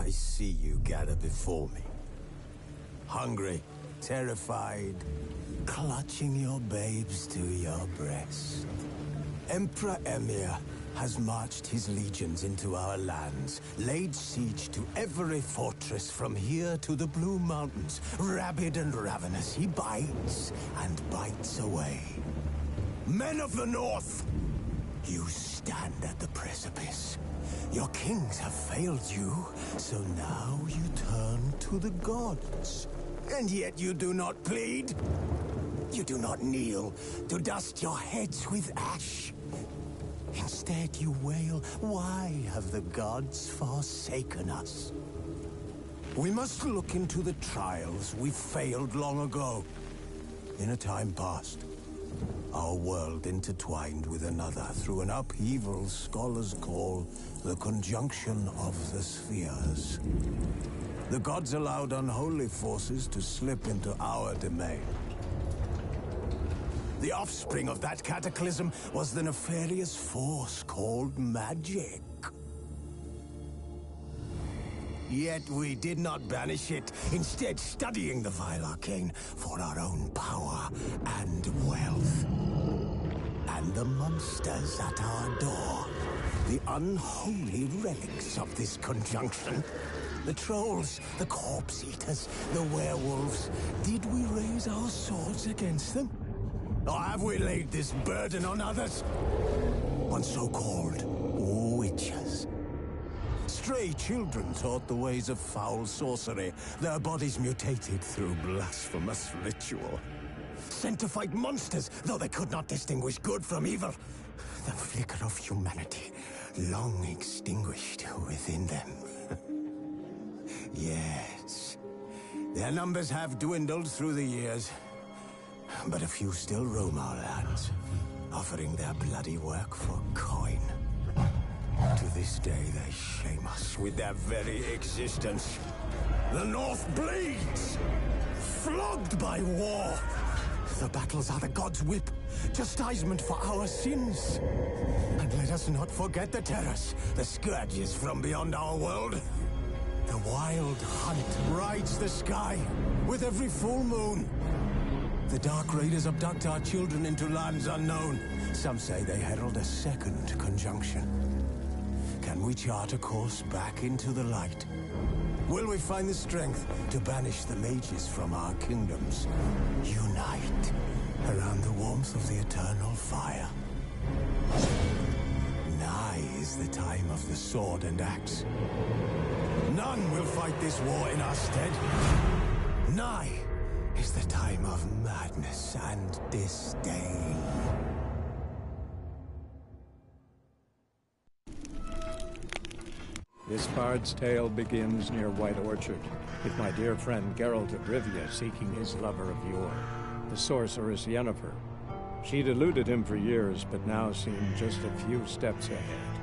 I see you gather before me. Hungry, terrified, clutching your babes to your breast. Emperor Emir has marched his legions into our lands, laid siege to every fortress from here to the Blue Mountains. Rabid and ravenous, he bites and bites away. Men of the North, you stand at the precipice. Your kings have failed you, so now you turn to the gods. And yet you do not plead. You do not kneel to dust your heads with ash. Instead you wail, why have the gods forsaken us? We must look into the trials we failed long ago. In a time past, our world intertwined with another through an upheaval scholars call the conjunction of the spheres. The gods allowed unholy forces to slip into our domain. The offspring of that cataclysm was the nefarious force called magic. Yet we did not banish it, instead studying the vile arcane for our own power and wealth. And the monsters at our door, the unholy relics of this conjunction. The trolls, the corpse-eaters, the werewolves. Did we raise our swords against them? Or have we laid this burden on others? On so-called witches. Stray children taught the ways of foul sorcery, their bodies mutated through blasphemous ritual. Sent to fight monsters, though they could not distinguish good from evil. The flicker of humanity, long extinguished within them. Yes, their numbers have dwindled through the years, but a few still roam our lands, offering their bloody work for coin. To this day, they shame us with their very existence. The North bleeds, flogged by war. The battles are the gods' whip, chastisement for our sins. And let us not forget the terrors, the scourges from beyond our world. The wild hunt rides the sky with every full moon. The Dark Raiders abduct our children into lands unknown. Some say they herald a second conjunction. Can we chart a course back into the light? Will we find the strength to banish the mages from our kingdoms? Unite around the warmth of the eternal fire. Nigh is the time of the sword and axe. None will fight this war in our stead. Nigh is the time of madness and disdain. This bard's tale begins near White Orchard, with my dear friend Geralt of Rivia seeking his lover of yore, the sorceress Yennefer. She'd eluded him for years, but now seemed just a few steps ahead.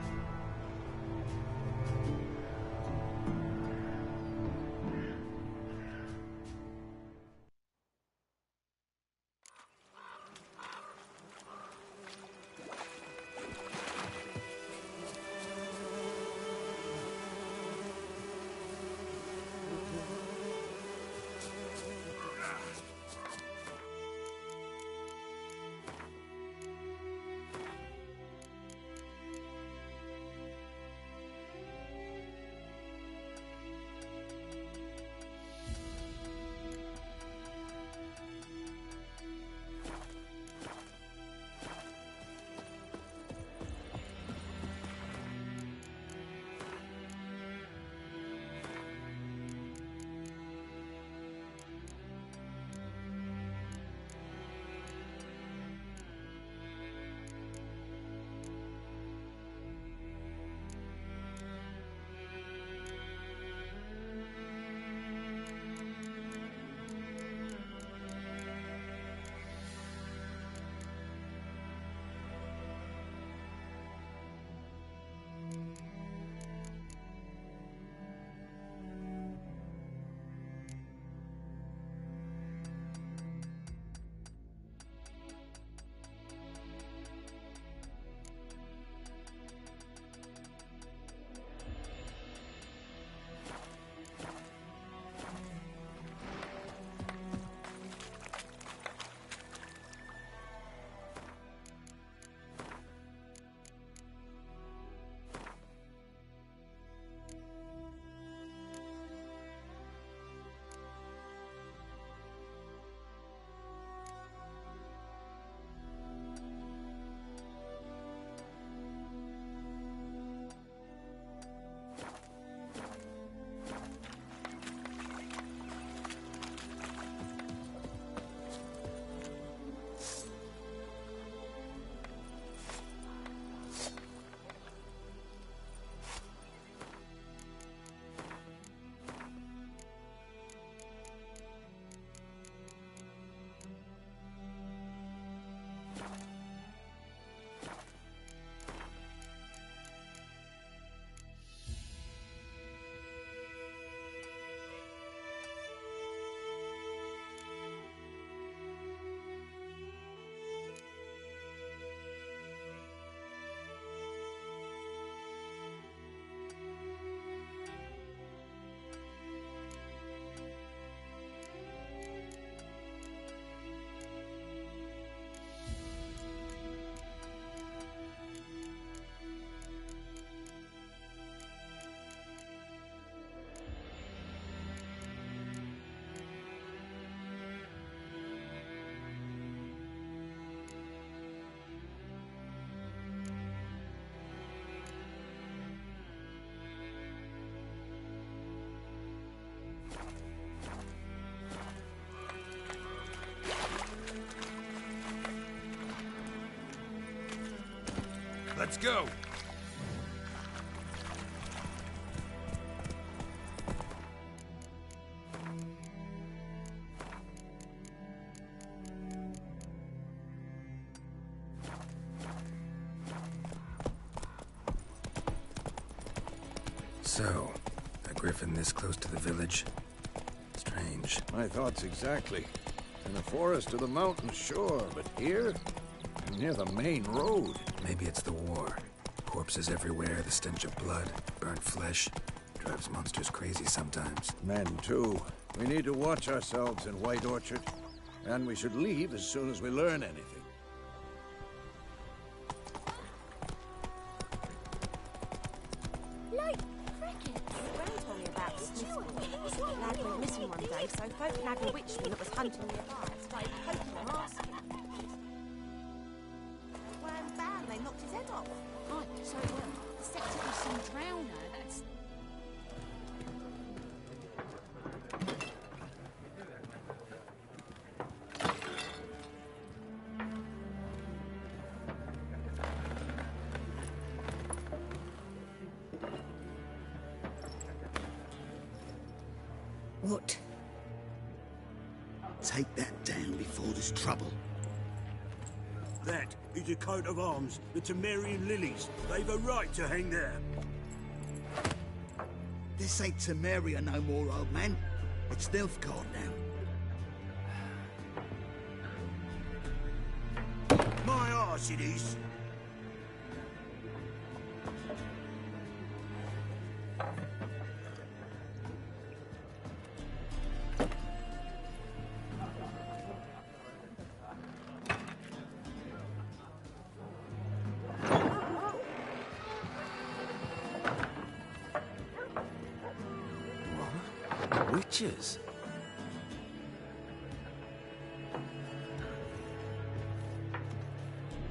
Let's go! So, a griffin this close to the village? Strange. My thoughts exactly. In the forest or the mountains, sure, but here? Near the main road. Maybe it's the war. Corpses everywhere, the stench of blood, burnt flesh. Drives monsters crazy sometimes. Men, too. We need to watch ourselves in White Orchard. And we should leave as soon as we learn anything. Like crickets. Gran told me about this lad went missing one day, so folk in Abbey Witchman that was hunting nearby started poking and asking. Wham bam, they knocked his head off. Right, so the septic was some drowner, that's... What? Take that down before there's trouble. That is a coat of arms, the Temerian lilies. They've a right to hang there. This ain't Temeria no more, old man. It's Nilfgaard now. My arse it is. Witches?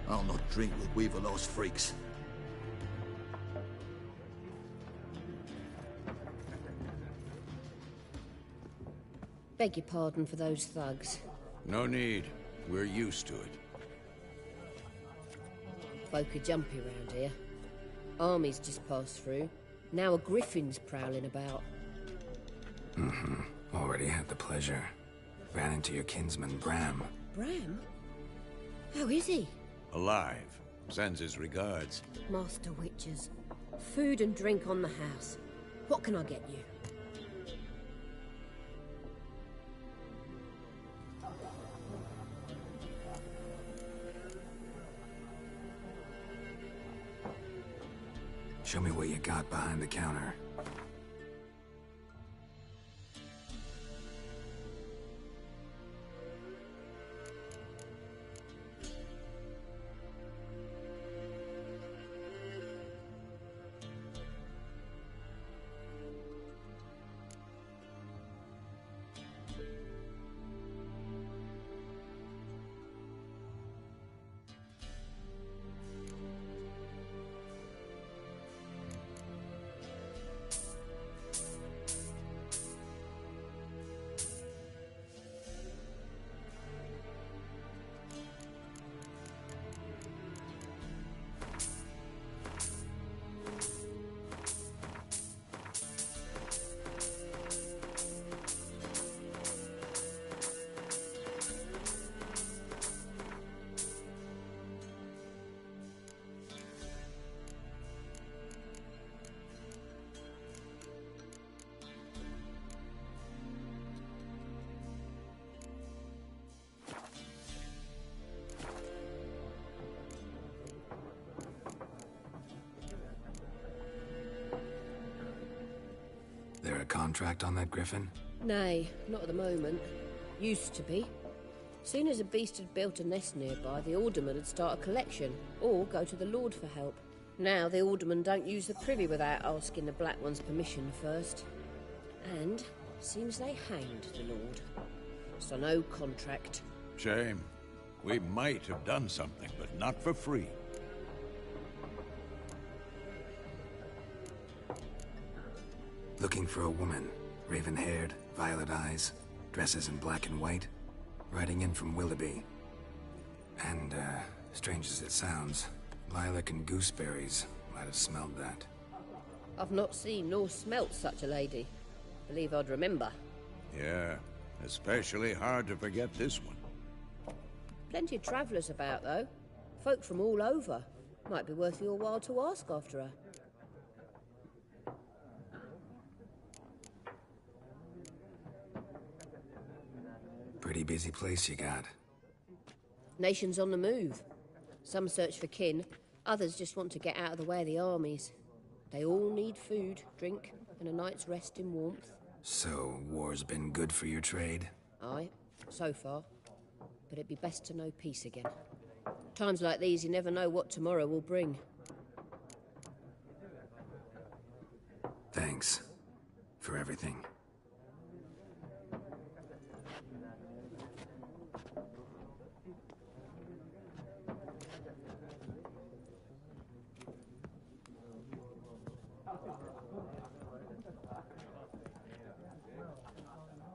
I'll not drink with Weaverlost freaks. Beg your pardon for those thugs. No need. We're used to it. Folk are jumpy around here. Armies just passed through. Now a griffin's prowling about. Already had the pleasure. Ran into your kinsman, Bram. Bram? How is he? Alive. Sends his regards. Master Witches. Food and drink on the house. What can I get you? Show me what you got behind the counter. There a contract on that griffin? Nay, not at the moment. Used to be. Soon as a beast had built a nest nearby, the alderman would start a collection, or go to the Lord for help. Now the aldermen don't use the privy without asking the Black One's permission first. And seems they hanged the Lord. So no contract. Shame. We might have done something, but not for free. Looking for a woman. Raven-haired, violet eyes, dresses in black and white. Riding in from Willoughby. And, strange as it sounds, Lilac and gooseberries. Might have smelled that. I've not seen nor smelt such a lady. Believe I'd remember. Yeah, especially hard to forget this one. Plenty of travellers about, though. Folk from all over. Might be worth your while to ask after her. Pretty busy place you got. Nations on the move. Some search for kin, others just want to get out of the way of the armies. They all need food, drink, and a night's rest in warmth. So, war's been good for your trade? Aye, so far. But it'd be best to know peace again. Times like these, you never know what tomorrow will bring. Thanks for everything.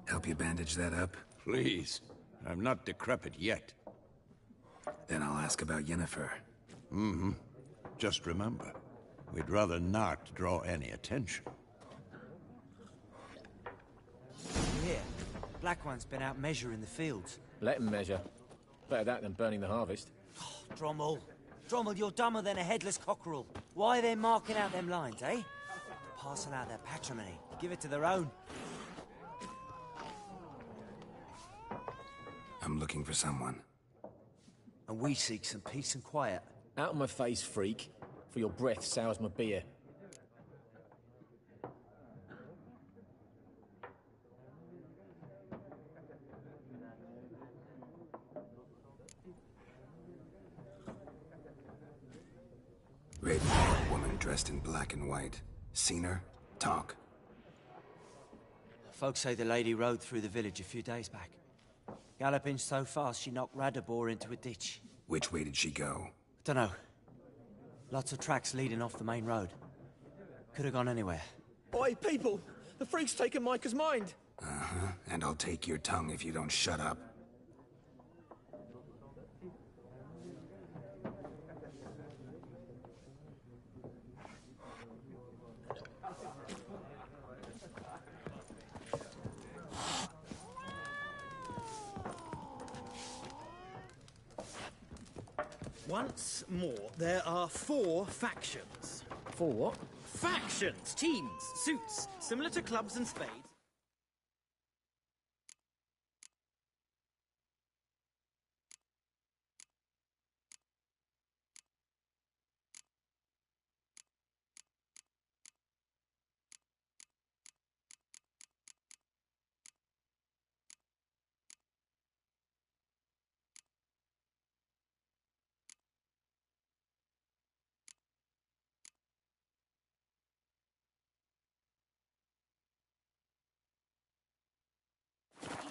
Help you bandage that up? Please. I'm not decrepit yet. Then I'll ask about Yennefer. Mm-hmm. Just remember, we'd rather not draw any attention. Here, Black One's been out measuring the fields. Let him measure. Better that than burning the harvest. Oh, Drommel. Drommel, you're dumber than a headless cockerel. Why are they marking out them lines, eh? Passing out their patrimony. Give it to their own. I'm looking for someone. And we seek some peace and quiet. Out of my face, freak. For your breath sours my beer. Red-haired woman dressed in black and white. Seen her? Talk. Folks say the lady rode through the village a few days back. Galloping so fast she knocked Radabor into a ditch. Which way did she go? Dunno. Lots of tracks leading off the main road. Could have gone anywhere. Oi, people! The freak's taken Micah's mind! Uh-huh. And I'll take your tongue if you don't shut up. Once more, there are 4 factions. 4 what? Factions! Teams! Suits! Similar to clubs and spades.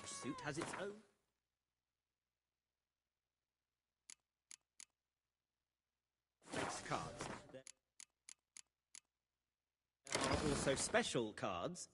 Each suit has its own face cards. There are also special cards.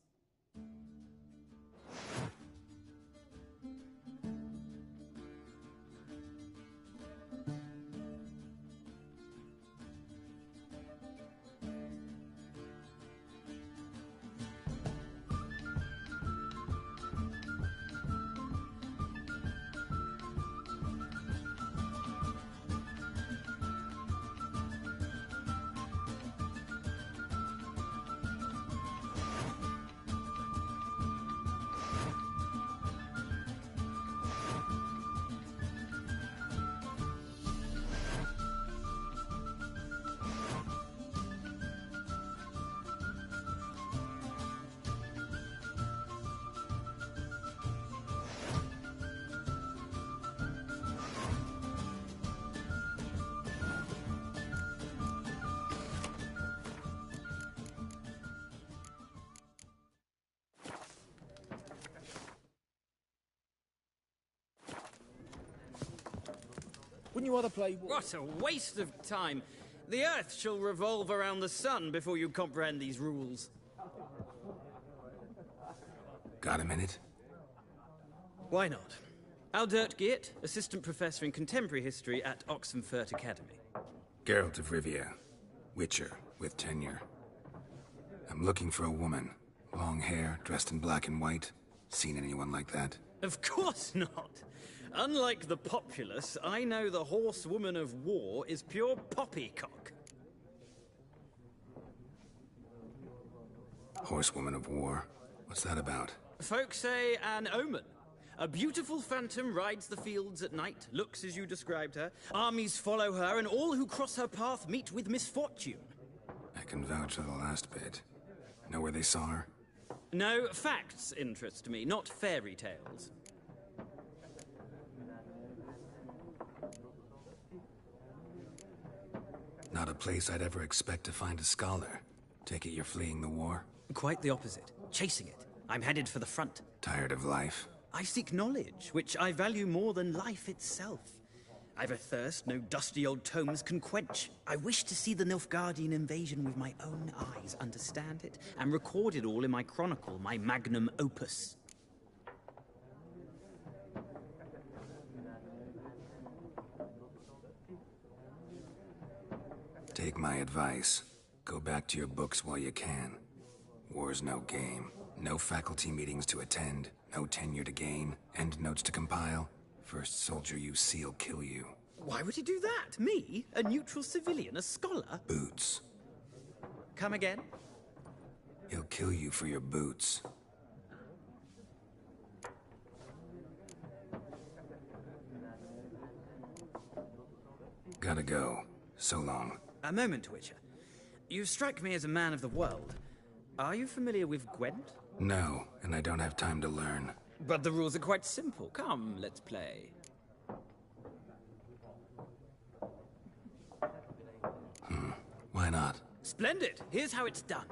Wouldn't you rather play... What a waste of time! The Earth shall revolve around the sun before you comprehend these rules. Got a minute? Why not? Aldert Geert, Assistant Professor in Contemporary History at Oxenfurt Academy. Geralt of Rivia, Witcher with tenure. I'm looking for a woman. Long hair, dressed in black and white. Seen anyone like that? Of course not. Unlike the populace, I know the horsewoman of war is pure poppycock. Horsewoman of war? What's that about? Folk say an omen. A beautiful phantom rides the fields at night, looks as you described her. Armies follow her, and all who cross her path meet with misfortune. I can vouch for the last bit. Know where they saw her? No, facts interest me, not fairy tales. Not a place I'd ever expect to find a scholar. Take it you're fleeing the war? Quite the opposite. Chasing it. I'm headed for the front. Tired of life? I seek knowledge, which I value more than life itself. I've a thirst no dusty old tomes can quench. I wish to see the Nilfgaardian invasion with my own eyes, understand it, and record it all in my chronicle, my magnum opus. Take my advice. Go back to your books while you can. War's no game. No faculty meetings to attend. No tenure to gain. End notes to compile. First soldier you see'll kill you. Why would he do that? Me? A neutral civilian? A scholar? Boots. Come again? He'll kill you for your boots. Gotta go. So long. A moment, Witcher. You strike me as a man of the world. Are you familiar with Gwent? No, and I don't have time to learn. But the rules are quite simple. Come, let's play. Why not? Splendid! Here's how it's done.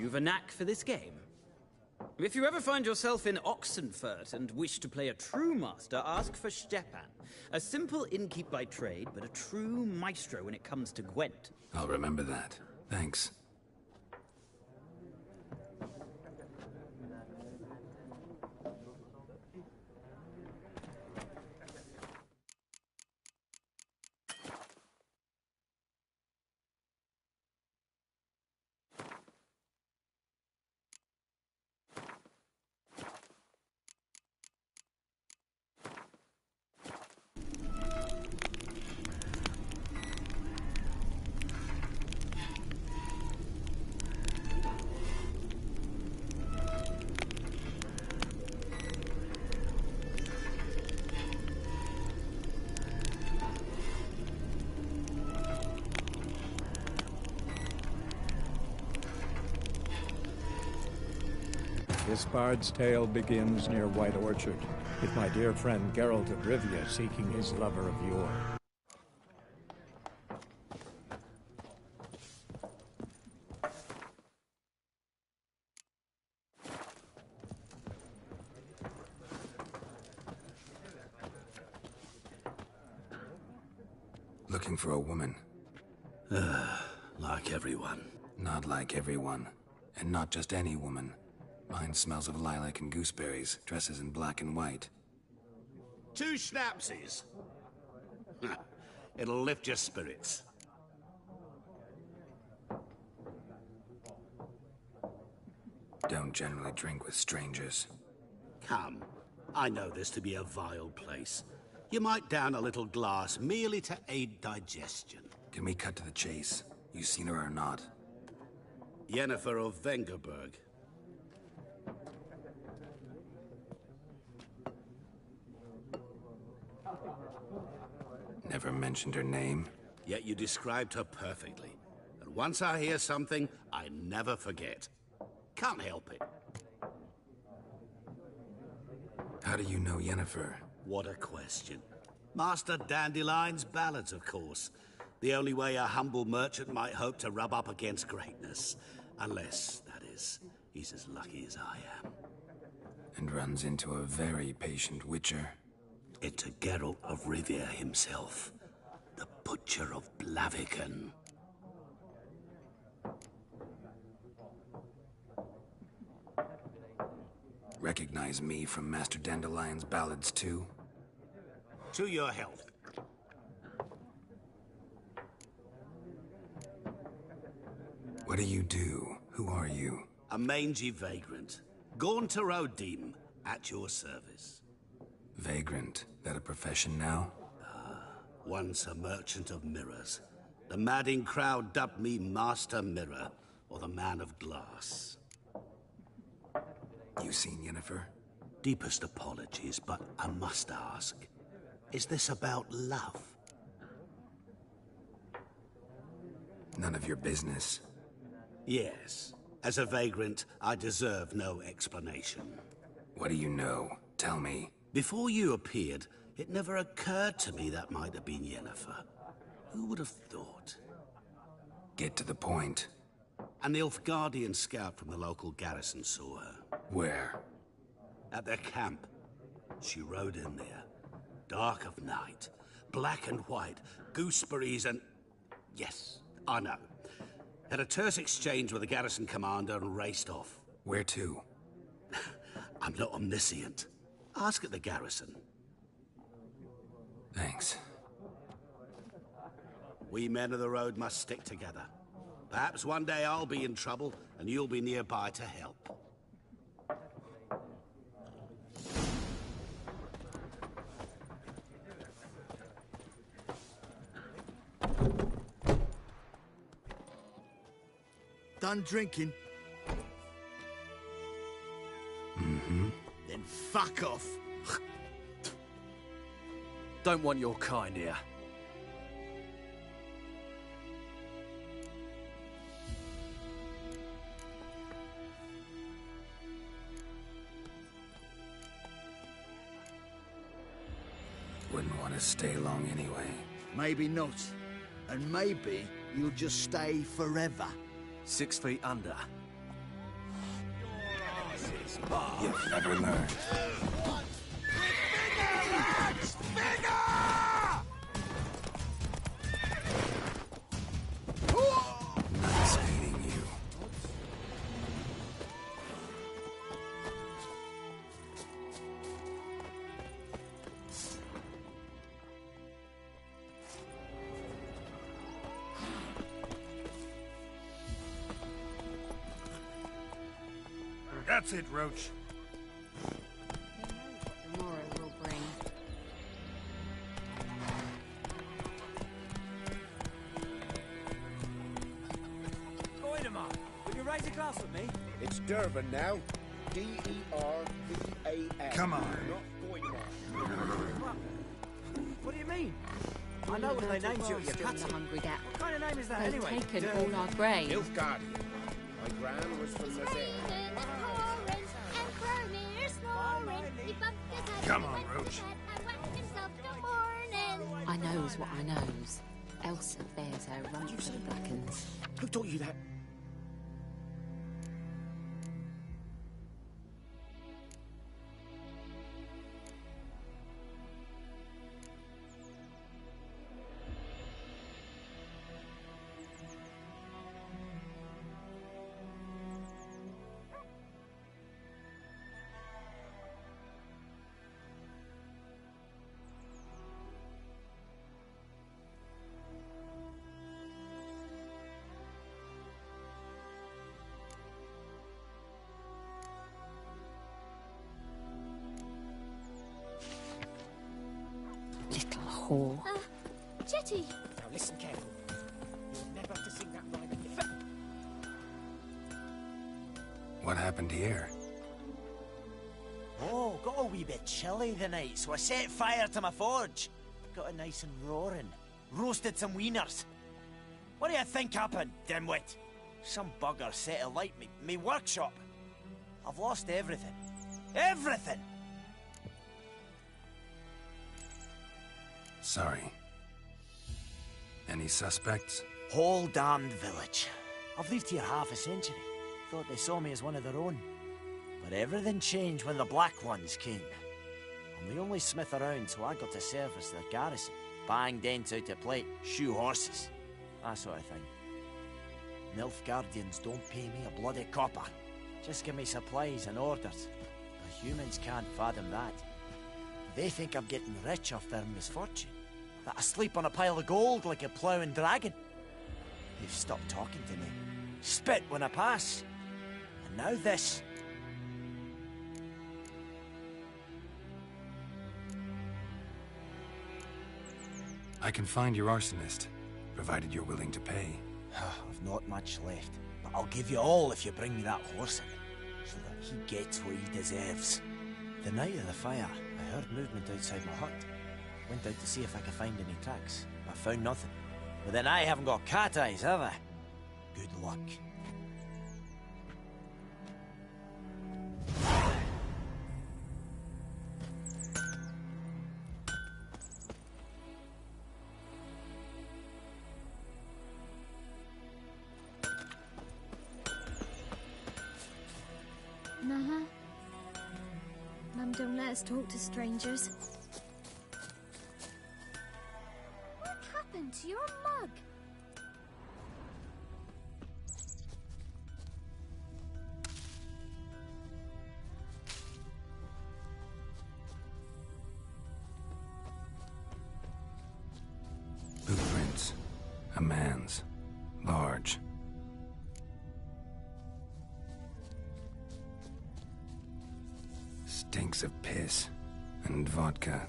You've a knack for this game. If you ever find yourself in Oxenfurt and wish to play a true master, ask for Stepan. A simple innkeep by trade, but a true maestro when it comes to Gwent. I'll remember that. Thanks. This bard's tale begins near White Orchard, with my dear friend Geralt of Rivia seeking his lover of yore. Looking for a woman. Like everyone. Not like everyone. And not just any woman. Mine smells of lilac and gooseberries, dresses in black and white. 2 schnapsies. It'll lift your spirits. Don't generally drink with strangers. Come. I know this to be a vile place. You might down a little glass merely to aid digestion. Can we cut to the chase? You seen her or not? Yennefer of Vengerberg. Never mentioned her name. Yet you described her perfectly. And once I hear something, I never forget. Can't help it. How do you know Yennefer? What a question. Master Dandelion's ballads, of course. The only way a humble merchant might hope to rub up against greatness. Unless, that is, he's as lucky as I am. And runs into a very patient witcher. Into Geralt of Rivia himself. The Butcher of Blaviken. Recognize me from Master Dandelion's ballads too? To your health. What do you do? Who are you? A mangy vagrant. Gaunter O'Deem, at your service. Vagrant? That a profession now? Once a merchant of mirrors. The madding crowd dubbed me Master Mirror, or the Man of Glass. You seen Yennefer? Deepest apologies, but I must ask. Is this about love? None of your business. Yes. As a vagrant, I deserve no explanation. What do you know? Tell me. Before you appeared, it never occurred to me that might have been Yennefer. Who would have thought? Get to the point. An Nilfgaardian scout from the local garrison saw her. Where? At their camp. She rode in there. Dark of night. Black and white. Gooseberries and... Yes, I know. Had a terse exchange with the garrison commander and raced off. Where to? I'm not omniscient. Ask at the garrison. Thanks. We men of the road must stick together. Perhaps one day I'll be in trouble, and you'll be nearby to help. Done drinking? Mm-hmm. Then fuck off. Don't want your kind here. Wouldn't want to stay long anyway. Maybe not. And maybe you'll just stay forever. 6 feet under. You'll never learn. Nice meeting you. That's it, Roach. Tomorrow will bring. Goidemar, will you raise a glass with me? It's Durban now. D-E-R-V-A-N. Come on. Not Goidemar. What do you mean? I know what they named you at your The cutscene. hungry gap. What kind of name is that They've anyway? taken all our grain. Nilfgaardian. My gran was from Nazare. Come on, Roach. I knows what I knows. Elsa bears her rump for the Blackens. Who taught you that? Little whore. Jetty! Now listen careful. You'll never have to sing that rhyme again. What happened here? Oh, got a wee bit chilly tonight, so I set fire to my forge. Got it nice and roaring. Roasted some wieners. What do you think happened, dimwit? Some bugger set alight me workshop. I've lost everything. Everything! Sorry. Any suspects? Whole damned village. I've lived here half a century. Thought they saw me as one of their own. But everything changed when the Black Ones came. I'm the only smith around, so I got to service their garrison. Bang dents out to plate, shoe horses. That sort of thing. Nilfgaardians don't pay me a bloody copper. Just give me supplies and orders. The humans can't fathom that. They think I'm getting rich off their misfortune. That I sleep on a pile of gold like a ploughing dragon. They've stopped talking to me. Spit when I pass. And now this. I can find your arsonist, provided you're willing to pay. I've not much left, but I'll give you all if you bring me that horse in, so that he gets what he deserves. The night of the fire, I heard movement outside my hut. Went out to see if I could find any tracks, but found nothing. But then I haven't got cat eyes, have I? Good luck. Nah. Mum don't let us talk to strangers. What happened to your mug? Footprints. A man's. Large. Stinks of piss and vodka.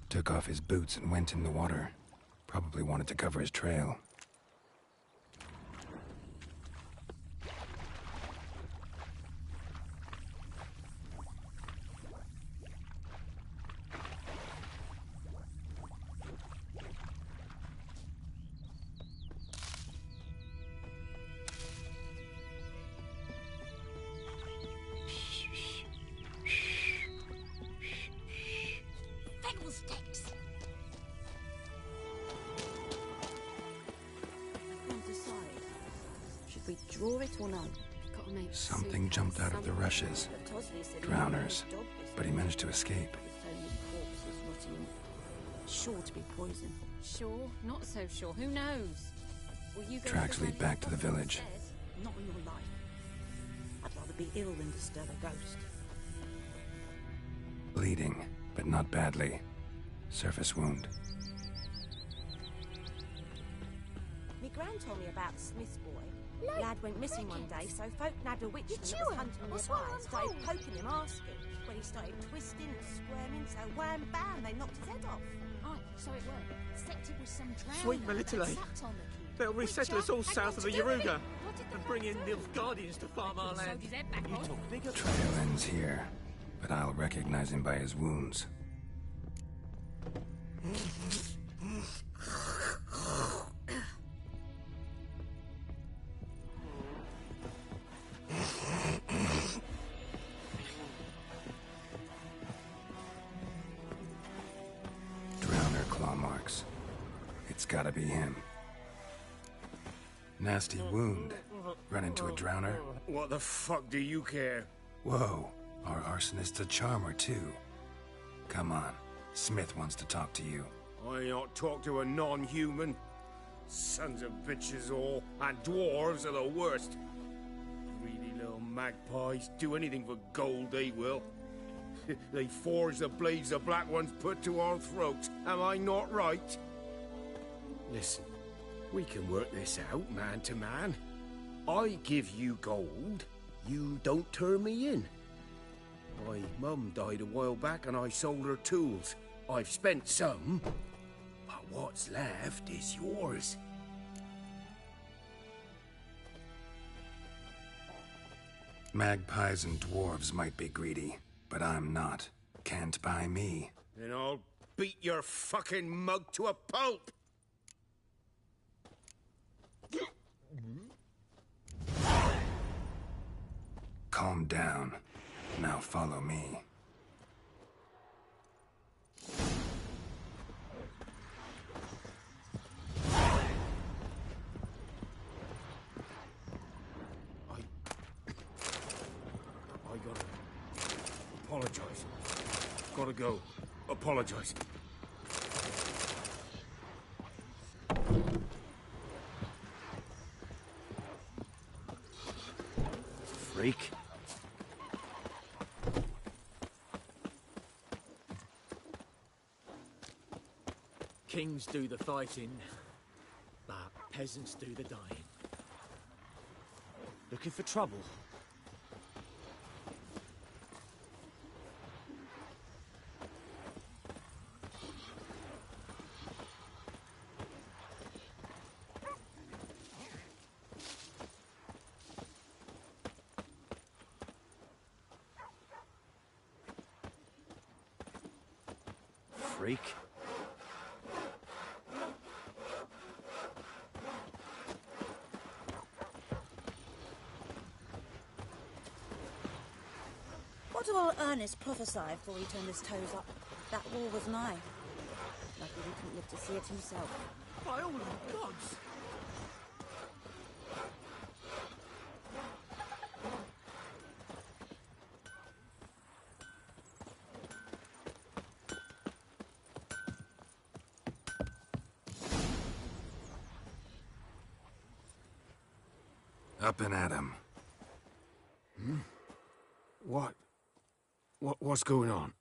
Took off his boots and went in the water. Probably wanted to cover his trail. for it or no? Gotta make Something jumped out of the rushes. Drowners. But he managed to escape. So many corpses rotting. Sure to be poison. Sure, not so sure. Who knows? Will you go Tracks lead back to the village. Not in your life. I'd rather be ill than disturb a ghost. Bleeding, but not badly. Surface wound. Me gran told me about the Smith's boy. Lad went missing one day, so folk nabbed a witchman that was hunting nearby, started poking him, asking. When he started twisting and squirming, so wham bam, they knocked his head off. Oh, so it worked. Except it was some drowned Sweet Melitele. They'll resettle us all south of the Yaruga and bring in Nilfgaardians to farm our land. Trail ends here, but I'll recognize him by his wounds. Drowner claw marks. It's gotta be him. Nasty wound. Run into a drowner? What the fuck do you care? Whoa, our arsonist's a charmer too. Come on, Smith wants to talk to you. I ain't not talk to a non-human. Sons of bitches all, and dwarves are the worst. Greedy little magpies, do anything for gold, they will. They forge the blades the black ones put to our throats. Am I not right? Listen, we can work this out, man to man. I give you gold, you don't turn me in. My mum died a while back and I sold her tools. I've spent some, but what's left is yours. Magpies and dwarves might be greedy, but I'm not. Can't buy me. Then I'll beat your fucking mug to a pulp! Calm down. Now follow me. I gotta apologize. Gotta go. Apologize. Freak. Kings do the fighting, but peasants do the dying. Looking for trouble? Freak. What will Ernest prophesy before he turned his toes up? That war was nigh. Lucky he didn't live to see it himself. By all the gods! Up and at him. Hmm? What's going on?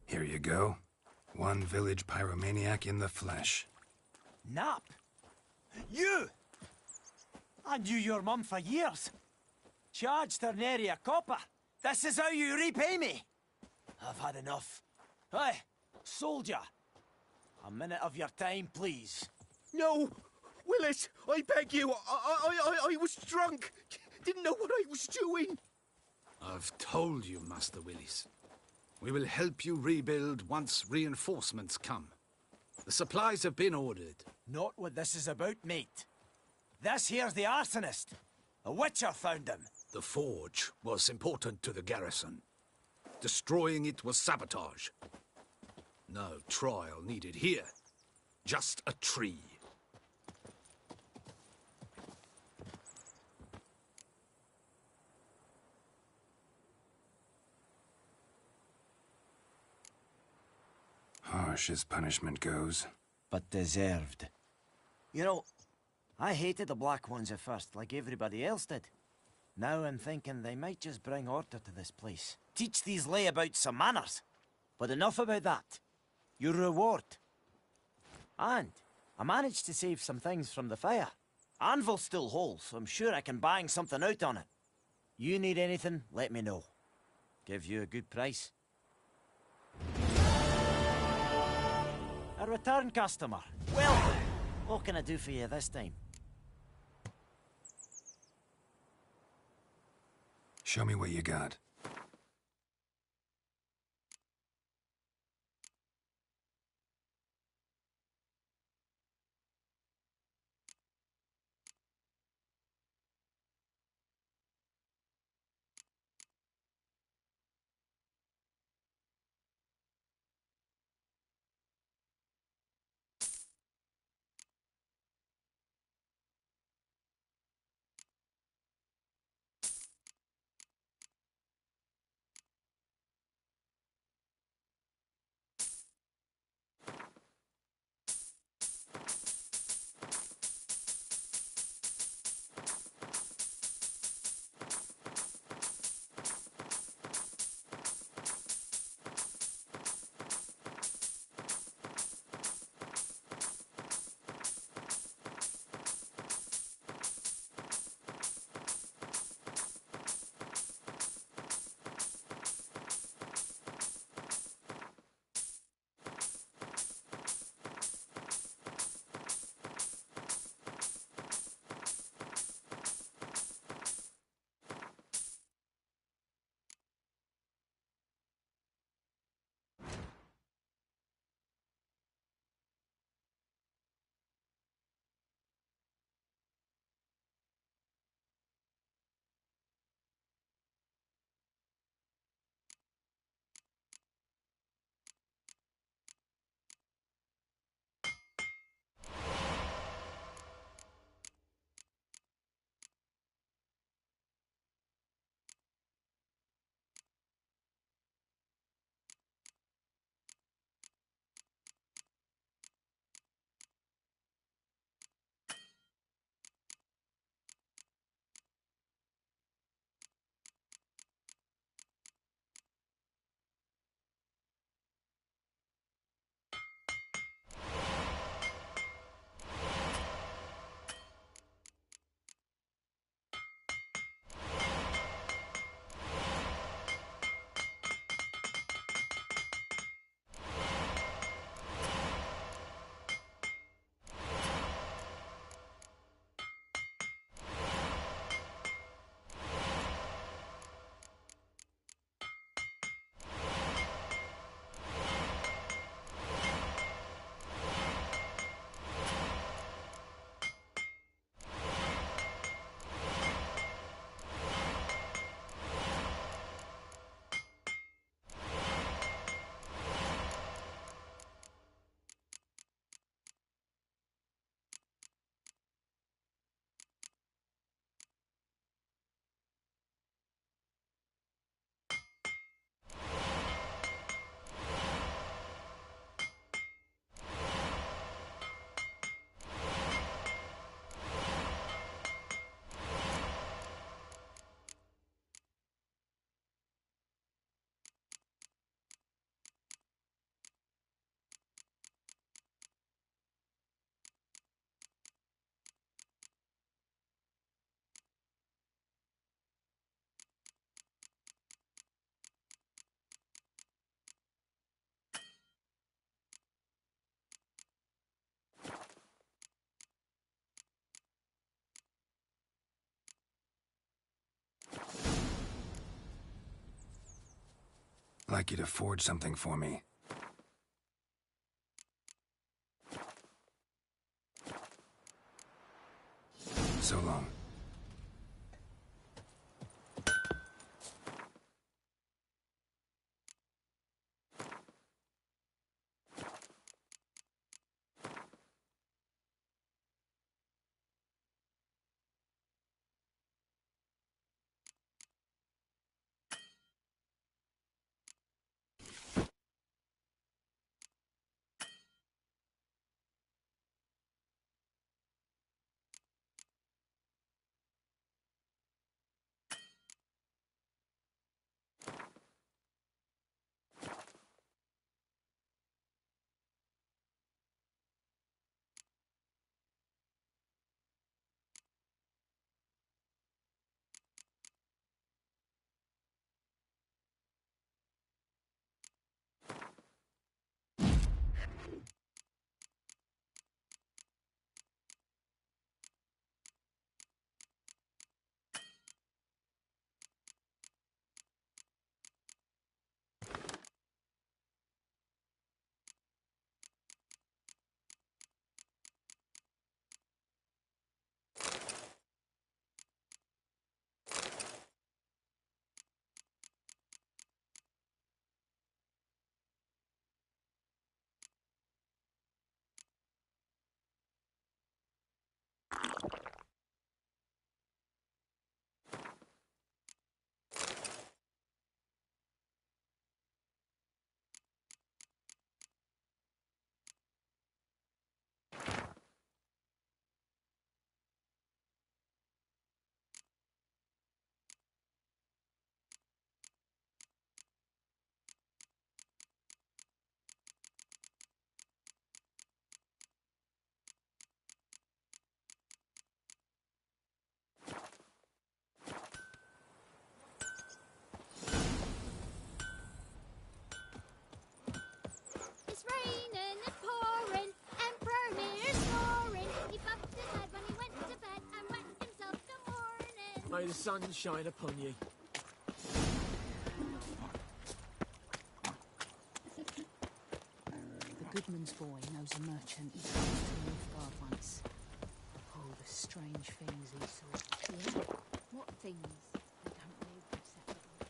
Here you go. One village pyromaniac in the flesh. Nap? You! I knew your mum for years. Charged her nary a copper. This is how you repay me. I've had enough. Hey, soldier. A minute of your time, please. No! Willis, I beg you. I was drunk. Didn't know what I was doing. I've told you, Master Willis. We will help you rebuild once reinforcements come. The supplies have been ordered. Not what this is about, mate. This here's the arsonist. A witcher found him. The forge was important to the garrison. Destroying it was sabotage. No trial needed here. Just a tree. Harsh as punishment goes. But deserved. You know, I hated the Black Ones at first, like everybody else did. Now I'm thinking they might just bring order to this place. Teach these layabouts some manners. But enough about that. Your reward. And I managed to save some things from the fire. Anvil's still whole, so I'm sure I can bang something out on it. You need anything, let me know. Give you a good price. A return customer. Well, what can I do for you this time? Show me what you got. I'd like you to forge something for me. So long. May the sun shine upon you. The Goodman's boy knows a merchant who came to the Nilfgaard once. Oh, the strange things he saw. Yeah? What things? They don't live in separate lives.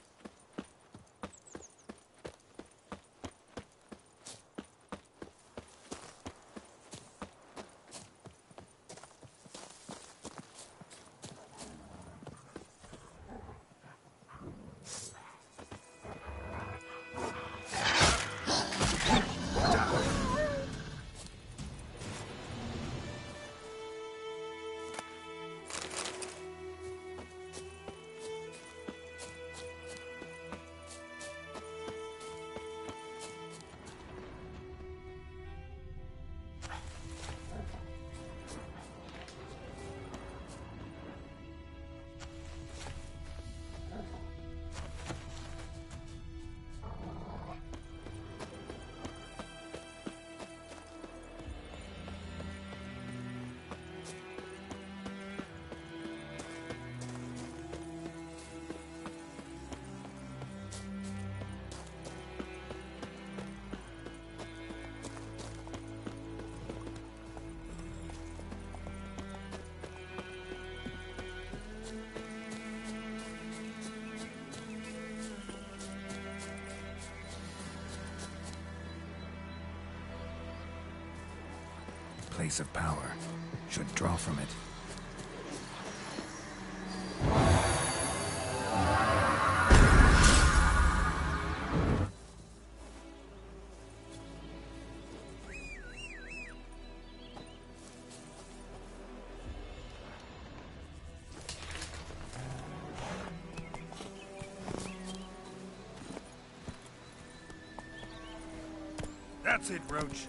Place of power. Should draw from it. That's it, Roach.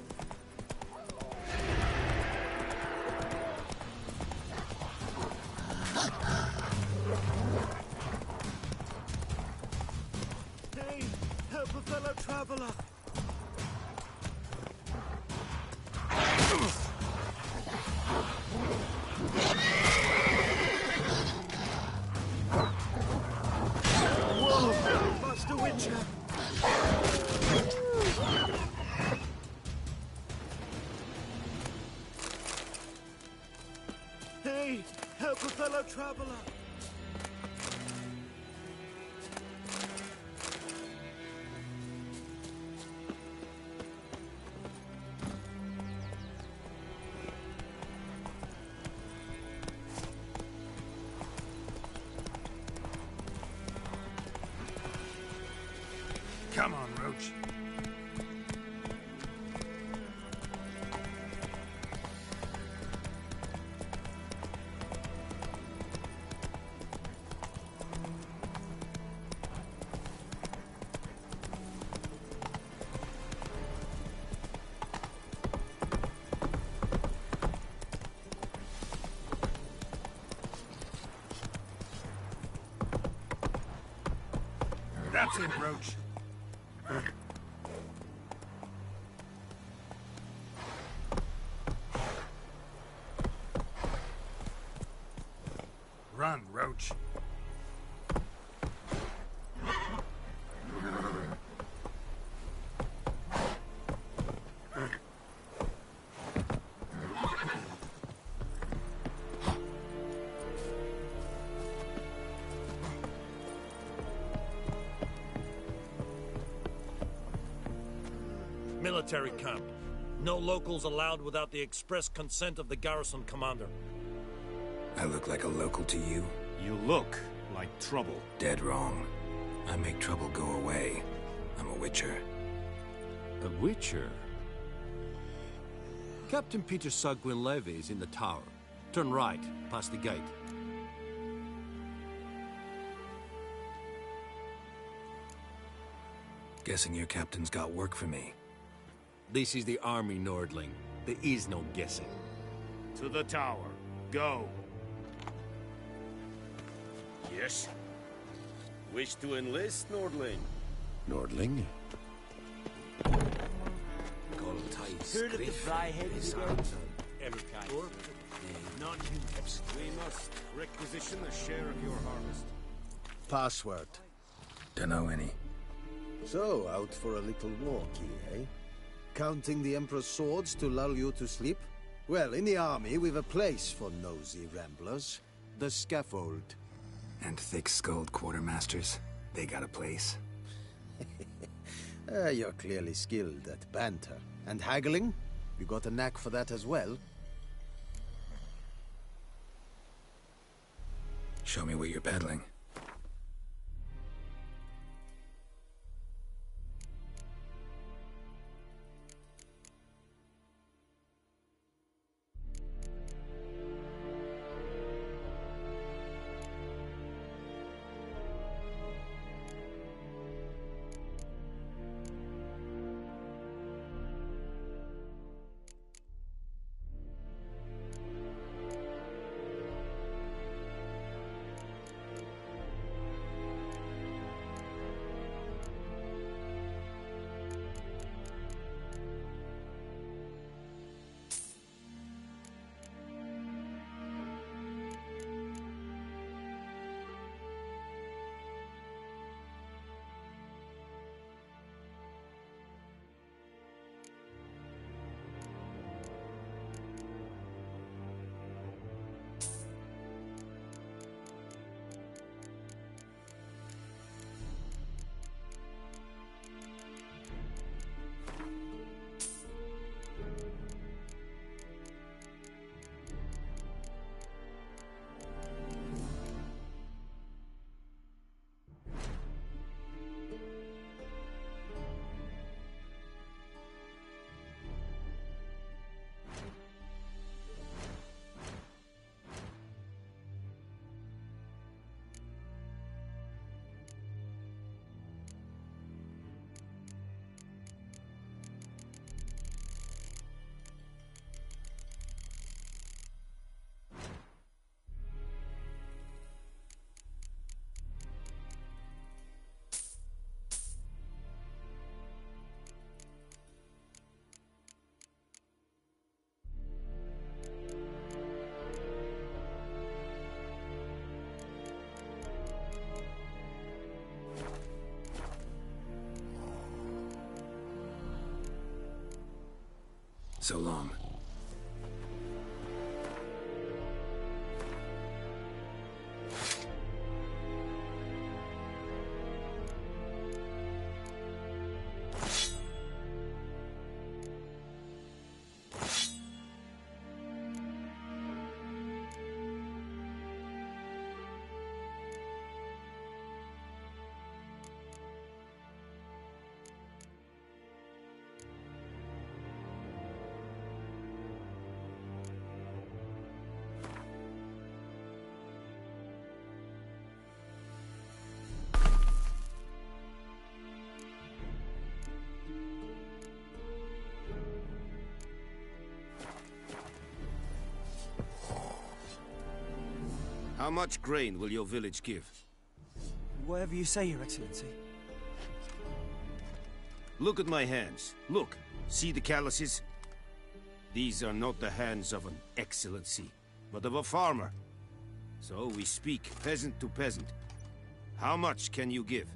Hey, help a fellow traveler. Whoa, Master Witcher. Hey, help a fellow traveler. Come on, Roach. That's it, Roach. Run, Roach. Military camp. No locals allowed without the express consent of the garrison commander. I look like a local to you? You look like trouble. Dead wrong. I make trouble go away. I'm a witcher. A witcher? Captain Peter Sagwin-Levy is in the tower. Turn right, past the gate. Guessing your captain's got work for me. This is the army, Nordling. There is no guessing. To the tower. Go. Yes? Wish to enlist, Nordling? Nordling? Heard of the Fryhead again? Every kind. non-humans. We must requisition a share of your harvest. Password. Dunno any. So, out for a little walkie, eh? Counting the Emperor's swords to lull you to sleep? Well, in the army, we've a place for nosy ramblers. The scaffold. And thick-skulled quartermasters, they got a place. You're clearly skilled at banter. And haggling? You got a knack for that as well? Show me what you're peddling. So long. How much grain will your village give? Whatever you say, Your Excellency. Look at my hands. Look. See the calluses? These are not the hands of an excellency, but of a farmer. So we speak peasant to peasant. How much can you give?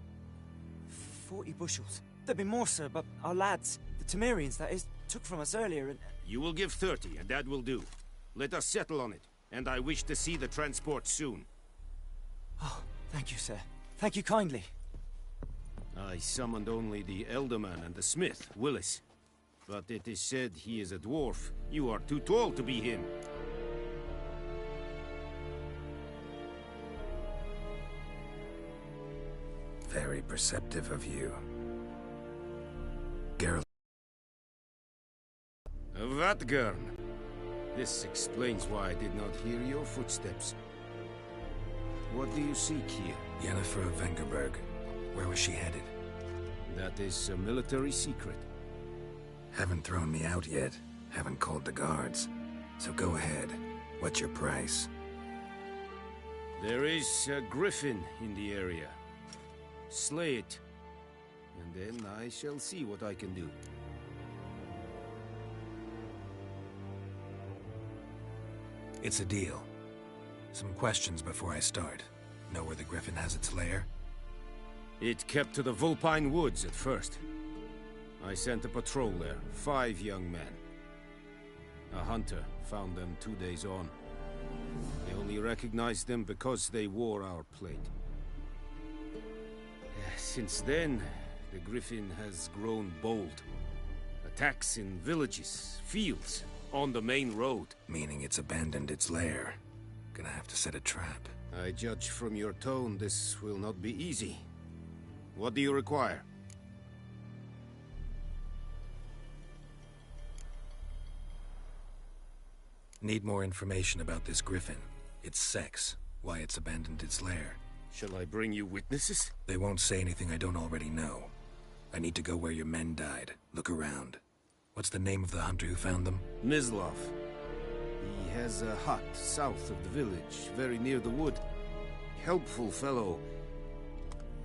40 bushels. There'd be more, sir, but our lads, the Temerians, that is, took from us earlier and... You will give 30, and that will do. Let us settle on it, and I wish to see the transport soon. Oh, thank you, sir. Thank you kindly. I summoned only the Elderman and the smith, Willis. But it is said he is a dwarf. You are too tall to be him. Very perceptive of you. Geralt. Vatgern. This explains why I did not hear your footsteps. What do you seek here? Yennefer of Vengerberg. Where was she headed? That is a military secret. Haven't thrown me out yet. Haven't called the guards. So go ahead. What's your price? There is a griffin in the area. Slay it. And then I shall see what I can do. It's a deal. Some questions before I start. Know where the Griffin has its lair? It kept to the Vulpine Woods at first. I sent a patrol there, 5 young men. A hunter found them 2 days on. They only recognized them because they wore our plate. Since then, the Griffin has grown bold. Attacks in villages, fields, on the main road. Meaning it's abandoned its lair. Gonna have to set a trap. I judge from your tone this will not be easy. What do you require? Need more information about this Griffin. Its sex, why it's abandoned its lair. Shall I bring you witnesses? They won't say anything I don't already know. I need to go where your men died. Look around. What's the name of the hunter who found them? Mislav. He has a hut south of the village, very near the wood. Helpful fellow.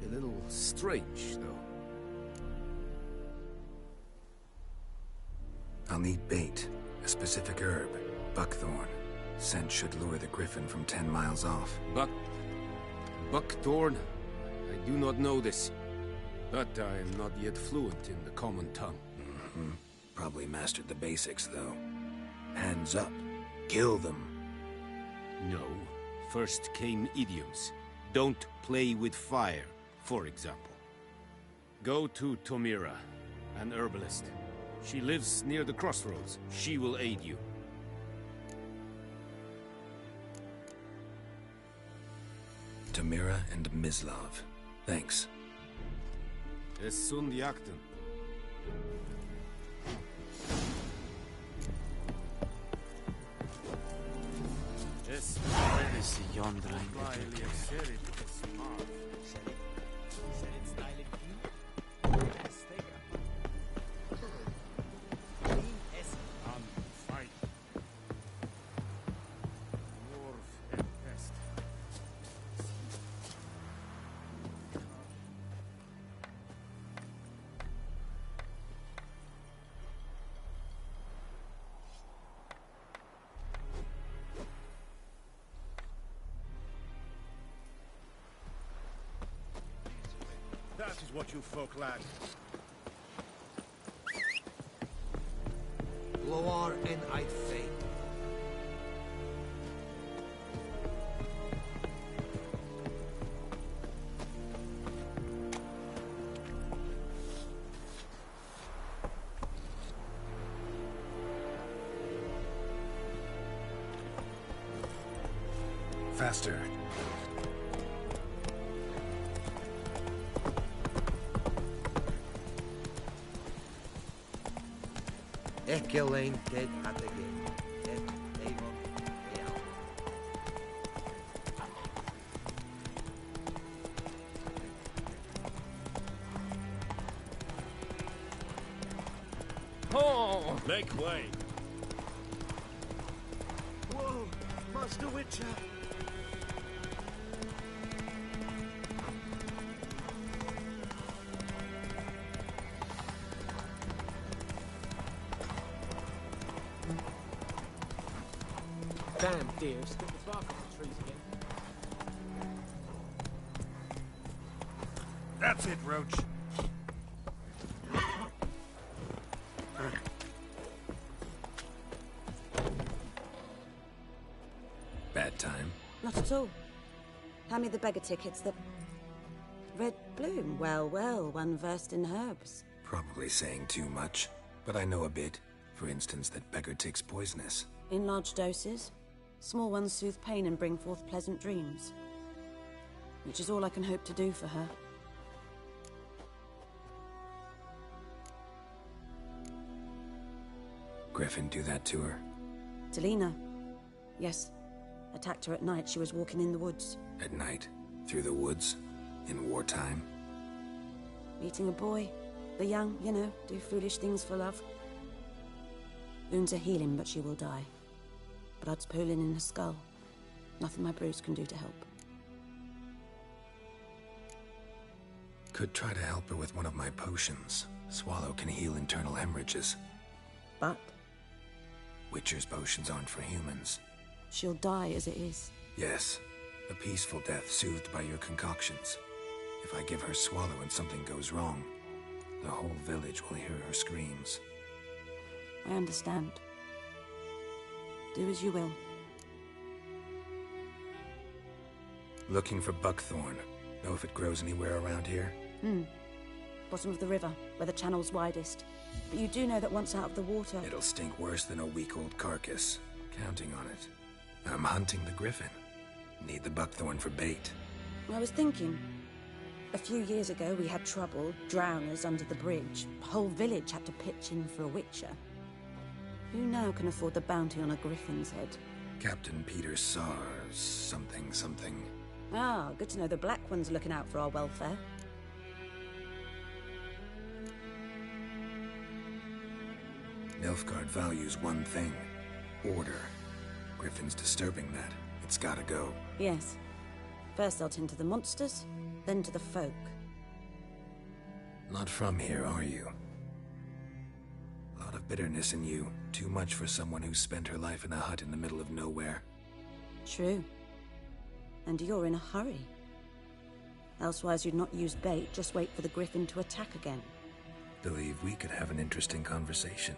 A little strange, though. I'll need bait. A specific herb. Buckthorn. Scent should lure the Griffin from 10 miles off. Buckthorn? I do not know this. But I am not yet fluent in the common tongue. Probably mastered the basics, though. Hands up. Kill them. No. First came idioms. Don't play with fire, for example. Go to Tomira, an herbalist. She lives near the crossroads. She will aid you. Tomira and Mislav. Thanks. Es sunt jakten. That is what you folk lack. Loar en I'd fate. Faster. Ekelain dead at the game. Dead Avon. Oh! Make way! Whoa, Master Witcher! Damn deer, still the bark off the trees again. That's it, Roach. Bad time? Not at all. Hand me the beggar tickets, the... Red bloom. Well, well, one versed in herbs. Probably saying too much, but I know a bit. For instance, that beggar tick's poisonous. In large doses. Small ones soothe pain and bring forth pleasant dreams. Which is all I can hope to do for her. Griffin do that to her? Delina. Yes. Attacked her at night. She was walking in the woods. At night? Through the woods? In wartime? Meeting a boy. The young, you know, do foolish things for love. Wounds are healing, but she will die. Blood's pooling in her skull. Nothing my brews can do to help. Could try to help her with one of my potions. Swallow can heal internal hemorrhages. But? Witcher's potions aren't for humans. She'll die as it is. Yes. A peaceful death soothed by your concoctions. If I give her Swallow and something goes wrong, the whole village will hear her screams. I understand. Do as you will. Looking for buckthorn. Know if it grows anywhere around here? Bottom of the river, where the channel's widest. But you do know that once out of the water... It'll stink worse than a week-old carcass. Counting on it. I'm hunting the griffin. Need the buckthorn for bait. I was thinking... A few years ago, we had trouble, drowners under the bridge. The whole village had to pitch in for a witcher. Who now can afford the bounty on a griffin's head? Captain Peter Sars, something. Ah, good to know the Black One's looking out for our welfare. Nilfgaard values one thing. Order. Griffin's disturbing that. It's gotta go. Yes. First I'll tend to the monsters, then to the folk. Not from here, are you? A lot of bitterness in you. Too much for someone who spent her life in a hut in the middle of nowhere. True. And you're in a hurry. Elsewise you'd not use bait, just wait for the griffin to attack again. Believe we could have an interesting conversation.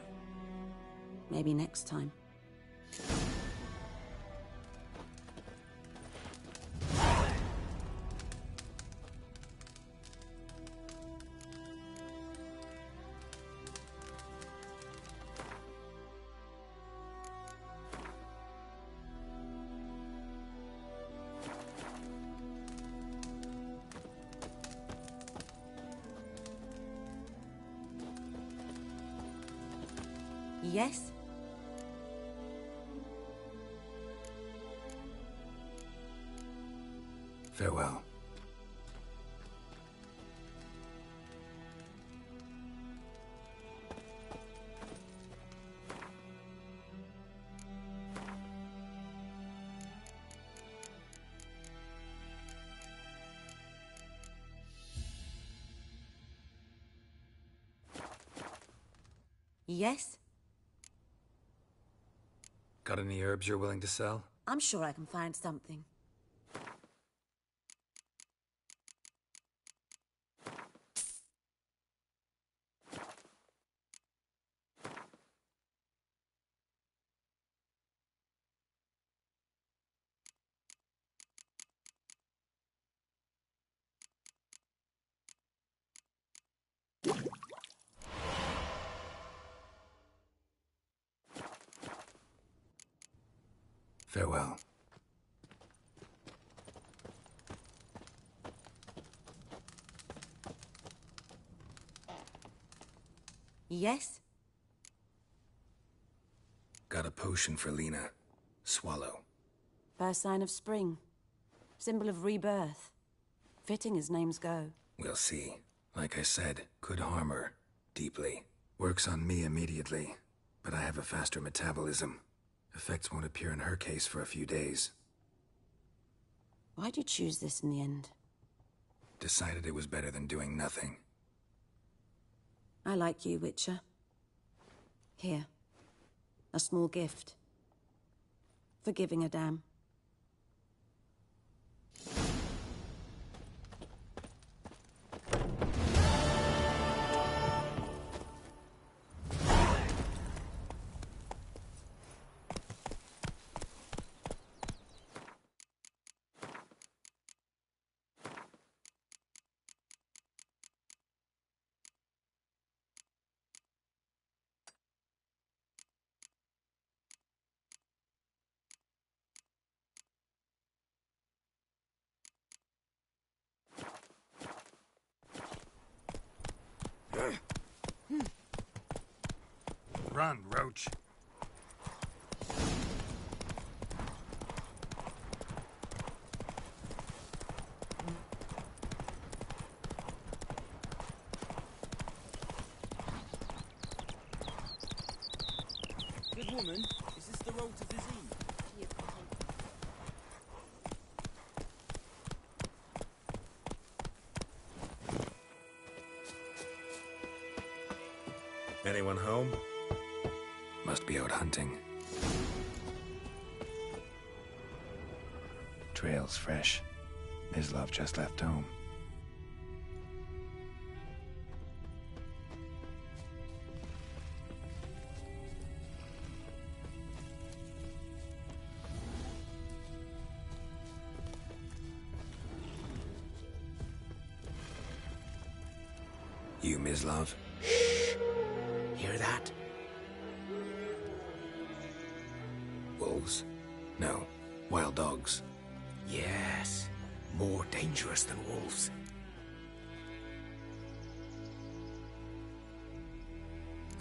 Maybe next time. Yes? Farewell. Yes? Got any herbs you're willing to sell? I'm sure I can find something. Farewell. Yes? Got a potion for Lena. Swallow. First sign of spring. Symbol of rebirth. Fitting as names go. We'll see. Like I said, could harm her. Deeply. Works on me immediately. But I have a faster metabolism. Effects won't appear in her case for a few days. Why'd you choose this in the end? Decided it was better than doing nothing. I like you, Witcher. Here. A small gift. For giving a damn. Run, Roach. Good woman, is this the road to Vizine? Anyone home? Must be out hunting. trail's fresh. Mislav just left home. You, Mislav? Shh! Hear that? Wolves? No. Wild dogs. Yes. More dangerous than wolves.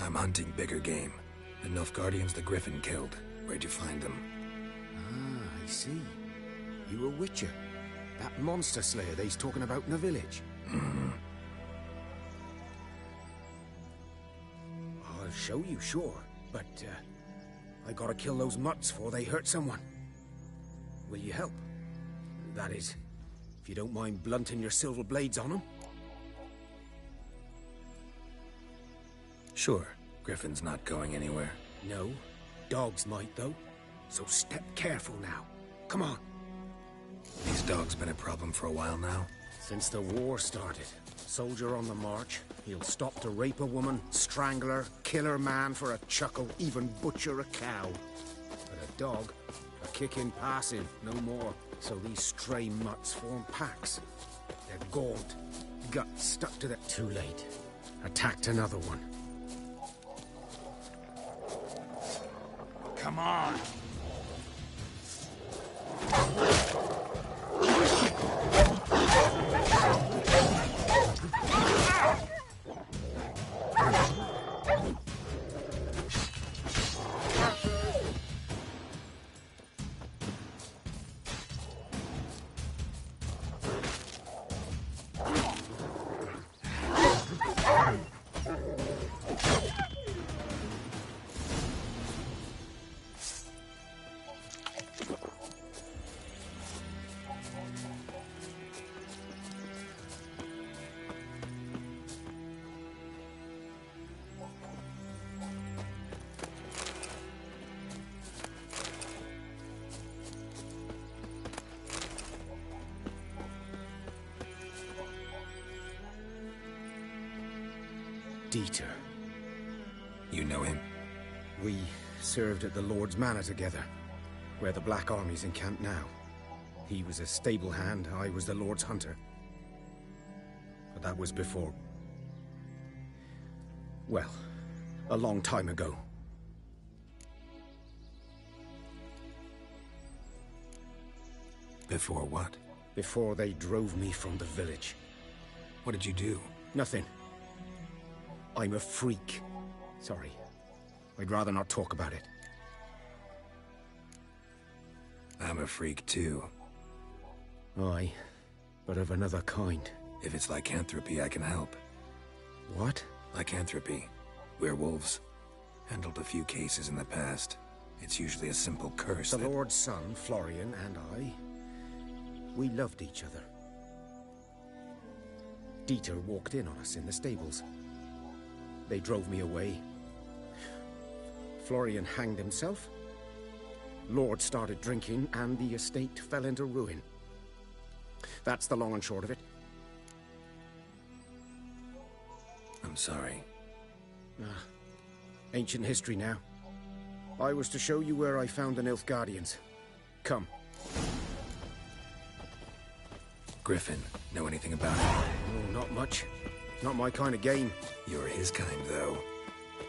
I'm hunting bigger game. The Nilfgaardians the Griffin killed. Where'd you find them? Ah, I see. You a witcher. That monster slayer they's talking about in the village. Mm-hmm. I'll show you, sure. But, I gotta kill those mutts before they hurt someone. Will you help? That is, if you don't mind blunting your silver blades on them. Sure. Griffin's not going anywhere. No. Dogs might, though. So step careful now. Come on. These dogs been a problem for a while now? Since the war started. Soldier on the march. He'll stop to rape a woman, strangle her, kill her man for a chuckle, even butcher a cow. But a dog, a kick in passing, no more. So these stray mutts form packs. They're gaunt, guts stuck to their... Too late. Attacked another one. Come on! Dieter. You know him? We served at the Lord's Manor together, where the Black Army's encamped now. He was a stable hand, I was the Lord's hunter. But that was before... well, a long time ago. Before what? Before they drove me from the village. What did you do? Nothing. I'm a freak. Sorry. I'd rather not talk about it. I'm a freak too. Aye, but of another kind. If it's lycanthropy, I can help. What? Lycanthropy. Werewolves. Handled a few cases in the past. It's usually a simple curse The Lord's son, Florian, and I... we loved each other. Dieter walked in on us in the stables. They drove me away. Florian hanged himself. Lord started drinking, and the estate fell into ruin. That's the long and short of it. I'm sorry. Ancient history now. I was to show you where I found the Nilfgaardians. Come. Griffin, know anything about it? Oh, not much. Not my kind of game. You're his kind, though.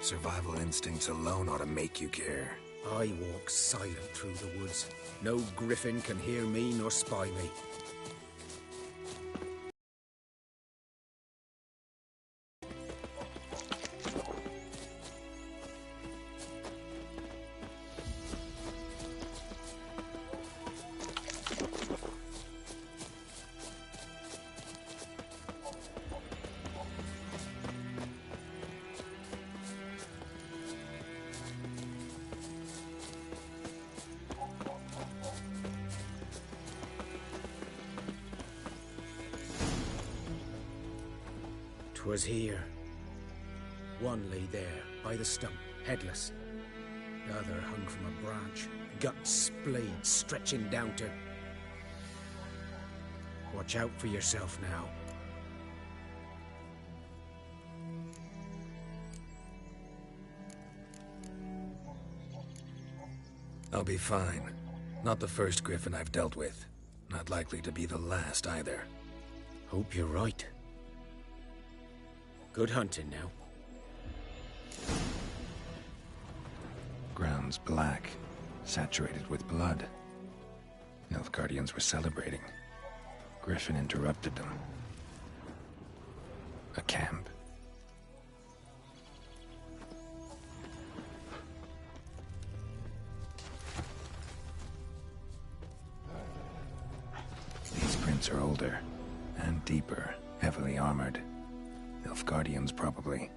Survival instincts alone ought to make you care. I walk silent through the woods. No griffin can hear me nor spy me. 'Twas here. One lay there, by the stump, headless. The other hung from a branch, guts splayed, stretching down to... Watch out for yourself now. I'll be fine. Not the first Griffin I've dealt with. Not likely to be the last either. Hope you're right. Good hunting now. Ground's black, saturated with blood. Nilfgaardians were celebrating. Griffin interrupted them. A camp. These prints are older, and deeper, heavily armored. Nilfgaardians, probably.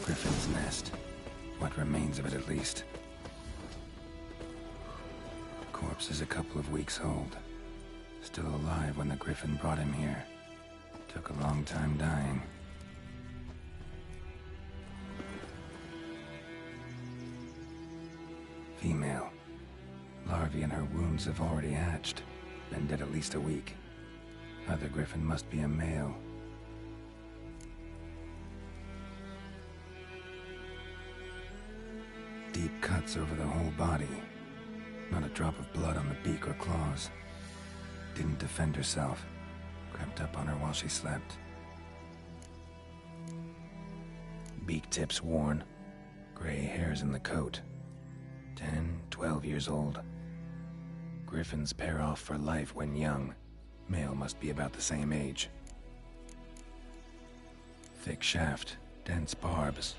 Griffin's nest. What remains of it, at least. Corpse is a couple of weeks old. Still alive when the Griffin brought him here. Took a long time dying. Female. Larvae in her wounds have already hatched. Been dead at least a week. Other Griffin must be a male. Deep cuts over the whole body. Not a drop of blood on the beak or claws. Didn't defend herself. Crept up on her while she slept. Beak tips worn. Gray hairs in the coat. 10, 12 years old. Griffins pair off for life when young. Male must be about the same age. Thick shaft, dense barbs.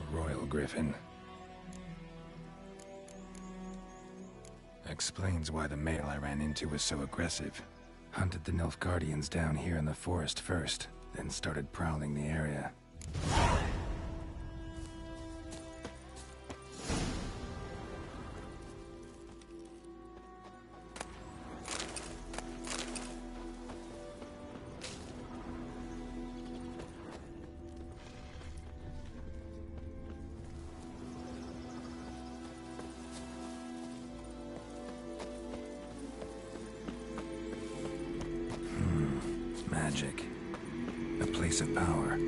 A royal griffin. Explains why the male I ran into was so aggressive. Hunted the Nilfgaardians down here in the forest first, then started prowling the area. Magic. A place of power.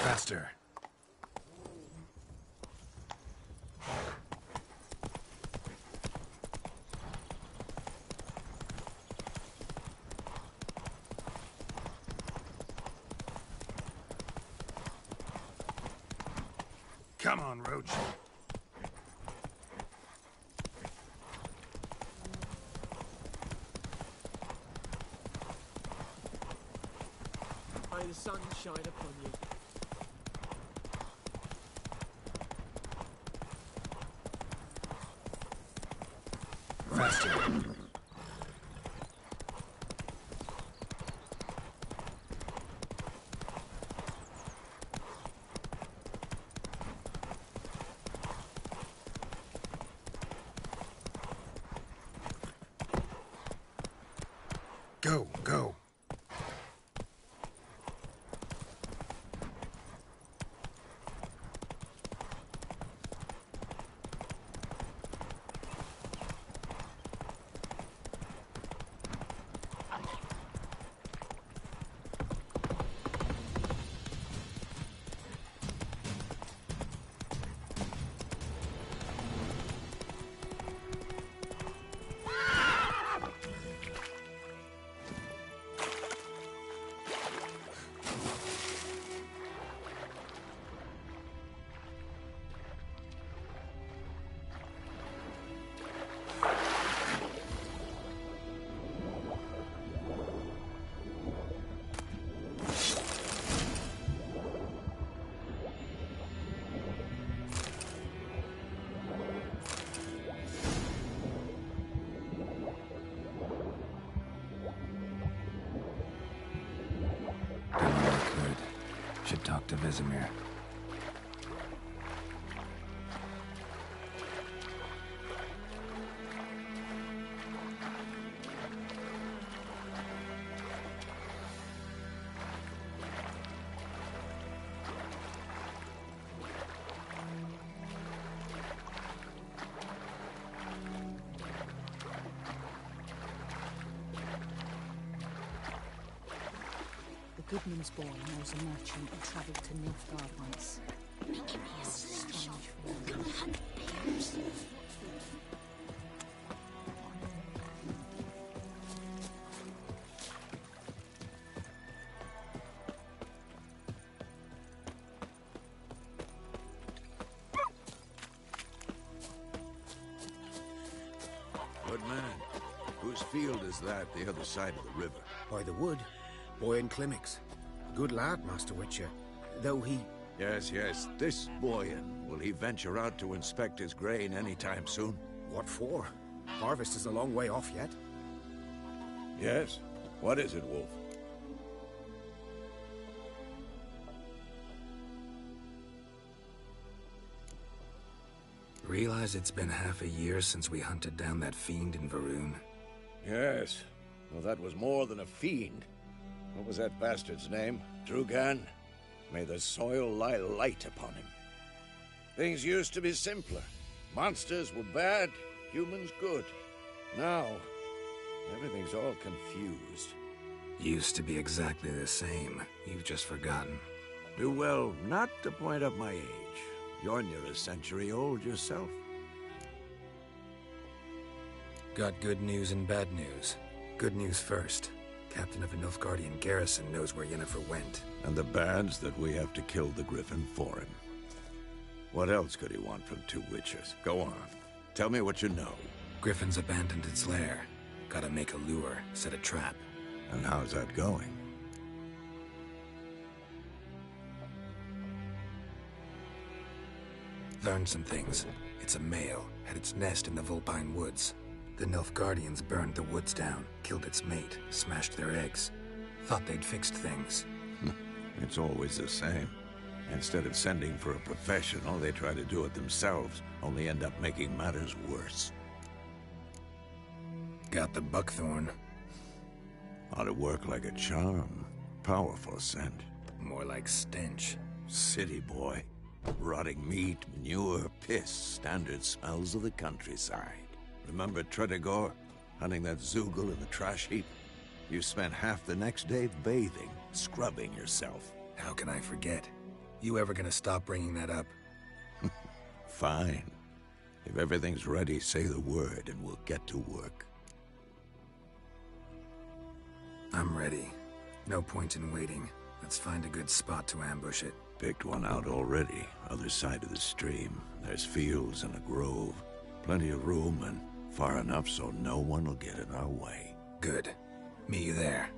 Faster. Come on, Roach. May the sun shine upon you. Faster. Go, go. Talk to Vesemir. The Goodman's boy knows a merchant who travelled to Nilfgaard once. Give me a strange feeling. Come and hunt bears. Good man. Whose field is that the other side of the river? By the wood. Boy in Climmix. Good lad, Master Witcher. Though he... Yes, yes. This Boyan. Will he venture out to inspect his grain anytime soon? What for? Harvest is a long way off yet. Yes. What is it, Wolf? Realize it's been half a year since we hunted down that fiend in Varun? Yes. Well, that was more than a fiend. What was that bastard's name? Drugan? May the soil lie light upon him. Things used to be simpler. Monsters were bad, humans good. Now, everything's all confused. Used to be exactly the same. You've just forgotten. Do well not to point up my age. You're near a century old yourself. Got good news and bad news. Good news first. Captain of a Nilfgaardian garrison knows where Yennefer went. And the bad's that we have to kill the Griffin for him. What else could he want from two witchers? Go on. Tell me what you know. Griffin's abandoned its lair. Gotta make a lure, set a trap. And how's that going? Learned some things. It's a male, had its nest in the Vulpine Woods. The Nilfgaardians burned the woods down, killed its mate, smashed their eggs. Thought they'd fixed things. It's always the same. Instead of sending for a professional, they try to do it themselves, only end up making matters worse. Got the buckthorn. Ought to work like a charm. Powerful scent. More like stench. City boy. Rotting meat, manure, piss, standard smells of the countryside. Remember Tredegor? Hunting that Zoogle in the trash heap? You spent half the next day bathing, scrubbing yourself. How can I forget? You ever gonna stop bringing that up? Fine. If everything's ready, say the word and we'll get to work. I'm ready. No point in waiting. Let's find a good spot to ambush it. Picked one out already. Other side of the stream. There's fields and a grove. Plenty of room and far enough so no one will get in our way. Good. Meet you there.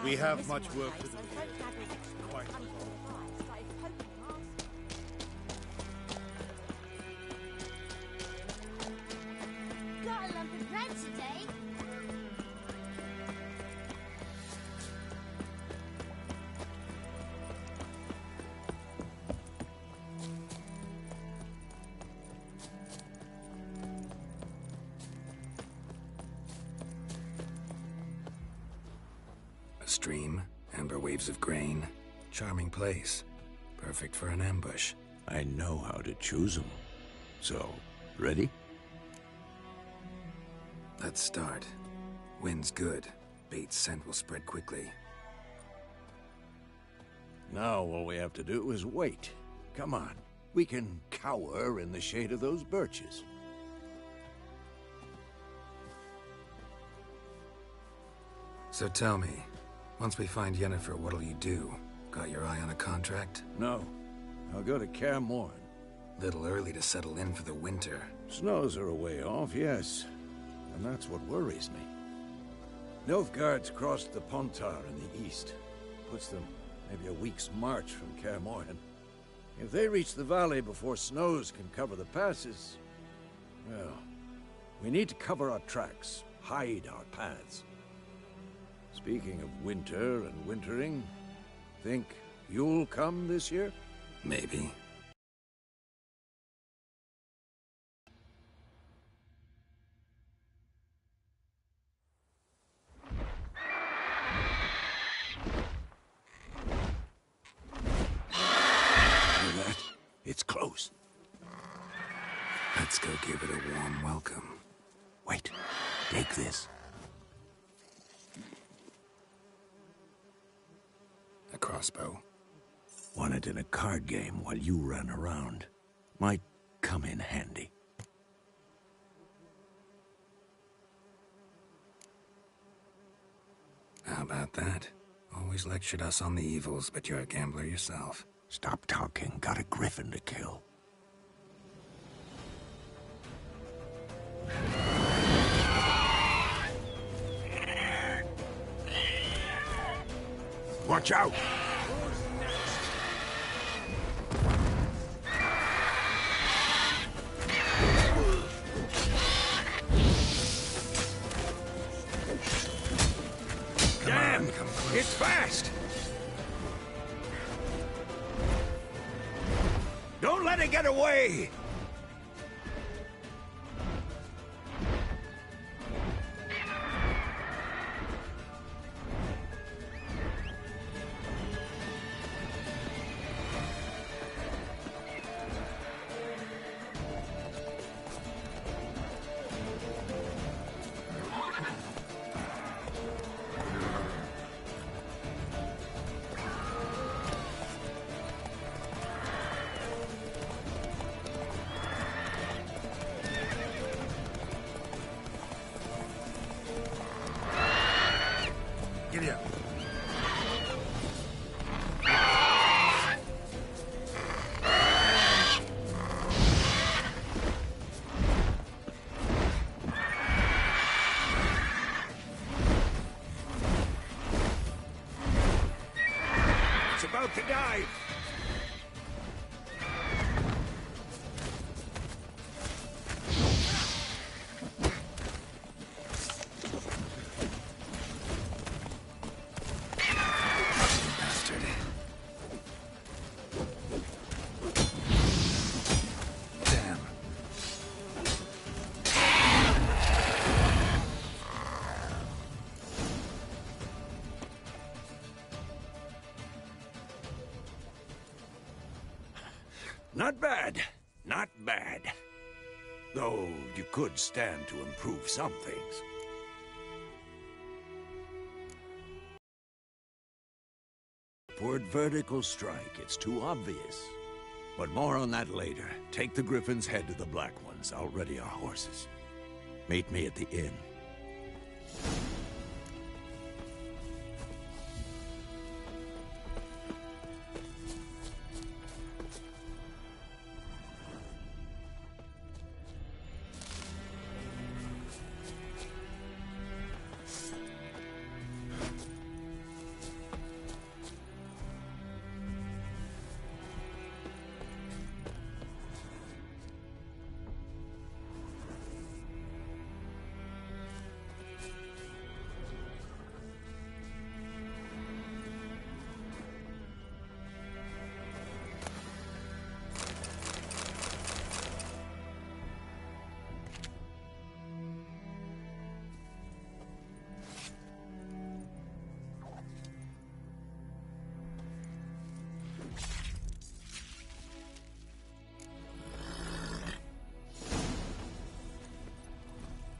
We have much work to do here. Quite Got a lump of bread today. A stream, amber waves of grain, charming place. Perfect for an ambush. I know how to choose them. So, ready? Let's start. Wind's good. Bait's scent will spread quickly. Now all we have to do is wait. Come on. We can cower in the shade of those birches. So tell me, once we find Yennefer, what'll you do? Got your eye on a contract? No. I'll go to Kaer Morhen. Little early to settle in for the winter. Snows are a way off, yes. And that's what worries me. Nilfgaard's crossed the Pontar in the east. Puts them maybe a week's march from Kaer Morhen. If they reach the valley before snows can cover the passes, well, we need to cover our tracks, hide our paths. Speaking of winter and wintering, think you'll come this year? Maybe. It's close. Let's go give it a warm welcome. Wait, take this. A crossbow. Won it in a card game while you ran around. Might come in handy. How about that? Always lectured us on the evils, but you're a gambler yourself. Stop talking. Got a griffin to kill. Watch out! Damn! It's fast! Don't let it get away! Giddy up. It's about to dive. Not bad. Not bad. Though you could stand to improve some things. Upward vertical strike. It's too obvious. But more on that later. Take the Griffin's head to the Black Ones. I'll ready our horses. Meet me at the inn.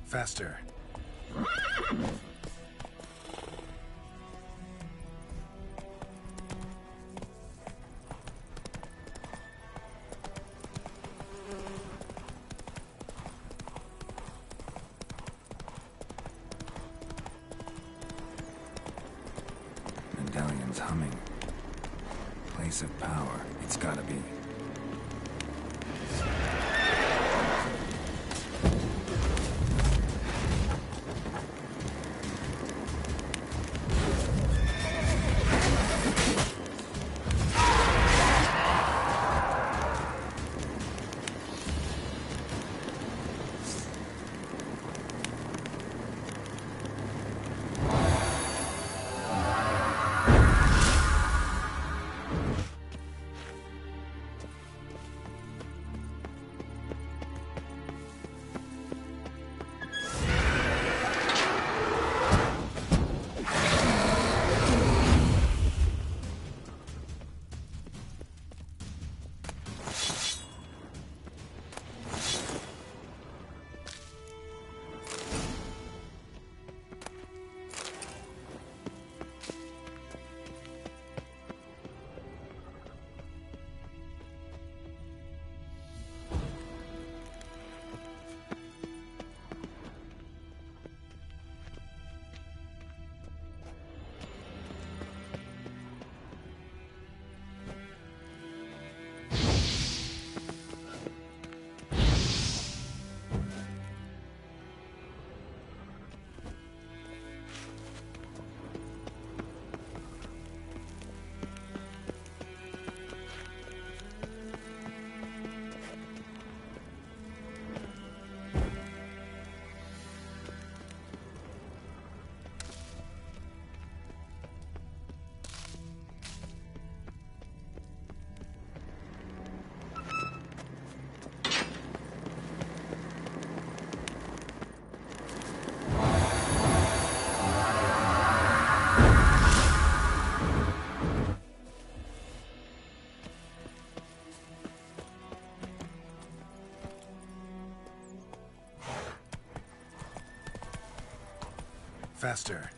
Faster. Medallion's humming. Place of power. It's gotta be. Faster.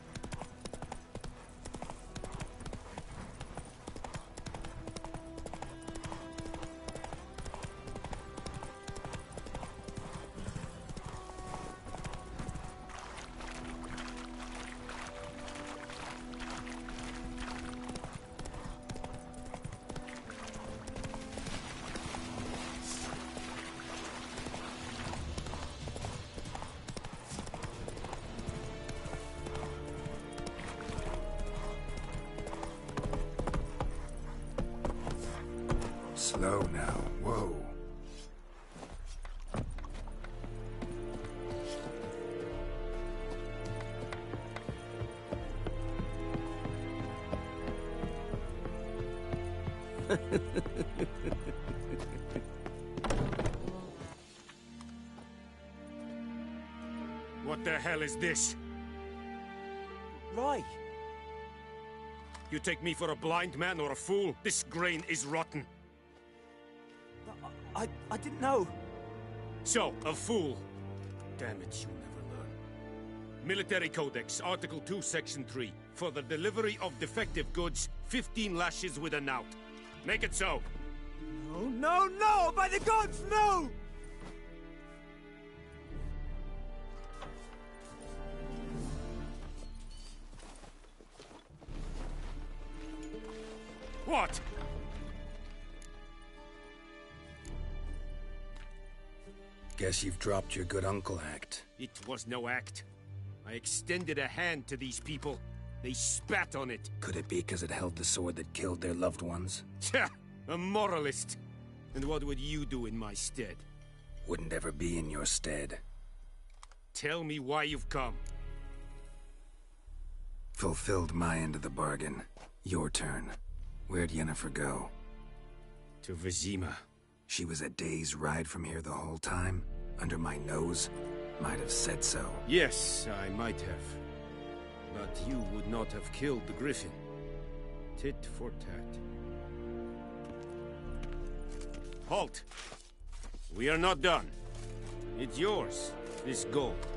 Slow now. Whoa. What the hell is this? Right. You take me for a blind man or a fool? This grain is rotten. I didn't know. So, a fool. Damn it, you'll never learn. Military Codex, Article 2, Section 3. For the delivery of defective goods, 15 lashes with a knout. Make it so. No, no, no! By the gods, no! What? Guess you've dropped your good uncle act. It was no act. I extended a hand to these people. They spat on it. Could it be because it held the sword that killed their loved ones? Tja, a moralist. And what would you do in my stead? Wouldn't ever be in your stead. Tell me why you've come. Fulfilled my end of the bargain. Your turn. Where'd Yennefer go? To Vizima. She was a day's ride from here the whole time? Under my nose? Might have said so. Yes, I might have. But you would not have killed the griffin. Tit for tat. Halt! We are not done. It's yours, this gold.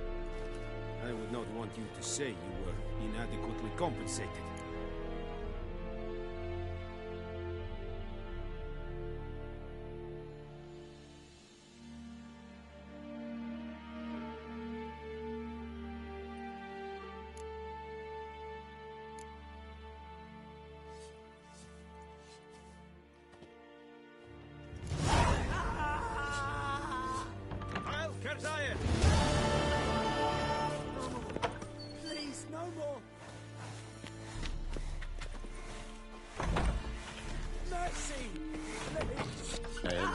I would not want you to say you were inadequately compensated. Please, no more! Mercy! Please!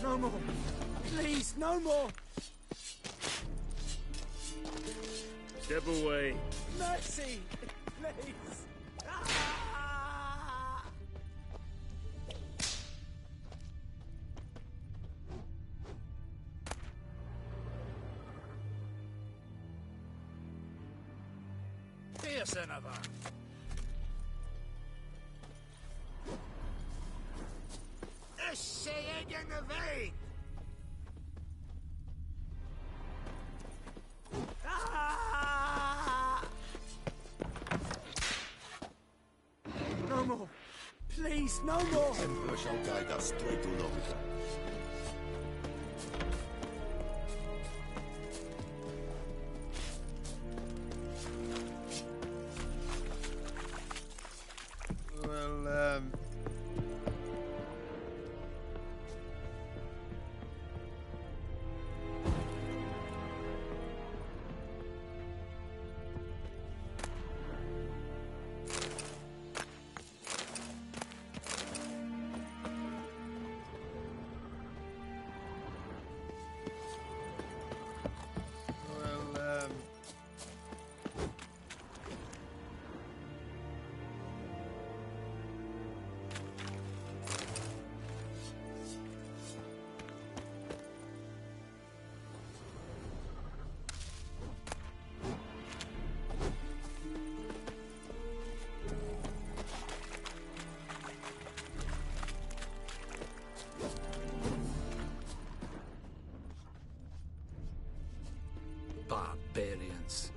No more! Please, no more! Step away. Mercy! Please! Here's another. الشيء نفيد. No more! Please, no more! Emperor shall guide us straight to Lomita. Well, Barbarians.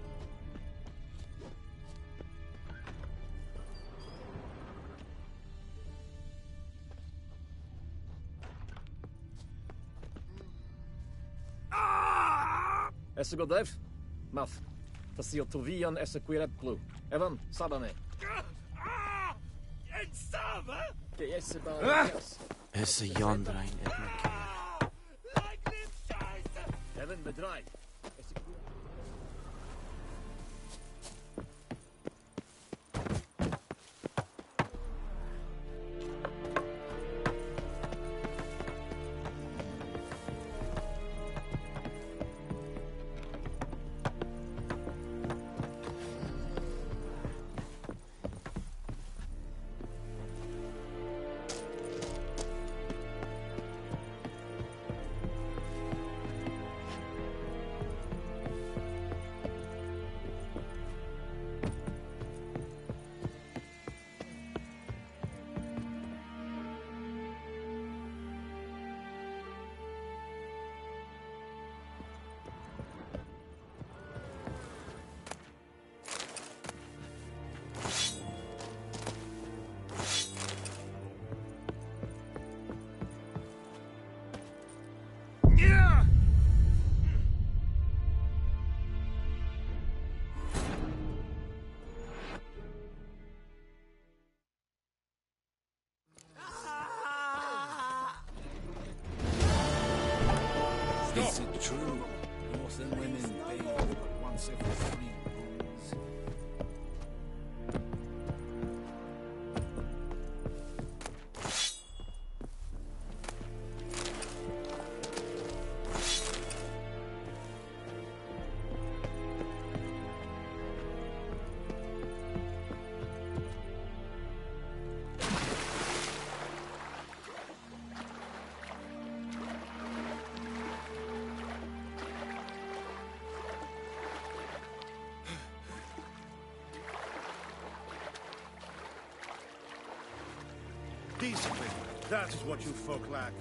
Essa godev? Maf. Tasil Tovian essa quirep blue. Evan, Sabame. Que esse balans. Essa yondrain et Evan bedrai. Is it true? Northern women bathe but once every 3 moons. Discipline. That is what you folk lack.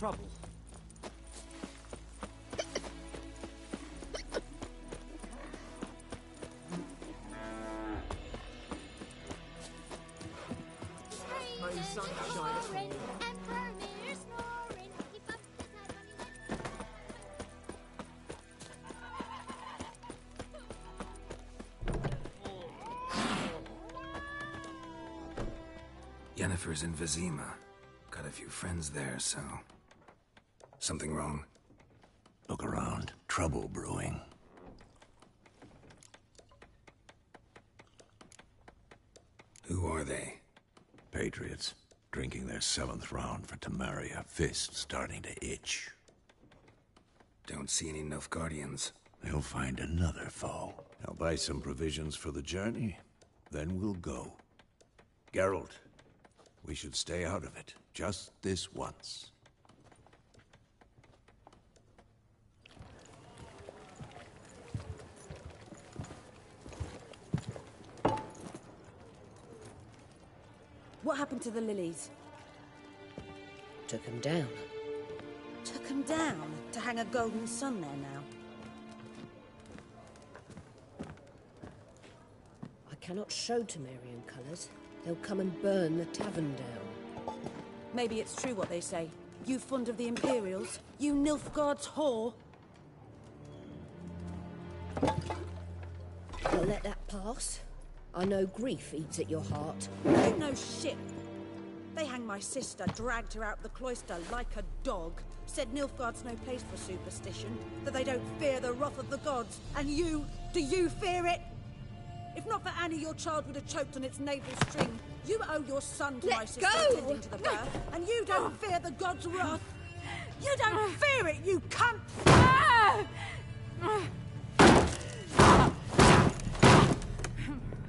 trouble. May sunshine upon you. Emperor Mirror snoring. He bumped his head when he went. Yennefer's in Vizima. Got a few friends there, so... Something wrong? Look around. Trouble brewing. Who are they? Patriots. Drinking their 7th round for Temeria. Fist starting to itch. Don't see any Nilfgaardians. They'll find another foe. I'll buy some provisions for the journey. Then we'll go. Geralt, we should stay out of it. Just this once. What happened to the lilies? Took him down. Took them down to hang a golden sun there now. I cannot show Temerian colours. They'll come and burn the tavern down. Maybe it's true what they say. You fond of the Imperials? You Nilfgaard's whore? I'll let that pass. I know grief eats at your heart. You know shit. They hanged my sister, dragged her out the cloister like a dog. Said Nilfgaard's no place for superstition, that they don't fear the wrath of the gods. And you, do you fear it? If not for Annie, your child would have choked on its navel string. You owe your son to my sister attending to the birth, and you don't fear the gods' wrath. You don't fear it, you cunt!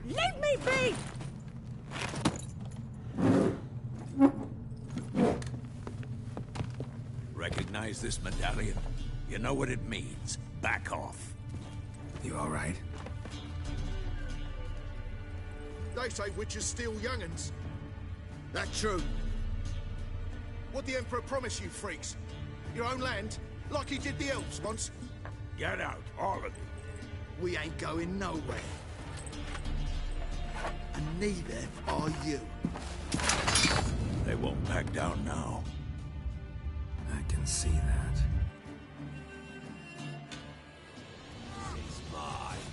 Leave me be! Recognize this medallion? You know what it means. Back off. You all right? They say witches steal young'uns. That true? What'd the Emperor promise you, freaks? Your own land? Like he did the elves once? Get out, all of you. We ain't going nowhere. And neither are you. They won't back down now. I can see that. It's mine.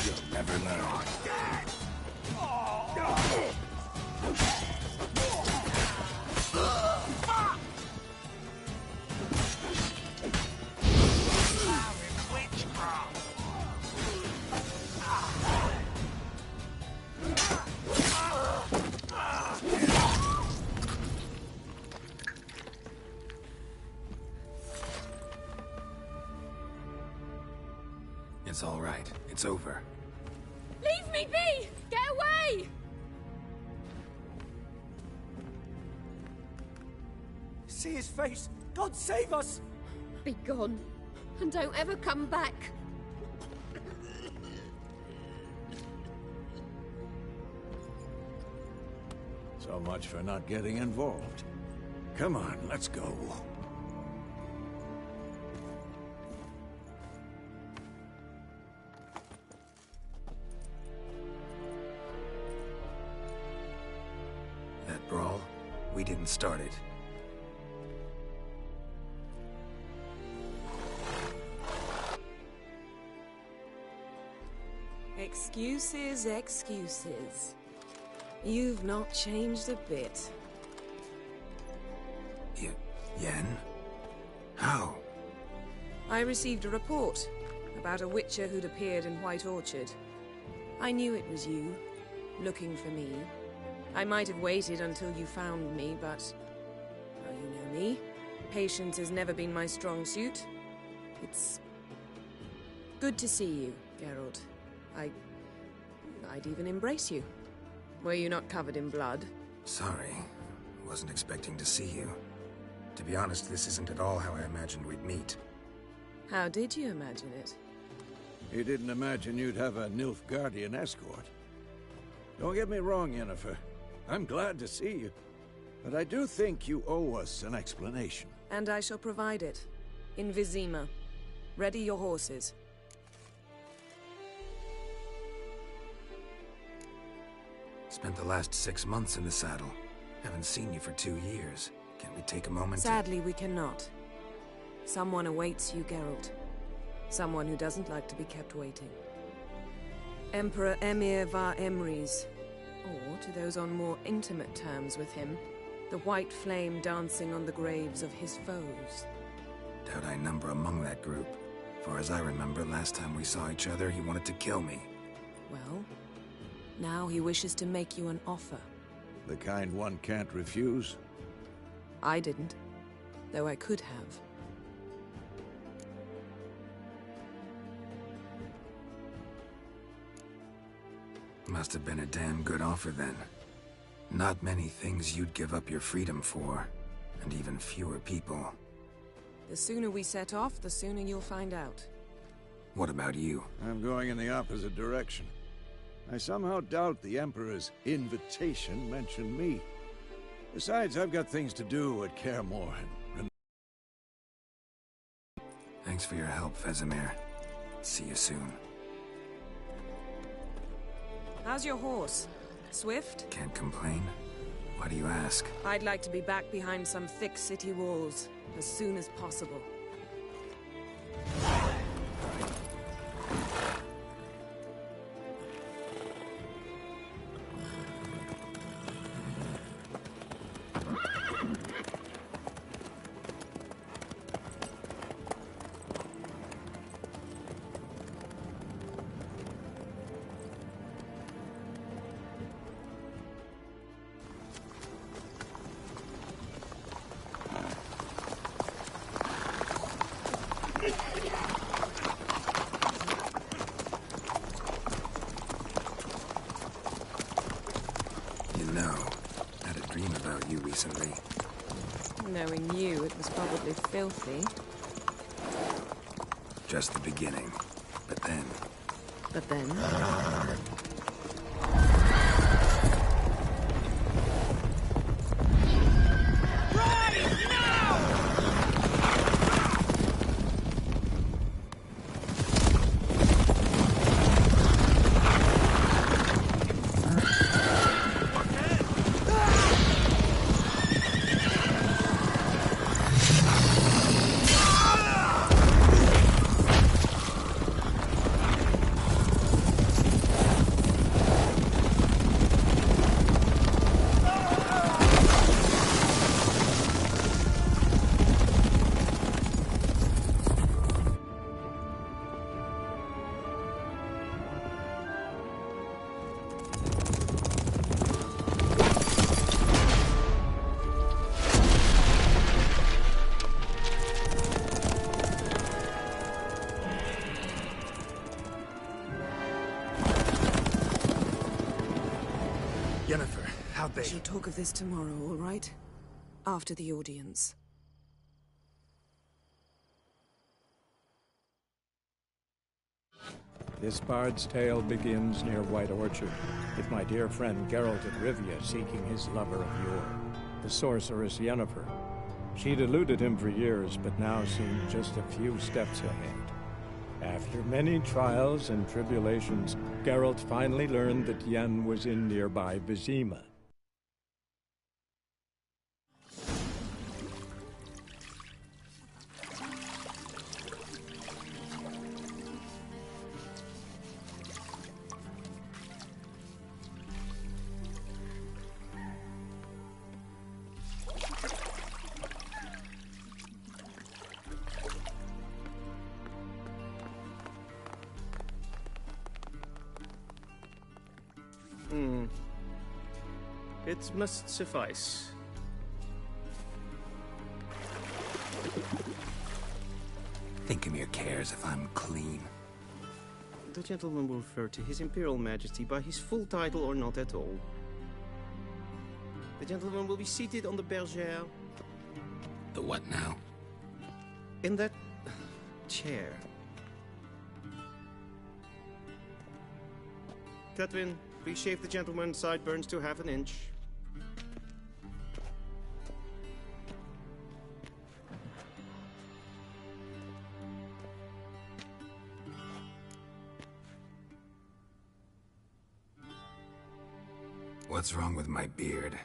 You'll never learn. It's all right. It's over. Leave me be! Get away! See his face! God save us! Be gone, and don't ever come back. So much for not getting involved. Come on, let's go. That brawl, we didn't start it. Excuses, excuses. You've not changed a bit. Yen? How? I received a report about a witcher who'd appeared in White Orchard. I knew it was you, looking for me. I might have waited until you found me, but... well, you know me. Patience has never been my strong suit. It's... good to see you, Geralt. I'd even embrace you. Were you not covered in blood? Sorry. Wasn't expecting to see you. To be honest, this isn't at all how I imagined we'd meet. How did you imagine it? You didn't imagine you'd have a Nilfgaardian escort. Don't get me wrong, Yennefer. I'm glad to see you. But I do think you owe us an explanation. And I shall provide it. In Vizima. Ready your horses. Spent the last 6 months in the saddle. Haven't seen you for 2 years. Can we take a moment Sadly, we cannot. Someone awaits you, Geralt. Someone who doesn't like to be kept waiting. Emperor Emir var Emrys. Or, to those on more intimate terms with him, the white flame dancing on the graves of his foes. Doubt I number among that group. For as I remember, last time we saw each other, he wanted to kill me. Well, now he wishes to make you an offer. The kind one can't refuse? I didn't, though I could have. Must have been a damn good offer then. Not many things you'd give up your freedom for, and even fewer people. The sooner we set off, the sooner you'll find out. What about you? I'm going in the opposite direction. I somehow doubt the Emperor's invitation mentioned me. Besides, I've got things to do at Kaer Morhen. Thanks for your help, Vesemir. See you soon. How's your horse? Swift? Can't complain. Why do you ask? I'd like to be back behind some thick city walls as soon as possible. Recently. Knowing you, it was probably filthy. Just the beginning. But then... But then? Yennefer, how'd they... We shall talk of this tomorrow, all right? After the audience. This bard's tale begins near White Orchard, with my dear friend Geralt of Rivia seeking his lover of yore, the sorceress Yennefer. She'd eluded him for years, but now seemed just a few steps ahead. After many trials and tribulations, Geralt finally learned that Yen was in nearby Vizima. It must suffice. Thinkamir cares if I'm clean. The gentleman will refer to His Imperial Majesty by his full title or not at all. The gentleman will be seated on the bergère. The what now? In that chair. Catherine, Please shave the gentleman's sideburns to half an inch. What's wrong with my beard?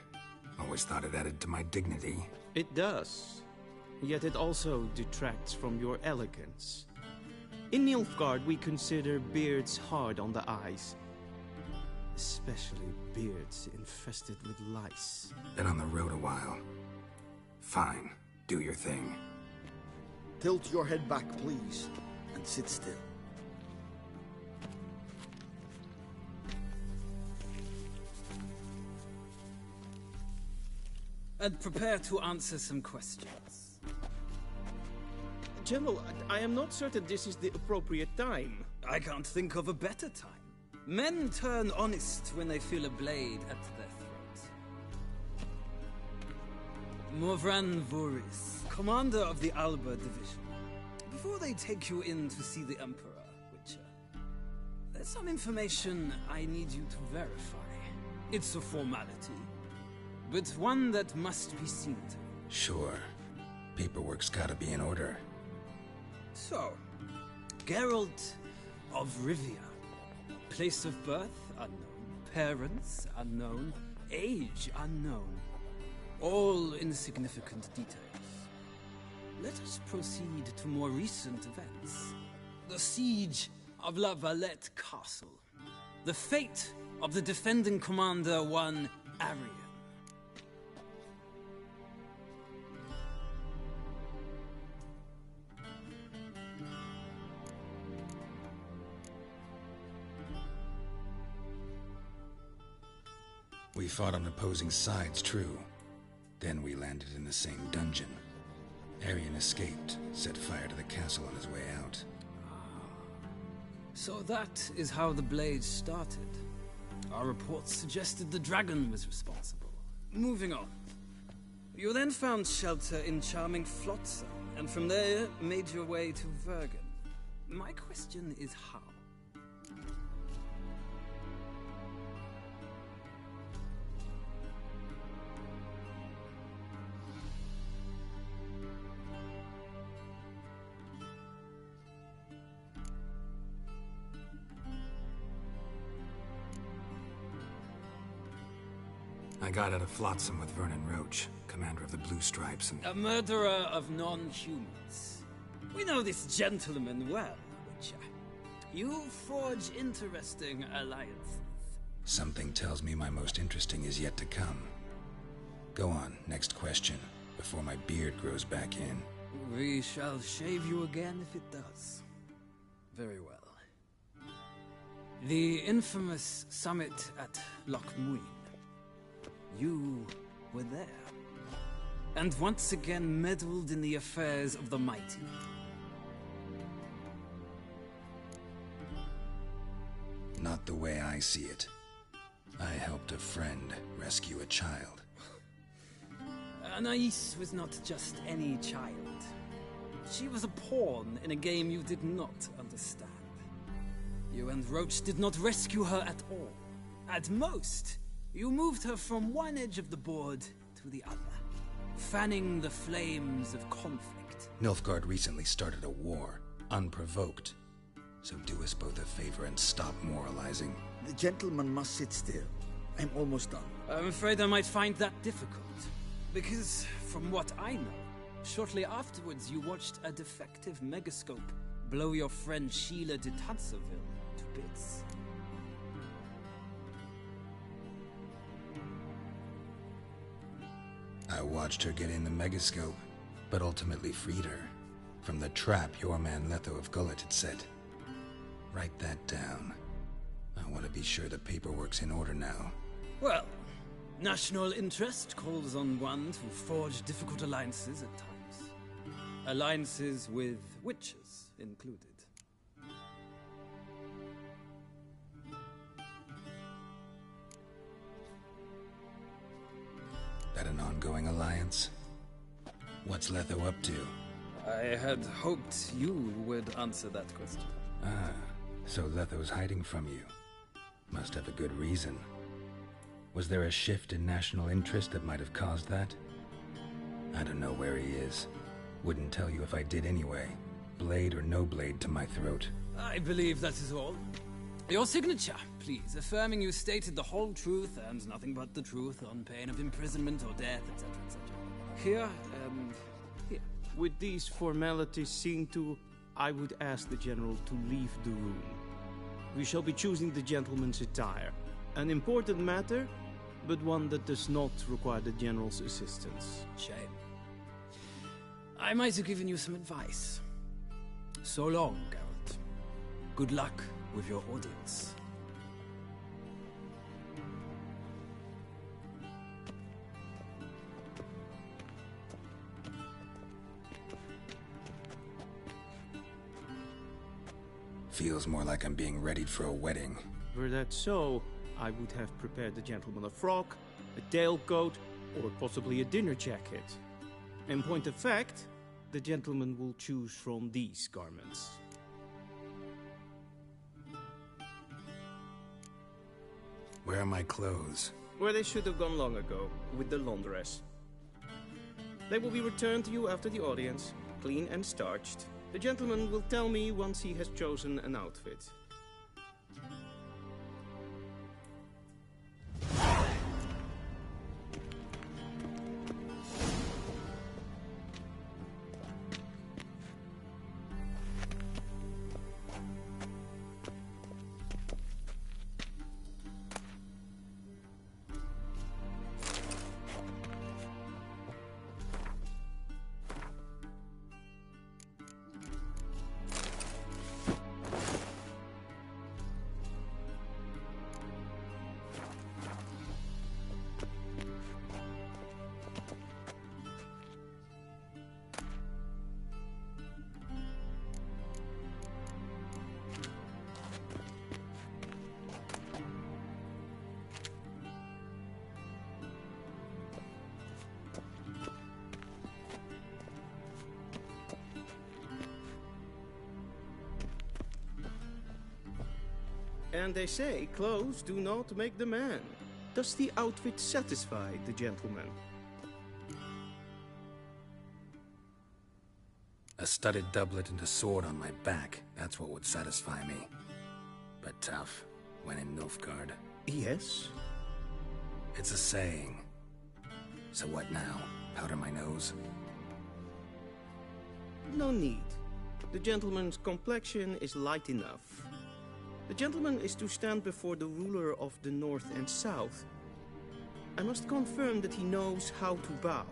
Always thought it added to my dignity. It does. Yet it also detracts from your elegance. In Nilfgaard, we consider beards hard on the eyes. Especially beards infested with lice. Been on the road a while. Fine, do your thing. Tilt your head back, please, and sit still. And prepare to answer some questions. General, I am not certain this is the appropriate time. I can't think of a better time. Men turn honest when they feel a blade at their throat. Morvran Voris, commander of the Alba Division. Before they take you in to see the Emperor, Witcher, there's some information I need you to verify. It's a formality, but one that must be seen to. Sure. Paperwork's gotta be in order. So, Geralt of Rivia. Place of birth unknown. Parents unknown. Age unknown. All insignificant details. Let us proceed to more recent events. The siege of La Valette Castle. The fate of the defending commander, one Arian. We fought on opposing sides, true. Then we landed in the same dungeon. Arian escaped, set fire to the castle on his way out. So that is how the Blade started. Our reports suggested the dragon was responsible. Moving on. You then found shelter in charming Flotsam, and from there made your way to Vergen. My question is how? I got out of Flotsam with Vernon Roach, commander of the Blue Stripes, and... A murderer of non-humans. We know this gentleman well, Witcher. You forge interesting alliances. Something tells me my most interesting is yet to come. Go on, next question, before my beard grows back in. We shall shave you again if it does. Very well. The infamous summit at Loch Muin. You were there. And once again meddled in the affairs of the mighty. Not the way I see it. I helped a friend rescue a child. Anais was not just any child. She was a pawn in a game you did not understand. You and Roach did not rescue her at all. At most, you moved her from one edge of the board to the other, fanning the flames of conflict. Nilfgaard recently started a war, unprovoked. So do us both a favor and stop moralizing. The gentleman must sit still. I'm almost done. I'm afraid I might find that difficult. Because, from what I know, shortly afterwards you watched a defective megascope blow your friend Sheila de Tanserville to bits. I watched her get in the megascope, but ultimately freed her from the trap your man Letho of Gullet had set. Write that down. I want to be sure the paperwork's in order now. Well, national interest calls on one to forge difficult alliances at times. Alliances with witches included. That an ongoing alliance? What's Letho up to? I had hoped you would answer that question. Ah, so Letho's hiding from you. Must have a good reason. Was there a shift in national interest that might have caused that? I don't know where he is. Wouldn't tell you if I did anyway. Blade or no blade to my throat. I believe that is all. Your signature, please, affirming you stated the whole truth and nothing but the truth on pain of imprisonment or death, etc., etc. Here, here. With these formalities seen to, I would ask the General to leave the room. We shall be choosing the gentleman's attire. An important matter, but one that does not require the General's assistance. Shame. I might have given you some advice. So long, Geralt. Good luck with your audience. Feels more like I'm being readied for a wedding. Were that so, I would have prepared the gentleman a frock, a tailcoat, or possibly a dinner jacket. In point of fact, the gentleman will choose from these garments. Where are my clothes? Where they should have gone long ago, with the laundress. They will be returned to you after the audience, clean and starched. The gentleman will tell me once he has chosen an outfit. And they say clothes do not make the man. Does the outfit satisfy the gentleman? A studded doublet and a sword on my back. That's what would satisfy me. But tough, when in Nilfgaard. Yes? It's a saying. So what now? Powder my nose? No need. The gentleman's complexion is light enough. The gentleman is to stand before the ruler of the North and South. I must confirm that he knows how to bow.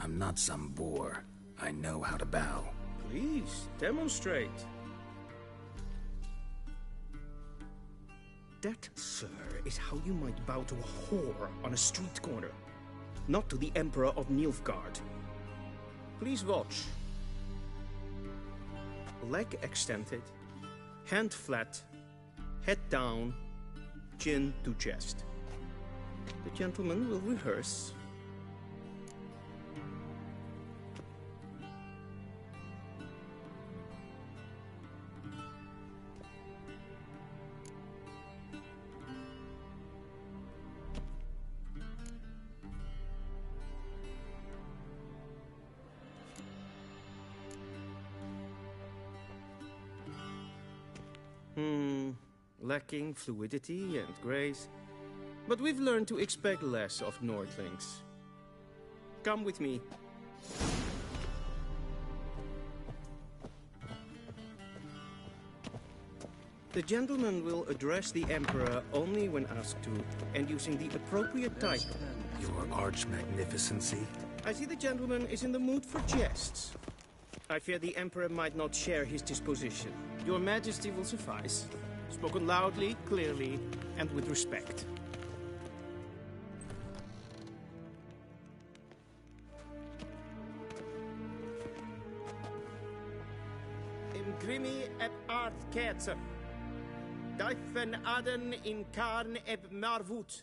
I'm not some boor. I know how to bow. Please, demonstrate. That, sir, is how you might bow to a whore on a street corner. Not to the Emperor of Nilfgaard. Please watch. Leg extended, hand flat, head down, chin to chest. The gentleman will rehearse. Lacking fluidity and grace, but we've learned to expect less of Nordlings. Come with me. The gentleman will address the Emperor only when asked to, and using the appropriate title. Your arch-magnificency? I see the gentleman is in the mood for jests. I fear the Emperor might not share his disposition. Your Majesty will suffice. Spoken loudly, clearly, and with respect. Imgrimi eb ard ketzer. Dijfen aden in karn eb marvoet.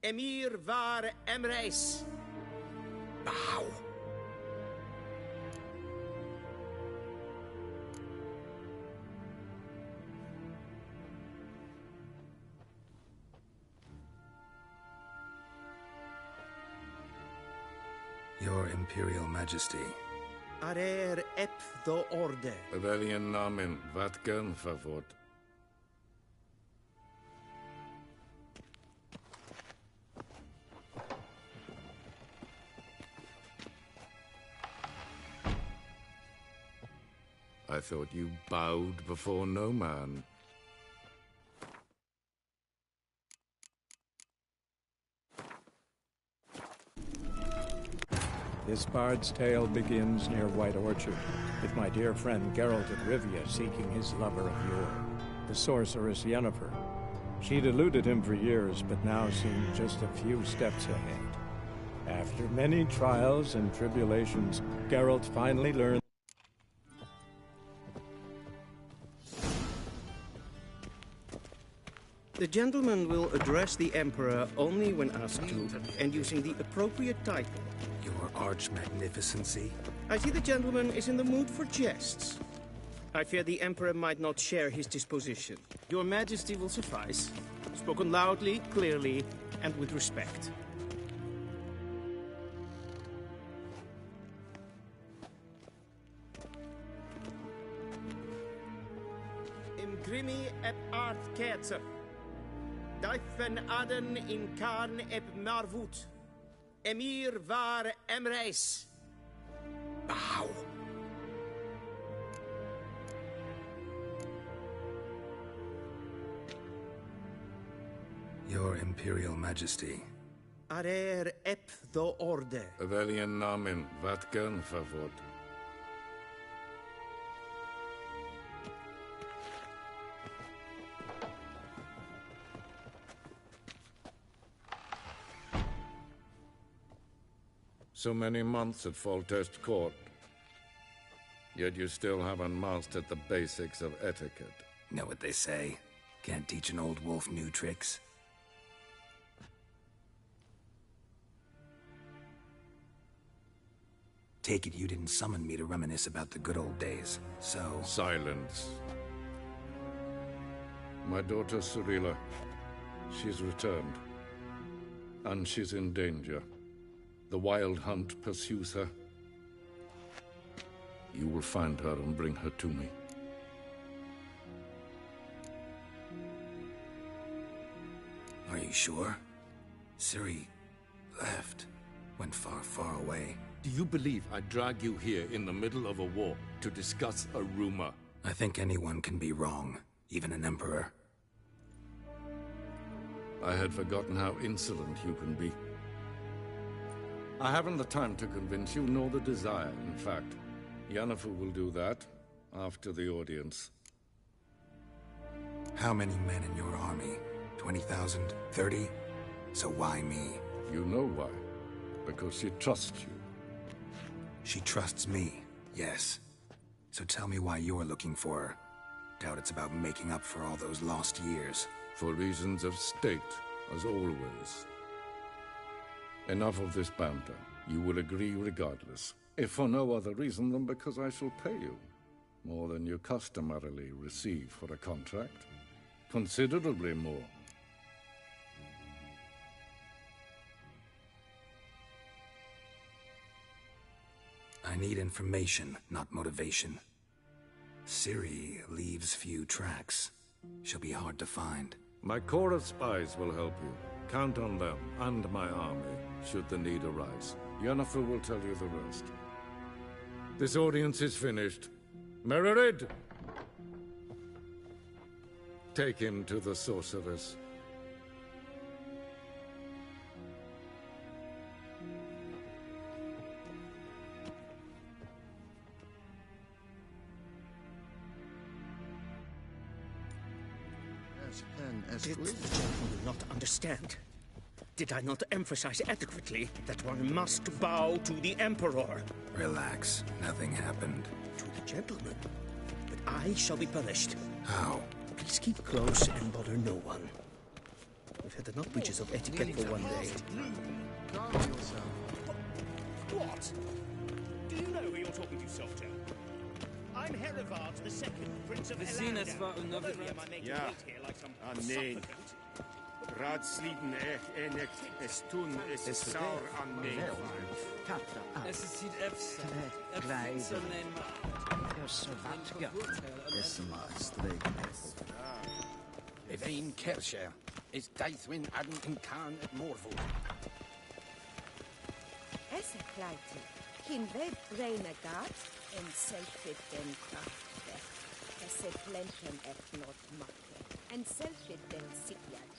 Emir var emreis. Bow. Imperial Majesty. Arer ep the orde. Rebellion namen, Vatgan favort. I thought you bowed before no man. This bard's tale begins near White Orchard, with my dear friend Geralt of Rivia seeking his lover of yore, the sorceress Yennefer. She'd eluded him for years, but now seemed just a few steps ahead. After many trials and tribulations, Geralt finally learned The gentleman will address the Emperor only when asked to, and using the appropriate title. Your arch-magnificency? I see the gentleman is in the mood for jests. I fear the Emperor might not share his disposition. Your Majesty will suffice. Spoken loudly, clearly, and with respect. Imgrimi ep art kerzer. Dijfen aden in Karn ep Marvoet. Emir var Emreis. Bow. Your Imperial Majesty. Arer ep the orde. Rebellion namen, Vatgan favort. So many months at Foltest Court. Yet you still haven't mastered the basics of etiquette. Know what they say? Can't teach an old wolf new tricks. Take it you didn't summon me to reminisce about the good old days, so... Silence. My daughter Cirilla, she's returned. And she's in danger. The Wild Hunt pursues her. You will find her and bring her to me. Are you sure? Ciri left. Went far, far away. Do you believe I drag you here in the middle of a war to discuss a rumor? I think anyone can be wrong, even an emperor. I had forgotten how insolent you can be. I haven't the time to convince you, nor the desire, in fact. Yennefer will do that after the audience. How many men in your army? 20,000? 30? So why me? You know why. Because she trusts you. She trusts me, yes. So tell me why you're looking for her. Doubt it's about making up for all those lost years. For reasons of state, as always. Enough of this banter. You will agree regardless. If for no other reason than because I shall pay you. More than you customarily receive for a contract. Considerably more. I need information, not motivation. Ciri leaves few tracks. She'll be hard to find. My corps of spies will help you. Count on them, and my army, should the need arise. Yennefer will tell you the rest. This audience is finished. Mererid! Take him to the sorceress. Did the gentleman not understand? Did I not emphasize adequately that one must bow to the Emperor? Relax. Nothing happened. To the gentleman. But I shall be punished. How? Please keep close and bother no one. We've had enough breaches of etiquette for one day. Calm yourself. What? Do you know who you're talking to, soldier? I'm Herivard the Second, Prince of Elandel. Am I making Yeah. weight here like some Name. supplicant? Raadsliden enek estun es saur an neval. Es is hit efse. Yvain Kershire is Daithwin Addington Khan at Morval. Esse pleite, hin web reine gat, en selfit den kraftwerk. Esse plenken et not makke, en selfit den sikjad.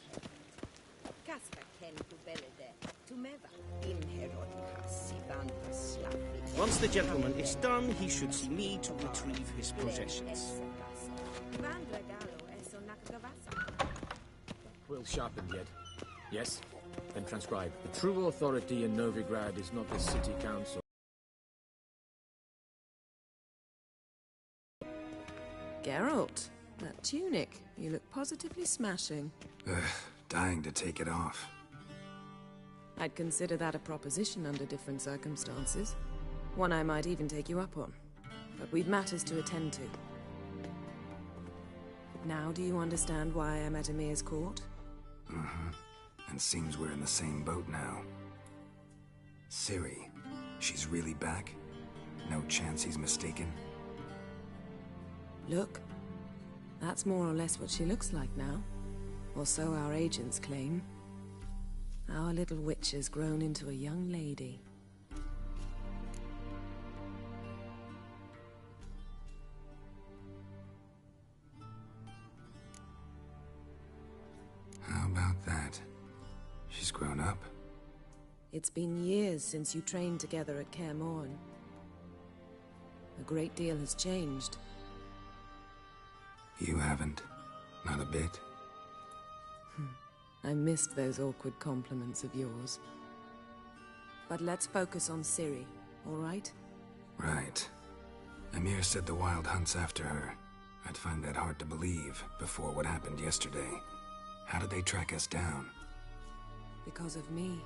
Kasper ken du belede, tu meva, in herod kassivan slavi. Once the gentleman is done, he should see me to retrieve his possessions. Will sharpened yet? Yes? Then transcribe. The true authority in Novigrad is not the city council. Geralt, that tunic. You look positively smashing. Dying to take it off. I'd consider that a proposition under different circumstances. One I might even take you up on. But we've matters to attend to. Now do you understand why I'm at Emir's court? Mm-hmm. And seems we're in the same boat now. Ciri, she's really back? No chance he's mistaken? Look. That's more or less what she looks like now. Or so our agents claim. Our little witch has grown into a young lady. How about that? She's grown up? It's been years since you trained together at Kaer Morhen. A great deal has changed. You haven't. Not a bit. I missed those awkward compliments of yours. But let's focus on Ciri, all right? Right. Emir said the Wild Hunt's after her. I'd find that hard to believe before what happened yesterday. How did they track us down? Because of me.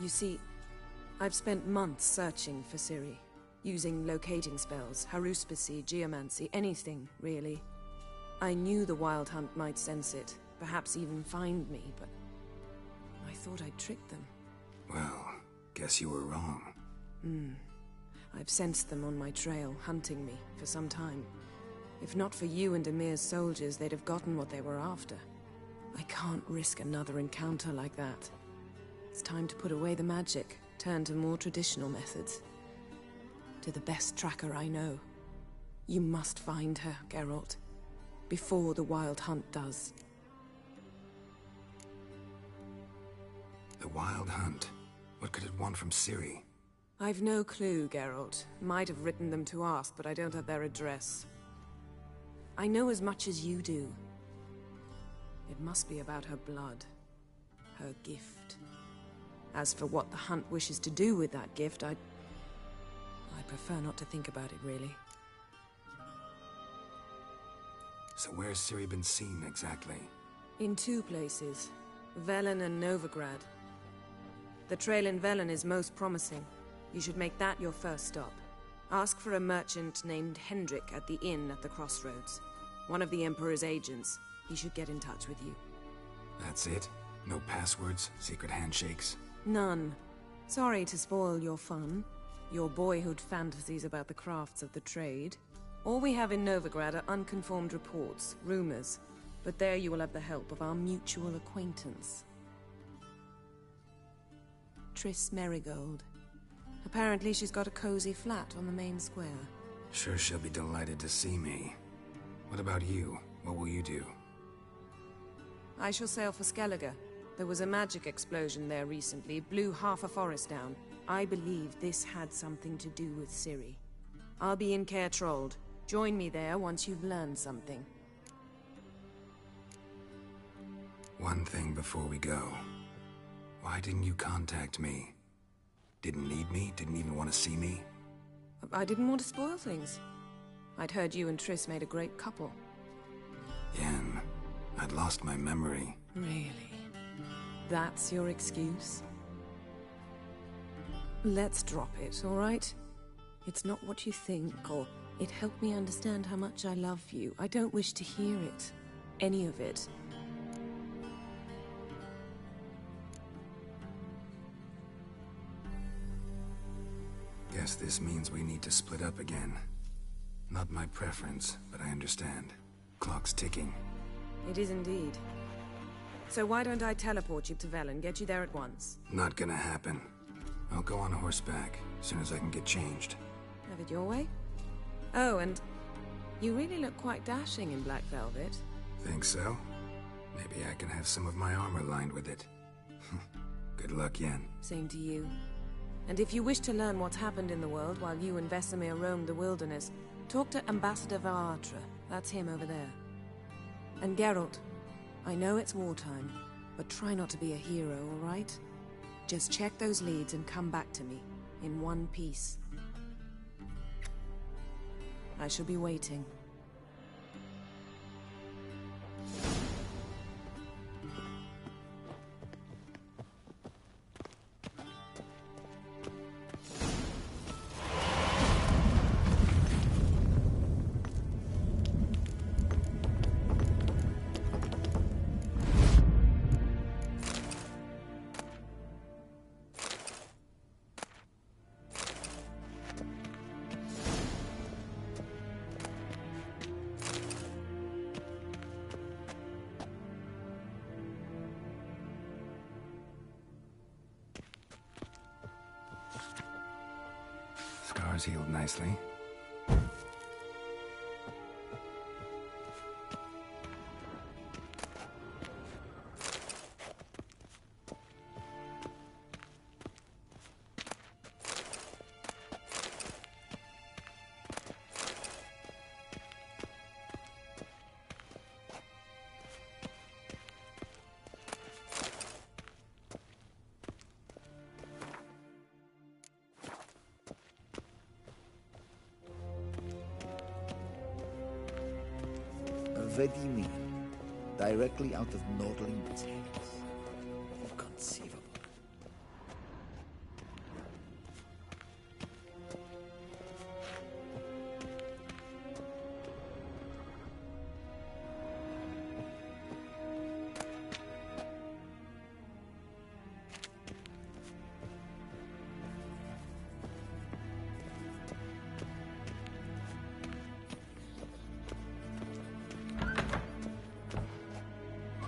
You see, I've spent months searching for Ciri, using locating spells, haruspicy, geomancy, anything, really. I knew the Wild Hunt might sense it, perhaps even find me, but I thought I'd tricked them. Well, guess you were wrong. I've sensed them on my trail, hunting me, for some time. If not for you and Emir's soldiers, they'd have gotten what they were after. I can't risk another encounter like that. It's time to put away the magic, turn to more traditional methods. To the best tracker I know. You must find her, Geralt. Before the Wild Hunt does. The Wild Hunt? What could it want from Ciri? I've no clue, Geralt. Might have written them to ask, but I don't have their address. I know as much as you do. It must be about her blood. Her gift. As for what the Hunt wishes to do with that gift, I prefer not to think about it, really. So where's Ciri been seen, exactly? In two places. Velen and Novigrad. The trail in Velen is most promising. You should make that your first stop. Ask for a merchant named Hendrik at the inn at the crossroads. One of the Emperor's agents. He should get in touch with you. That's it? No passwords? Secret handshakes? None. Sorry to spoil your fun. Your boyhood fantasies about the crafts of the trade. All we have in Novigrad are unconfirmed reports, rumors. But there you will have the help of our mutual acquaintance. Triss Merigold. Apparently she's got a cozy flat on the main square. Sure she'll be delighted to see me. What about you? What will you do? I shall sail for Skellige. There was a magic explosion there recently, blew half a forest down. I believe this had something to do with Ciri. I'll be in Caer Trold. Join me there once you've learned something. One thing before we go. Why didn't you contact me? Didn't need me? Didn't even want to see me? I didn't want to spoil things. I'd heard you and Triss made a great couple. Yen, I'd lost my memory. Really? That's your excuse? Let's drop it, all right? It's not what you think, or it helped me understand how much I love you. I don't wish to hear it. Any of it. Guess this means we need to split up again. Not my preference, but I understand. Clock's ticking. It is indeed. So why don't I teleport you to Vel and get you there at once? Not gonna happen. I'll go on horseback, as soon as I can get changed. Have it your way? Oh, and you really look quite dashing in black velvet. Think so? Maybe I can have some of my armor lined with it. Good luck, Yen. Same to you. And if you wish to learn what's happened in the world while you and Vesemir roamed the wilderness, talk to Ambassador Varatra. That's him over there. And Geralt, I know it's wartime, but try not to be a hero, all right? Just check those leads and come back to me, in one piece. I shall be waiting. Scars healed nicely. Vedimi, directly out of Nordling tales. Inconceivable.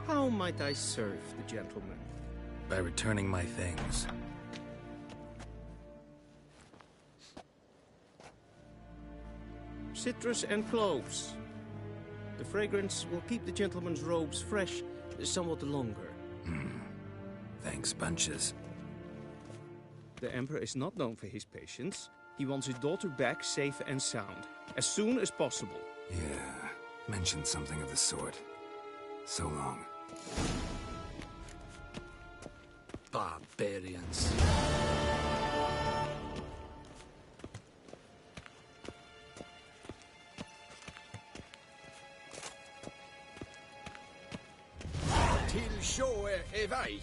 How might I serve the gentleman? By returning my things. Citrus and cloves. The fragrance will keep the gentleman's robes fresh somewhat longer. Thanks, bunches. The Emperor is not known for his patience. He wants his daughter back safe and sound, as soon as possible. Yeah, mentioned something of the sort. So long. Barbarians. Till sjå är väg.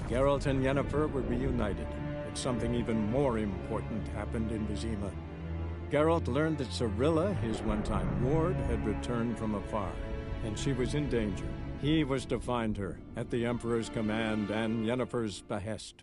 Geralt and Yennefer were reunited, but something even more important happened in Vizima. Geralt learned that Cirilla, his one-time ward, had returned from afar, and she was in danger. He was to find her, at the Emperor's command and Yennefer's behest.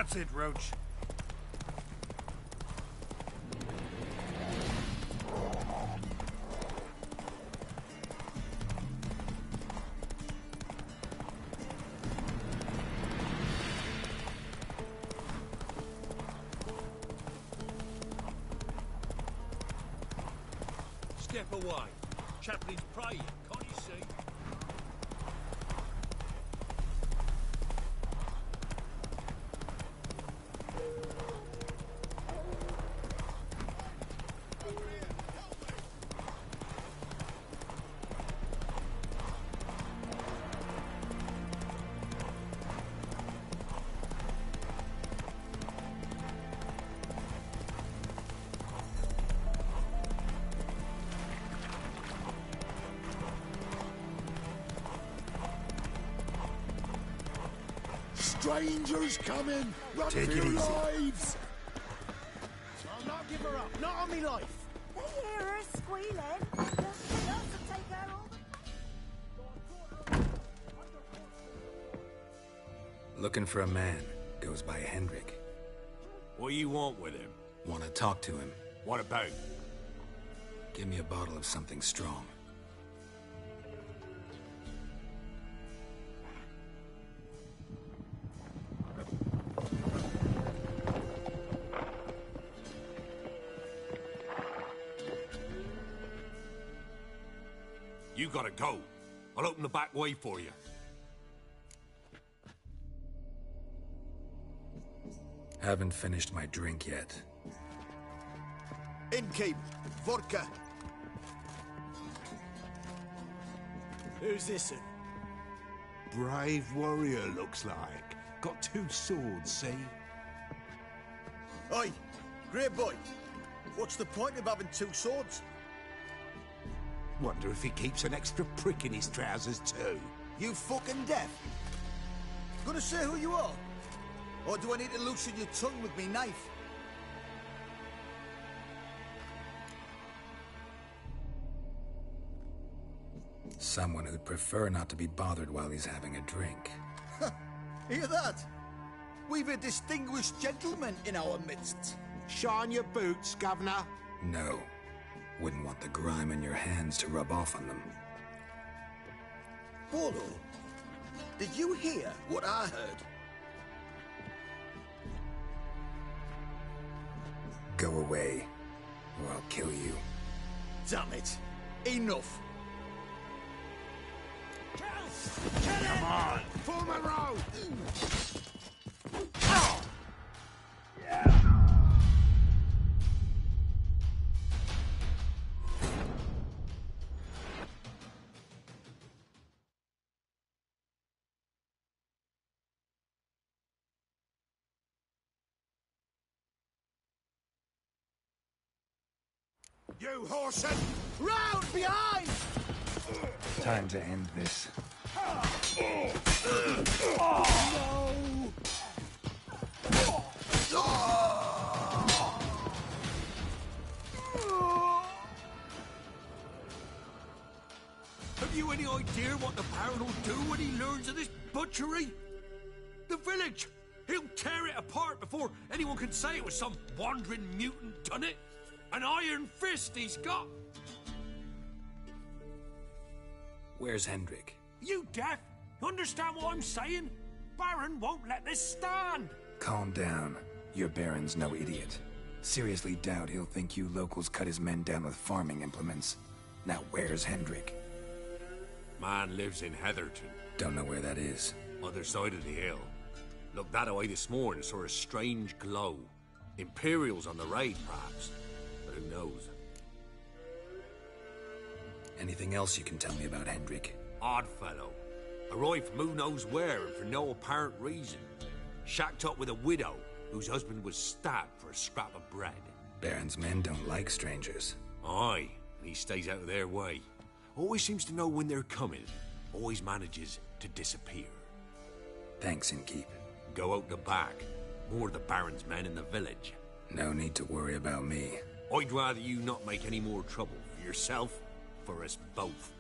That's it, Roach. Step away. Chaplain's praying, can't you see? Strangers coming! Run Take for it your easy. lives! I'll not give her up, not on me life. They hear her squealing. Nothing else to take her all the... Looking for a man. Goes by Hendrik. What do you want with him? Want to talk to him. What about? Give me a bottle of something strong. You gotta go. I'll open the back way for you. Haven't finished my drink yet. Innkeep, vodka. Who's this? Brave warrior, looks like. Got 2 swords, see? Oi, great boy. What's the point of having 2 swords? Wonder if he keeps an extra prick in his trousers, too. You fucking deaf? Gonna say who you are? Or do I need to loosen your tongue with me knife? Someone who'd prefer not to be bothered while he's having a drink. Hear that? We've a distinguished gentleman in our midst. Shine your boots, Governor. No. Wouldn't want the grime in your hands to rub off on them. Bolo, did you hear what I heard? Go away, or I'll kill you. Damn it. Enough. Come on, form a row! You horses! Round behind! Time to end this. Have you any idea what the Baron will do when he learns of this butchery? The village! He'll tear it apart before anyone can say it was some wandering mutant done it. An iron fist he's got. Where's Hendrik? You deaf? Understand what I'm saying? Baron won't let this stand. Calm down. Your Baron's no idiot. Seriously doubt he'll think you locals cut his men down with farming implements. Now where's Hendrik? Man lives in Heatherton. Don't know where that is. Other side of the hill. Looked that away this morning, saw a strange glow. Imperials on the raid, perhaps. But who knows? Anything else you can tell me about Hendrik? Odd fellow. Arrived from who knows where and for no apparent reason. Shacked up with a widow whose husband was stabbed for a scrap of bread. Baron's men don't like strangers. Aye, and he stays out of their way. Always seems to know when they're coming. Always manages to disappear. Thanks, Innkeep. Go out the back. More of the Baron's men in the village. No need to worry about me. I'd rather you not make any more trouble for yourself, for us both.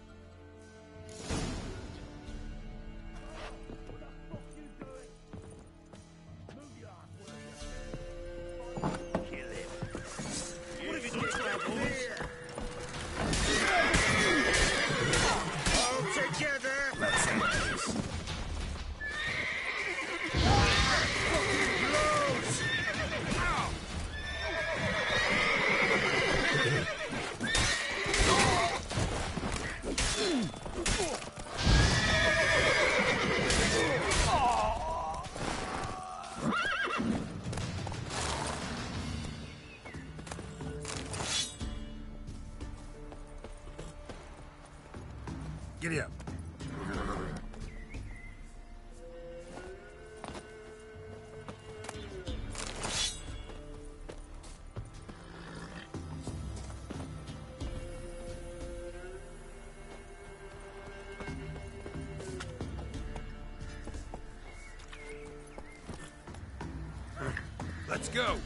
Let's go!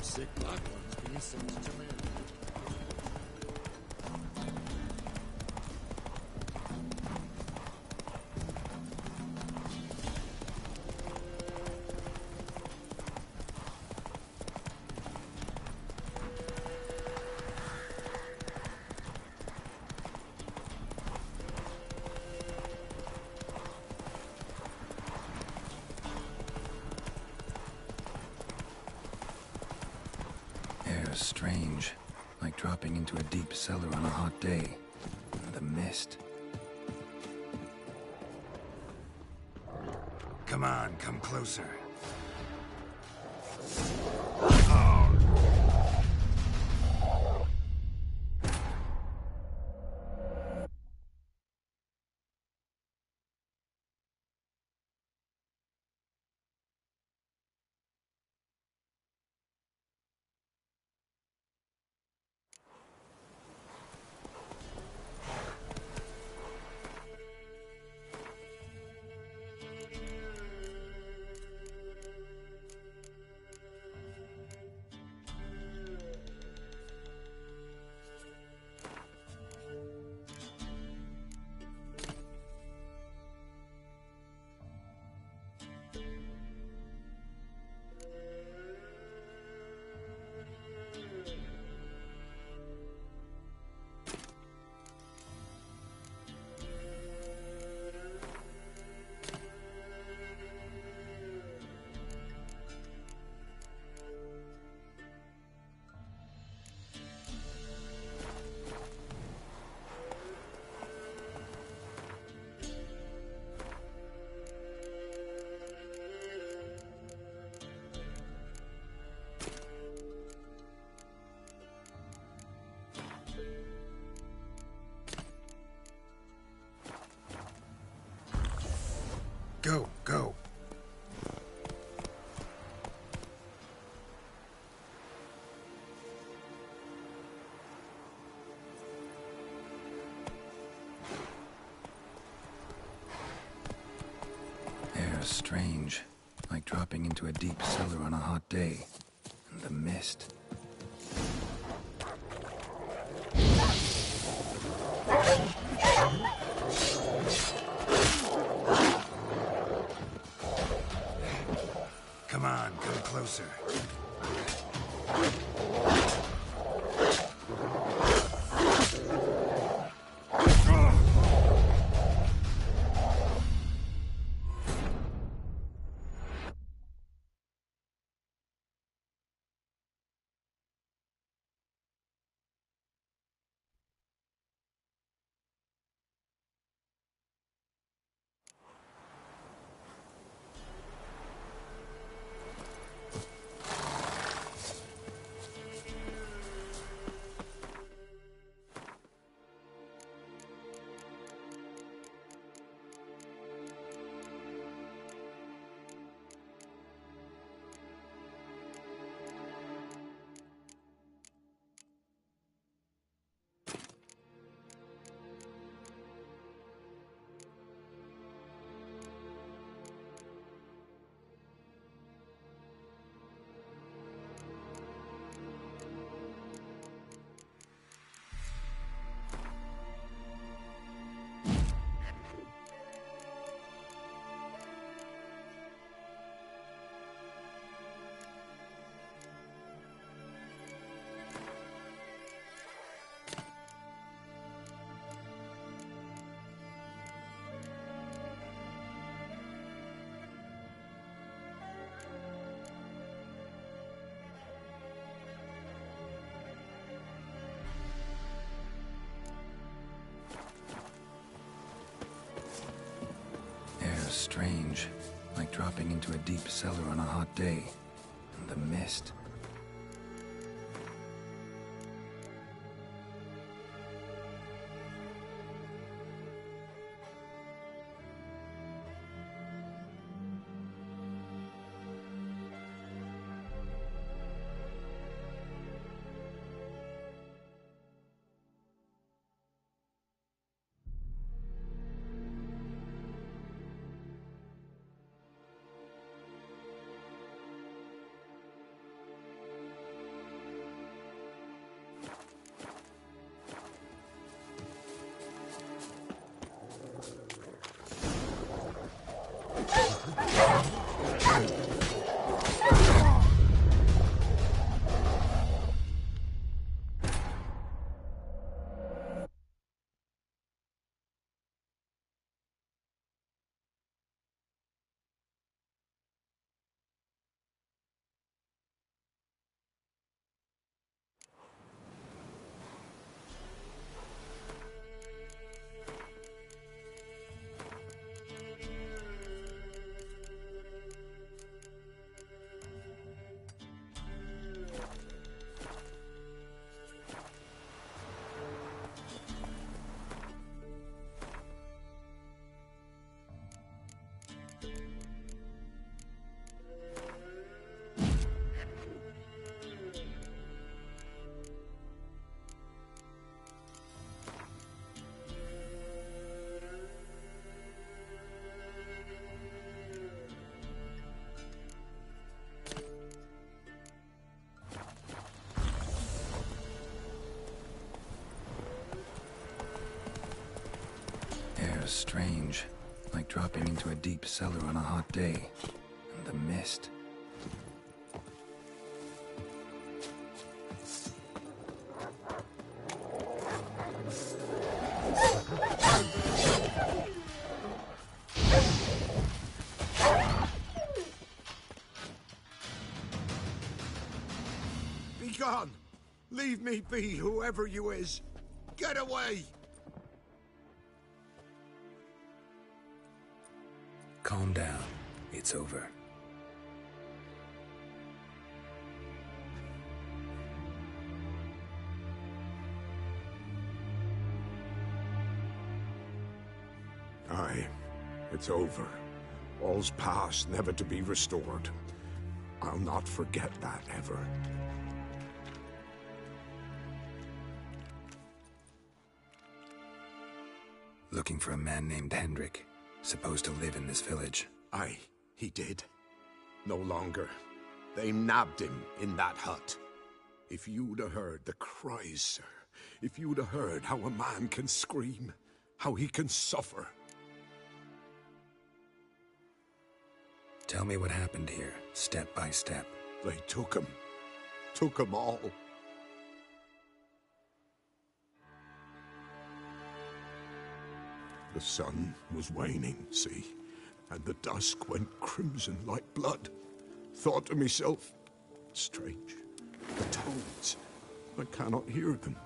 Sick black ones being sent to me. Strange, like dropping into a deep cellar on a hot day. The mist. Come on, come closer. Go, go. Air's strange, like dropping into a deep cellar on a hot day. And the mist. Come on, come closer. strange, like dropping into a deep cellar on a hot day. And the mist. Strange, like dropping into a deep cellar on a hot day. And the mist. Be gone! Leave me be, whoever you is! Get away! Calm down. It's over. Aye, it's over. All's past, never to be restored. I'll not forget that ever. Looking for a man named Hendrik. Supposed to live in this village. Aye, he did. No longer. They nabbed him in that hut. If you'd have heard the cries, sir. If you'd have heard how a man can scream. How he can suffer. Tell me what happened here, step by step. They took him. Took him all. The sun was waning, see? And the dusk went crimson like blood. Thought to myself, strange, the toads, I cannot hear them.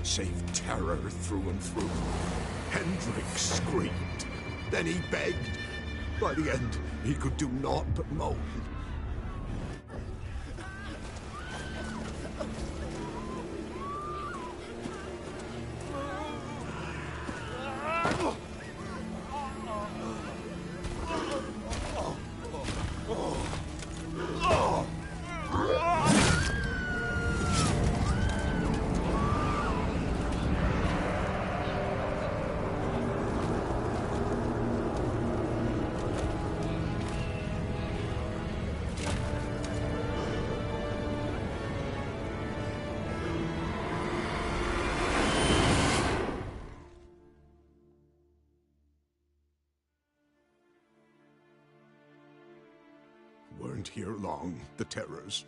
Save terror through and through. Hendrik screamed. Then he begged. By the end, he could do naught but moan. here long, the terrors.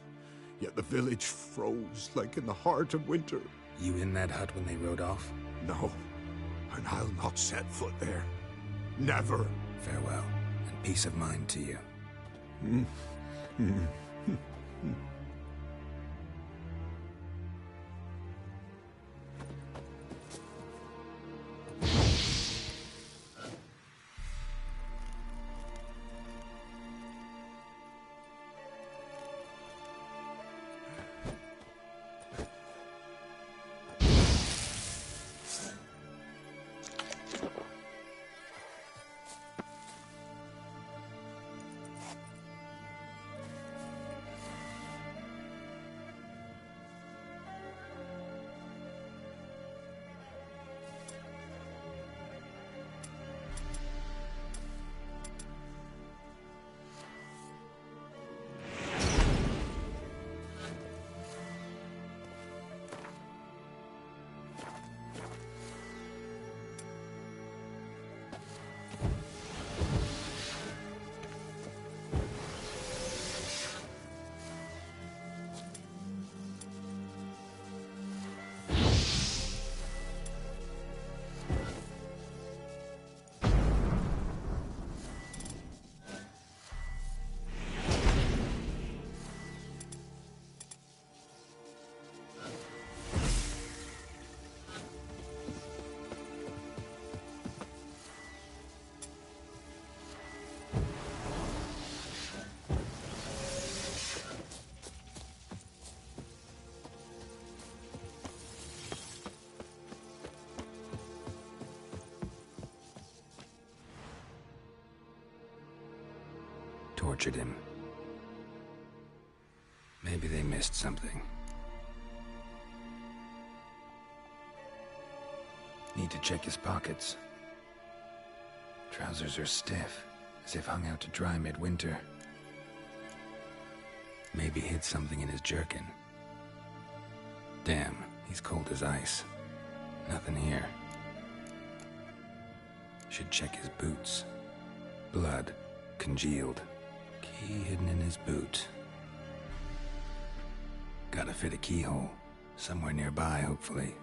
Yet the village froze like in the heart of winter. You in that hut when they rode off? No, and I'll not set foot there. Never. Farewell, and peace of mind to you. Tortured him. Maybe they missed something. Need to check his pockets. Trousers are stiff, as if hung out to dry midwinter. Maybe hid something in his jerkin. Damn, he's cold as ice. Nothing here. Should check his boots. Blood, congealed. Key hidden in his boot. Gotta fit a keyhole. Somewhere nearby, hopefully.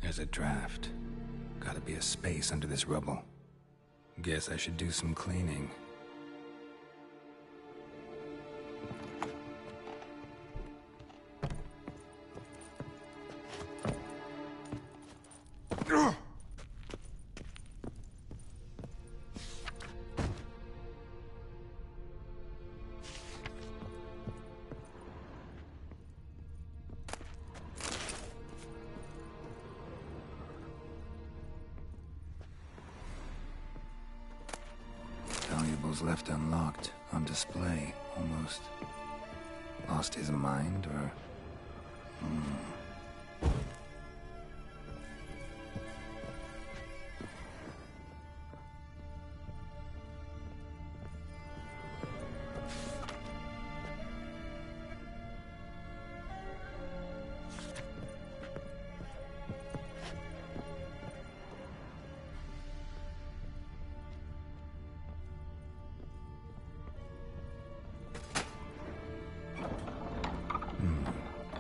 There's a draft. Gotta be a space under this rubble. Guess I should do some cleaning. Valuables left unlocked, on display, almost. Lost his mind, or...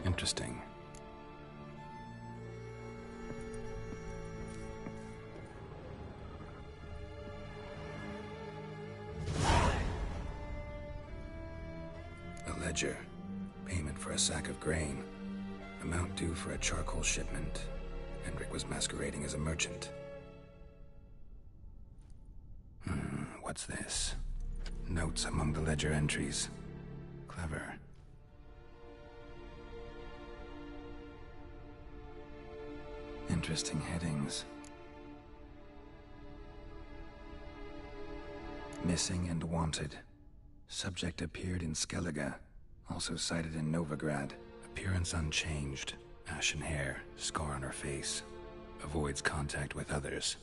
Interesting. A ledger. Payment for a sack of grain. Amount due for a charcoal shipment. Hendrik was masquerading as a merchant. What's this? Notes among the ledger entries. Clever. Interesting headings. Missing and wanted. Subject appeared in Skellige. Also sighted in Novigrad. Appearance unchanged. Ashen hair, scar on her face. Avoids contact with others.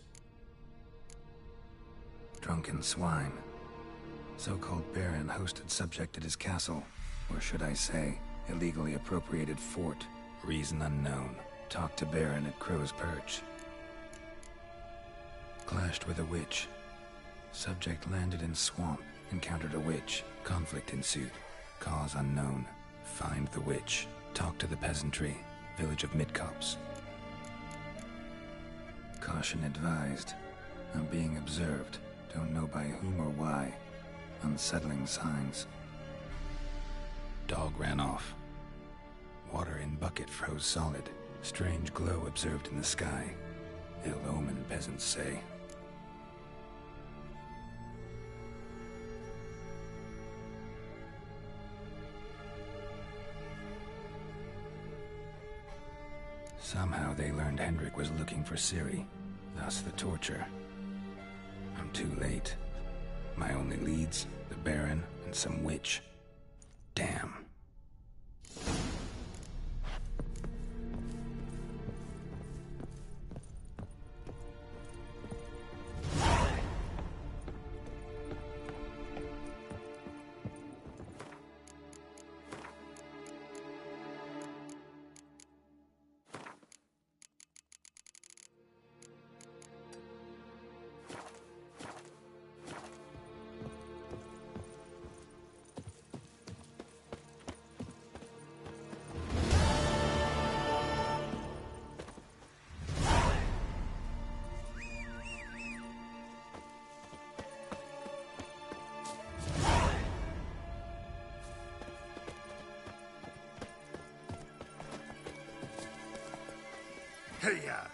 Drunken swine. So-called Baron hosted subject at his castle. Or should I say, illegally appropriated fort. Reason unknown. Talked to Baron at Crow's Perch. Clashed with a witch. Subject landed in swamp. Encountered a witch. Conflict ensued. Cause unknown. Find the witch. Talk to the peasantry. Village of Midcopse. Caution advised. I'm being observed. Don't know by whom or why. Unsettling signs. Dog ran off. Water in bucket froze solid. Strange glow observed in the sky. Ill omen, peasants say. Somehow they learned Hendrik was looking for Ciri, thus the torture. I'm too late. My only leads, the Baron and some witch. Damn. Hey-ya!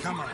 Come on.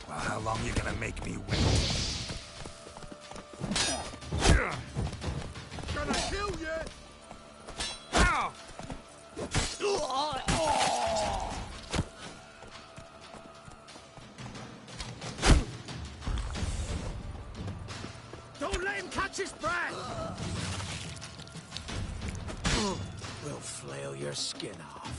Well, how long you gonna make me wait? Gonna kill you! Don't let him catch his breath! We'll flail your skin off.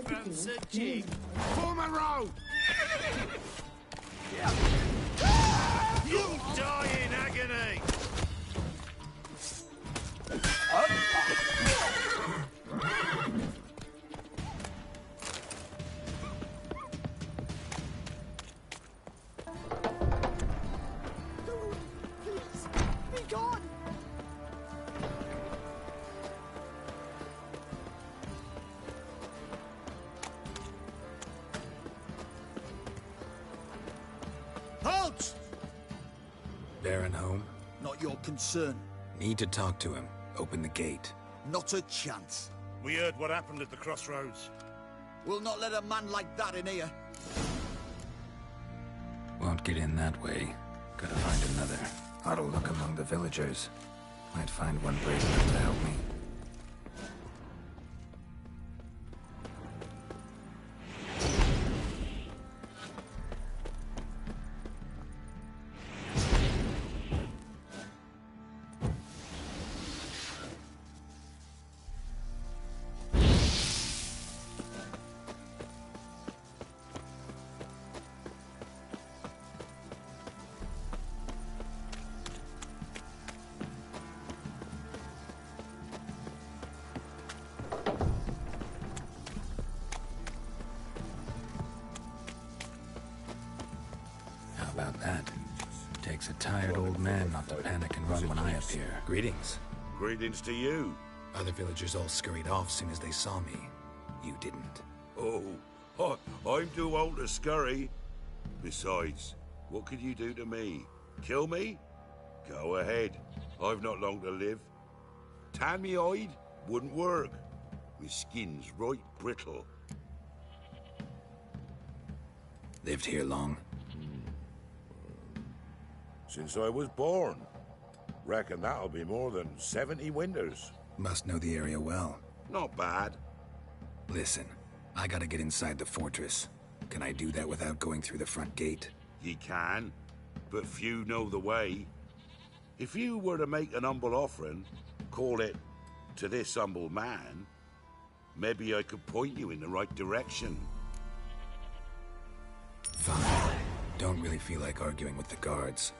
Fancy a jig? Form a row! You'll die in agony! Please, be gone! Halt! Baron home? Not your concern. Need to talk to him. Open the gate. Not a chance. We heard what happened at the crossroads. We'll not let a man like that in here. Won't get in that way. Gotta find another. Ought to look among the villagers. Might find one brave enough to help me. About that. Takes a tired old man not to panic and run when I appear. Greetings. Greetings to you. Other villagers all scurried off soon as they saw me. You didn't. Oh, I'm too old to scurry. Besides, what could you do to me? Kill me? Go ahead. I've not long to live. Tan me hide? Wouldn't work. My skin's right brittle. Lived here long? Since I was born. Reckon that'll be more than 70 winters. Must know the area well. Not bad. Listen, I gotta get inside the fortress. Can I do that without going through the front gate? Ye can, but few know the way. If you were to make an humble offering, call it, to this humble man, maybe I could point you in the right direction. Fine. Don't really feel like arguing with the guards.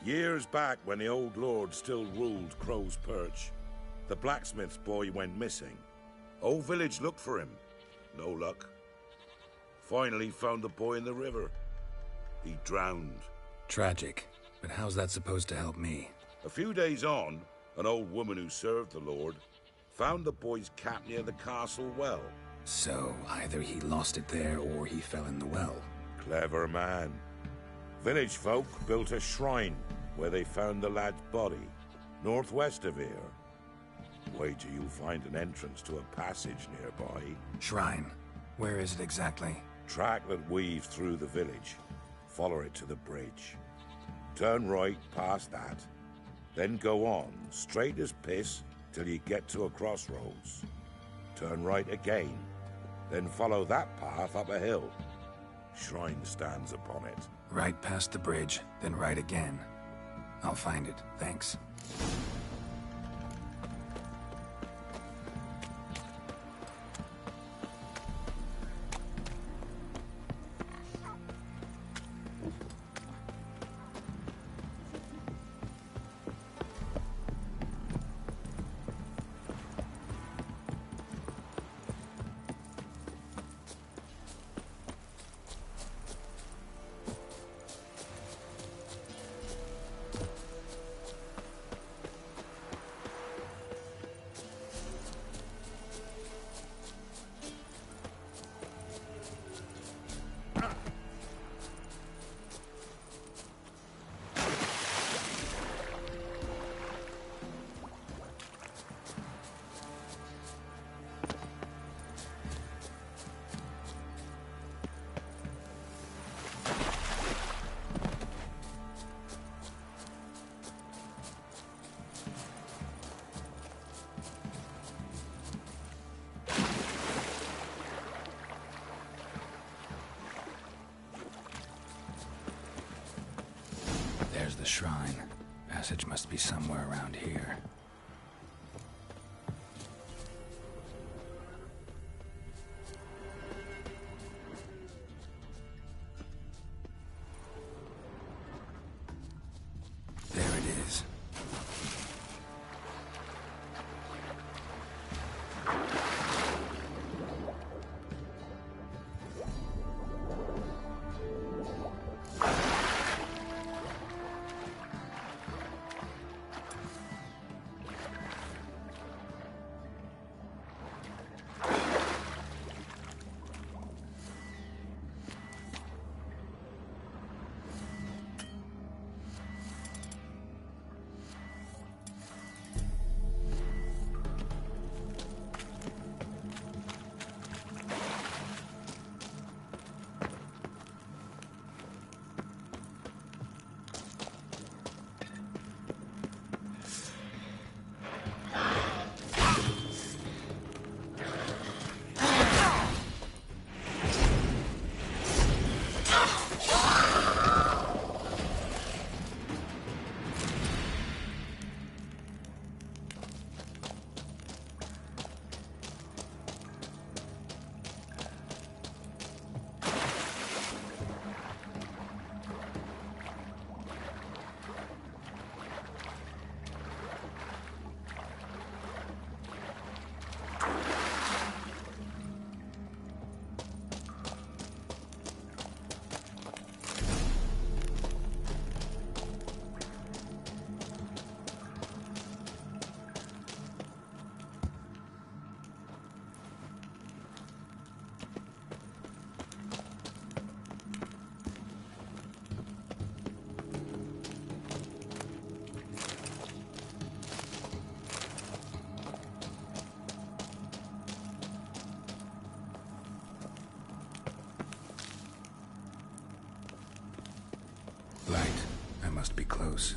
Years back, when the old lord still ruled Crow's Perch, the blacksmith's boy went missing. Whole village looked for him. No luck. Finally found the boy in the river. He drowned. Tragic. But how's that supposed to help me? A few days on, an old woman who served the lord found the boy's cap near the castle well. So, either he lost it there or he fell in the well. Clever man. Village folk built a shrine where they found the lad's body, northwest of here. Wait till you find an entrance to a passage nearby. Shrine? Where is it exactly? Track that weaves through the village. Follow it to the bridge. Turn right past that. Then go on, straight as piss, till you get to a crossroads. Turn right again. Then follow that path up a hill. Shrine stands upon it. Right past the bridge, then right again. I'll find it, thanks. There's the shrine. Passage must be somewhere around here. must be close.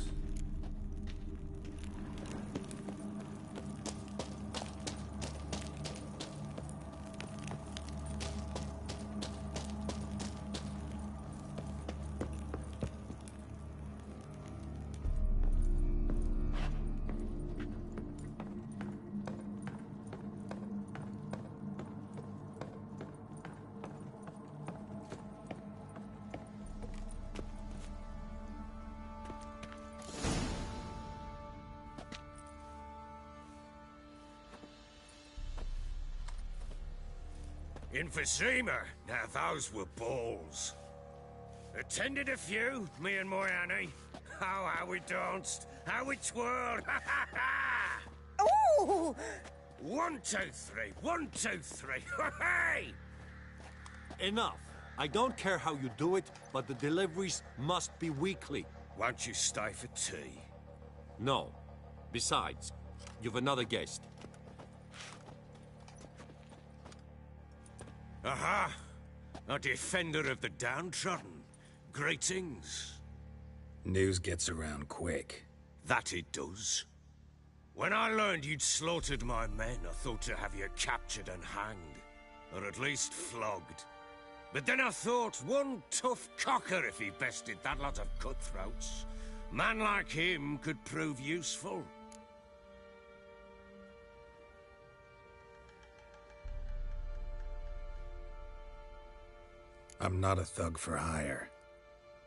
Emphysema. Now those were balls. Attended a few, me and my Annie. Oh, how we danced, how we twirled. Ooh! 1, 2, 3. 1, 2, 3. Hey! Enough. I don't care how you do it, but the deliveries must be weekly. Won't you stay for tea? No. Besides, you've another guest. Aha! A defender of the downtrodden. Greetings. News gets around quick. That it does. When I learned you'd slaughtered my men, I thought to have you captured and hanged. Or at least flogged. But then I thought, one tough cocker if he bested that lot of cutthroats. Man like him could prove useful. I'm not a thug for hire.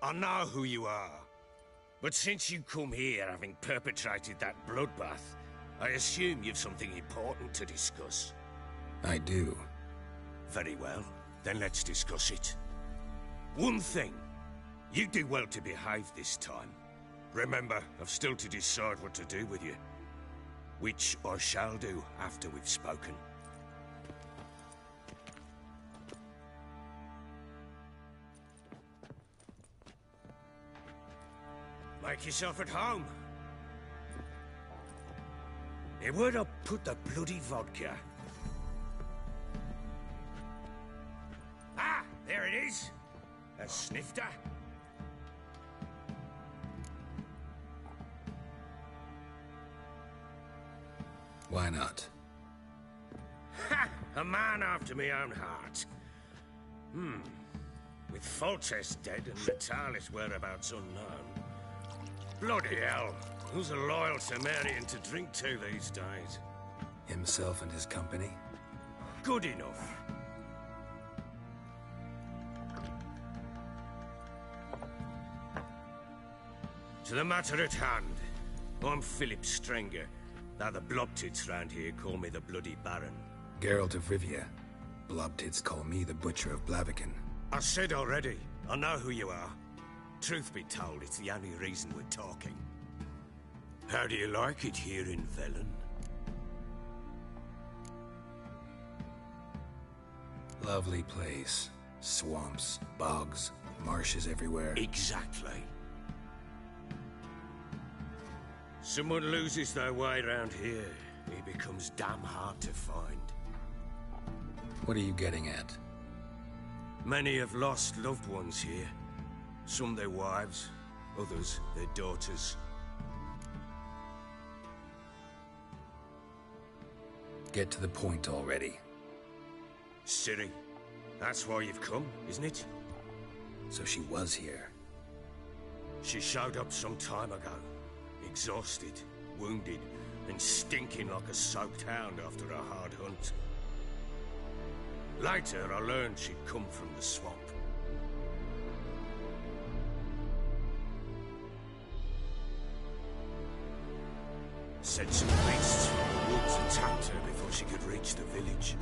I know who you are. But since you come here having perpetrated that bloodbath, I assume you've something important to discuss. I do. Very well. Then let's discuss it. One thing. You do well to behave this time. Remember, I've still to decide what to do with you. Which I shall do after we've spoken. Make yourself at home. Now, where'd I put the bloody vodka? Ah, there it is. A snifter. Why not? Ha! A man after my own heart. With Foltest dead and Natalis whereabouts unknown. Bloody hell. Who's a loyal Sumerian to drink to these days? Himself and his company? Good enough. To the matter at hand. I'm Philip Strenger. Now the Blobtits round here call me the Bloody Baron. Geralt of Rivia. Blobtits call me the Butcher of Blaviken. I said already, I know who you are. Truth be told, it's the only reason we're talking. How do you like it here in Velen? Lovely place. Swamps, bogs, marshes everywhere. Exactly. Someone loses their way around here, he becomes damn hard to find. What are you getting at? Many have lost loved ones here. Some their wives, others their daughters. Get to the point already. Ciri, that's why you've come, isn't it? So she was here. She showed up some time ago. Exhausted, wounded, and stinking like a soaked hound after a hard hunt. Later, I learned she'd come from the swamp. Said some beasts from the woods attacked her before she could reach the village.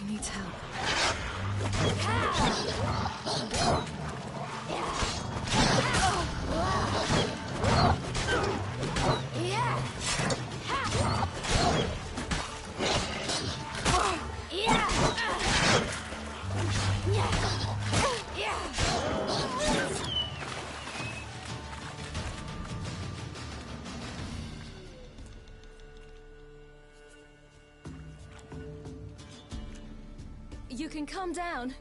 He needs help. You can calm down.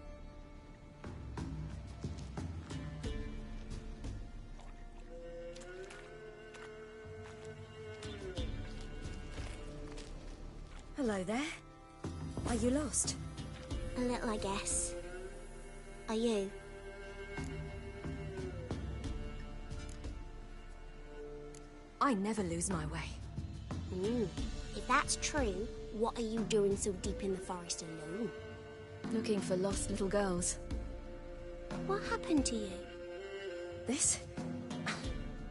Hello there. Are you lost? A little, I guess. Are you? I never lose my way. If that's true, what are you doing so deep in the forest alone? Looking for lost little girls. What happened to you? This?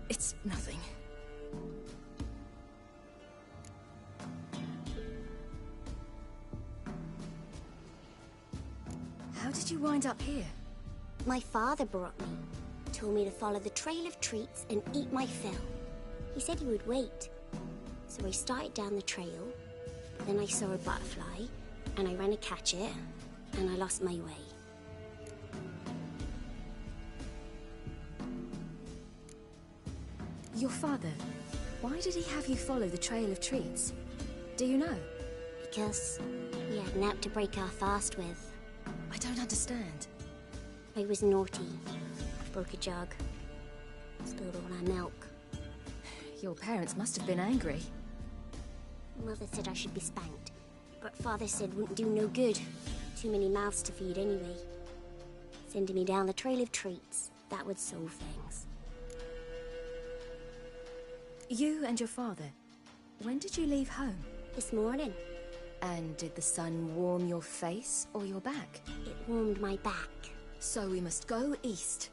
It's nothing. How did you wind up here? My father brought me. Told me to follow the trail of treats and eat my fill. He said he would wait. So I started down the trail, but then I saw a butterfly, and I ran to catch it, and I lost my way. Your father, why did he have you follow the trail of treats? Do you know? Because he had an out to break our fast with. I don't understand. I was naughty. Broke a jug. Spilled all our milk. Your parents must have been angry. Mother said I should be spanked, but Father said wouldn't do no good. Too many mouths to feed anyway. Sending me down the trail of treats, that would solve things. You and your father, when did you leave home? This morning. And did the sun warm your face or your back? It warmed my back. So we must go east.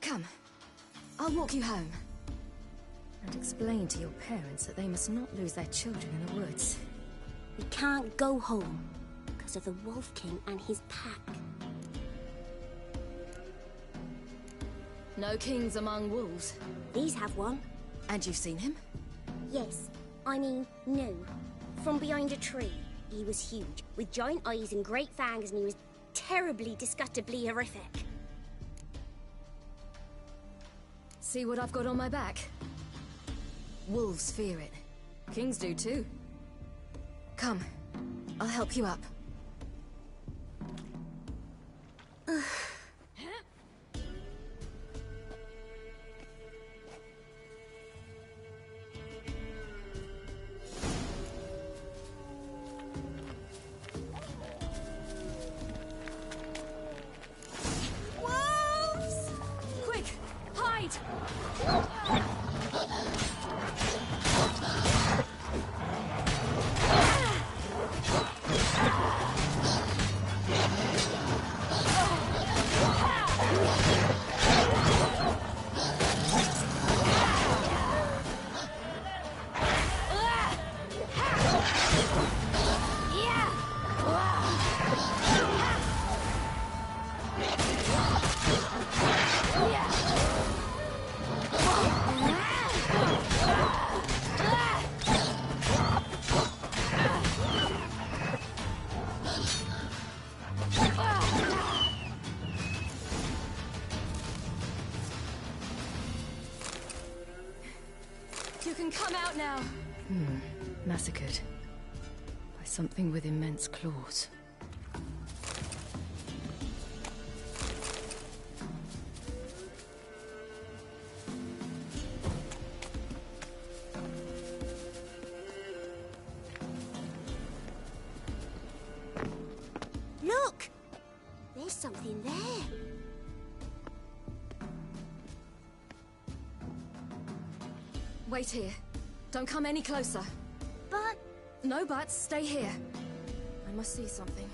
Come, I'll walk you home. And explain to your parents that they must not lose their children in the woods. We can't go home because of the Wolf King and his pack. No kings among wolves. These have one. And you've seen him? Yes. I mean, no. From behind a tree. He was huge, with giant eyes and great fangs, and he was terribly, disgustingly horrific. See what I've got on my back? Wolves fear it. Kings do too. Come, I'll help you up. Wolves! Quick, hide! You can come out now. Massacred by something with immense claws. Look! There's something there. Wait here. Don't come any closer. But... No buts. Stay here. I must see something.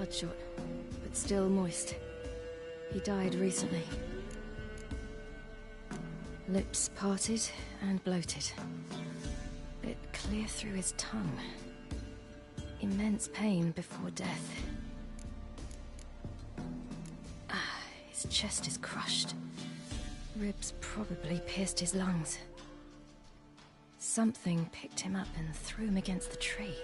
bloodshot, but still moist. He died recently. Lips parted and bloated. Bit clear through his tongue. Immense pain before death. His chest is crushed. Ribs probably pierced his lungs. Something picked him up and threw him against the tree.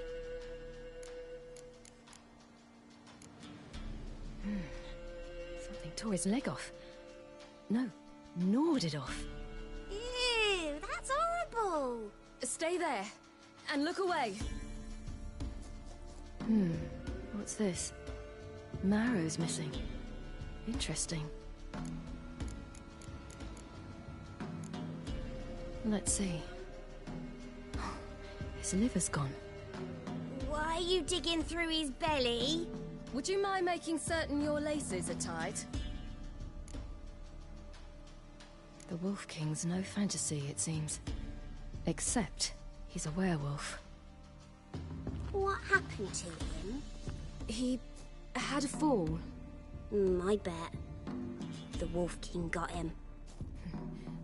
Something tore his leg off. No, gnawed it off. Ew, that's horrible! Stay there, and look away. What's this? Marrow's missing. Interesting. Let's see. His liver's gone. Why are you digging through his belly? Would you mind making certain your laces are tied? The Wolf King's no fantasy, it seems. Except he's a werewolf. What happened to him? He had a fall. I bet. The Wolf King got him.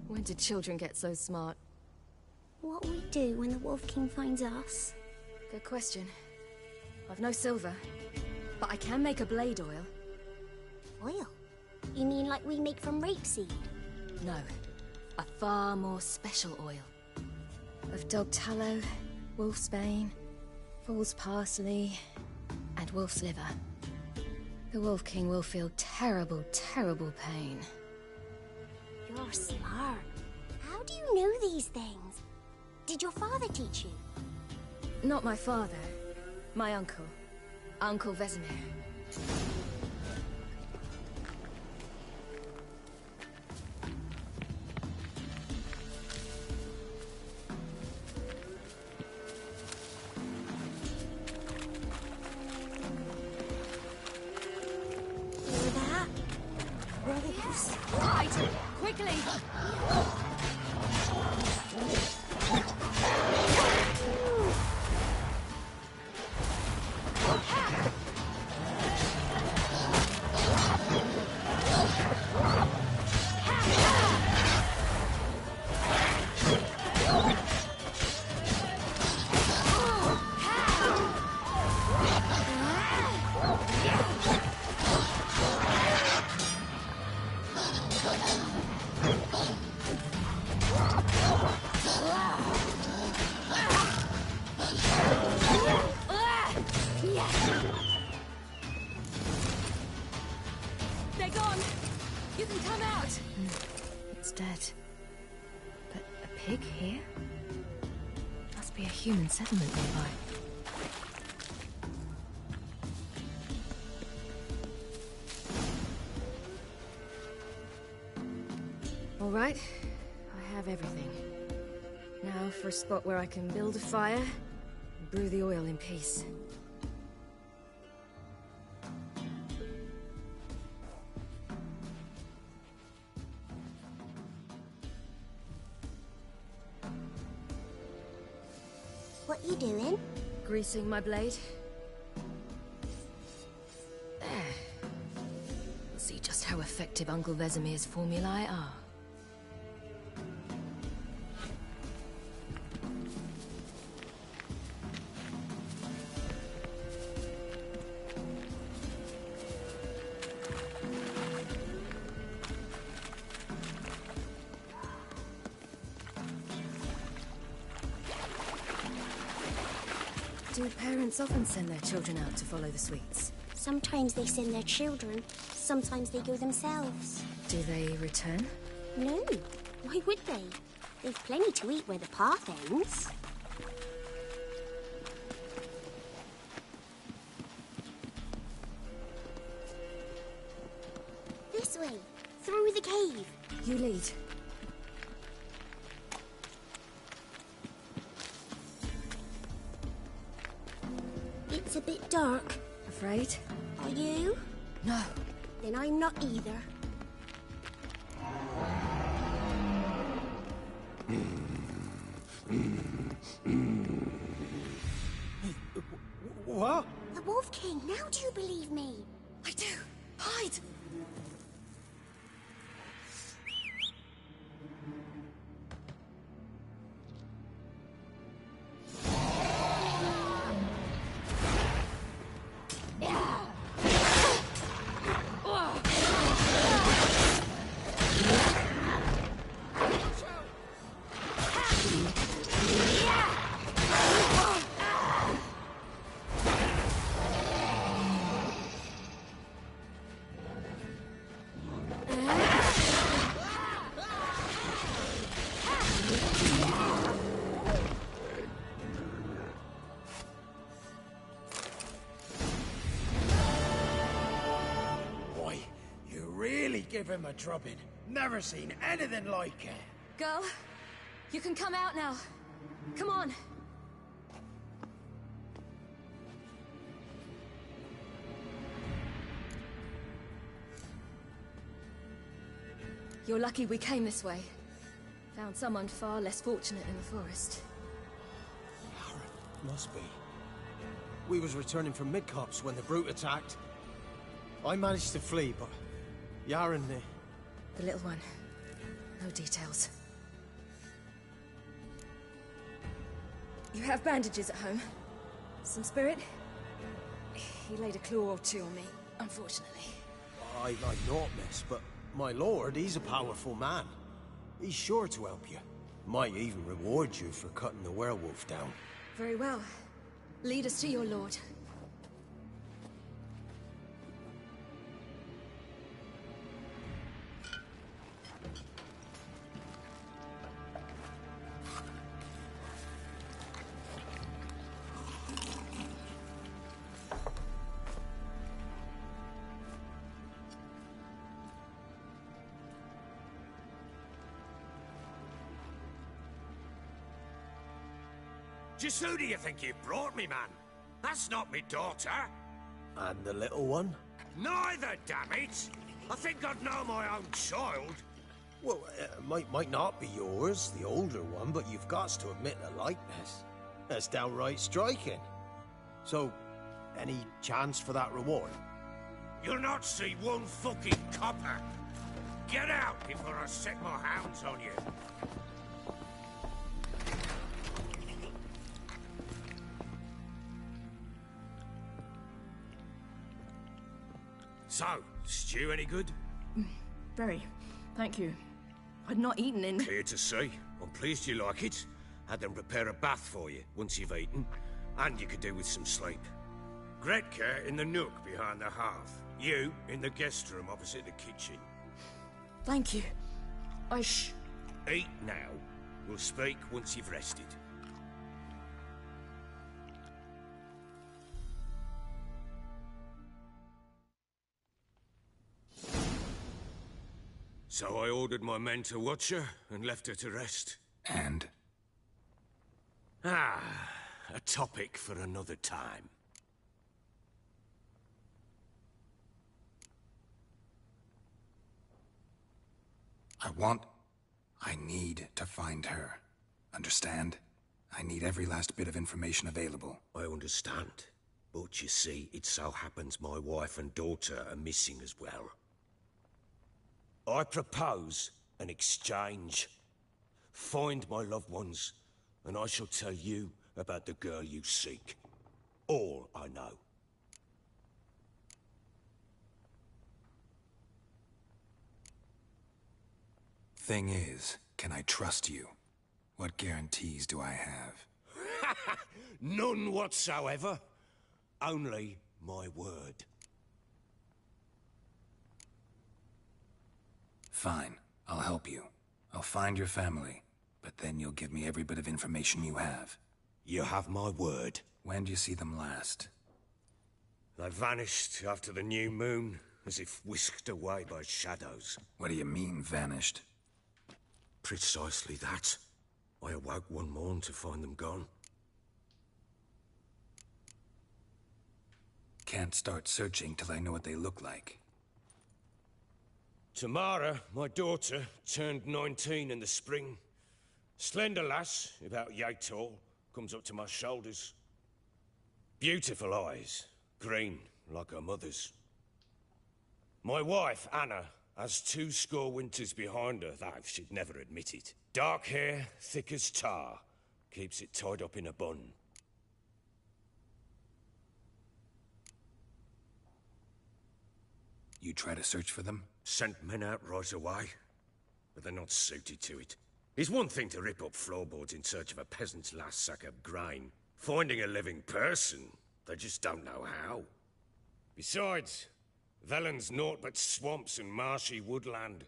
When did children get so smart? What'll we do when the Wolf King finds us? Good question. I've no silver, but I can make a blade oil. Oil? You mean like we make from rapeseed? No, a far more special oil. Of dog tallow, wolf's bane, fool's parsley, and wolf's liver. The Wolf King will feel terrible, terrible pain. You're smart. How do you know these things? Did your father teach you? Not my father. My uncle. Uncle Vesemir. Hear that? Brothers. Right! Quickly! They're gone! You can come out! It's dead. But a pig here? Must be a human settlement nearby. All right, I have everything. Now for a spot where I can build a fire and brew the oil in peace. What you doing? Greasing my blade. There. We'll see just how effective Uncle Vesemir's formulae are. Do parents often send their children out to follow the sweets? Sometimes they send their children, sometimes they go themselves. Do they return? No, why would they? They've plenty to eat where the path ends. This way, through the cave. You lead. It's a bit dark. Afraid? Are you? No. Then I'm not either. What? A the Wolf King. Now do you believe me? I do. Hide! Give him a drubbing. Never seen anything like it. Girl, you can come out now. Come on. You're lucky we came this way. Found someone far less fortunate in the forest. Must be. We was returning from Midcops when the brute attacked. I managed to flee, but Yaren... The little one. No details. You have bandages at home? Some spirit? He laid a claw or two on me, unfortunately. I not, miss, but my lord, he's a powerful man. He's sure to help you. Might even reward you for cutting the werewolf down. Very well. Lead us to your lord. Just who do you think you brought me, man? That's not me daughter. And the little one? Neither, damn it! I think I'd know my own child. Well, might not be yours, the older one, but you've got to admit the likeness. That's downright striking. So, any chance for that reward? You'll not see one fucking copper. Get out before I set my hounds on you. So, stew any good? Very. Thank you. I'd not eaten in... Clear to see. I'm pleased you like it. Had them prepare a bath for you once you've eaten. And you could do with some sleep. Gretka in the nook behind the hearth. You in the guest room opposite the kitchen. Thank you. Eat now. We'll speak once you've rested. So I ordered my men to watch her and left her to rest. And? A topic for another time. I need to find her. Understand? I need every last bit of information available. I understand. But you see, it so happens my wife and daughter are missing as well. I propose an exchange. Find my loved ones, and I shall tell you about the girl you seek. All I know. Thing is, can I trust you? What guarantees do I have? None whatsoever. Only my word. Fine, I'll help you. I'll find your family, but then you'll give me every bit of information you have. You have my word. When do you see them last? They vanished after the new moon, as if whisked away by shadows. What do you mean, vanished? Precisely that. I awoke one morn to find them gone. Can't start searching till I know what they look like. Tamara, my daughter, turned 19 in the spring. Slender lass, about yay tall, comes up to my shoulders. Beautiful eyes, green, like her mother's. My wife, Anna, has 20 winters behind her, that she'd never admit it. Dark hair, thick as tar, keeps it tied up in a bun. You try to search for them? Sent men out right away, but they're not suited to it. It's one thing to rip up floorboards in search of a peasant's last sack of grain. Finding a living person, they just don't know how. Besides, Velen's naught but swamps and marshy woodland.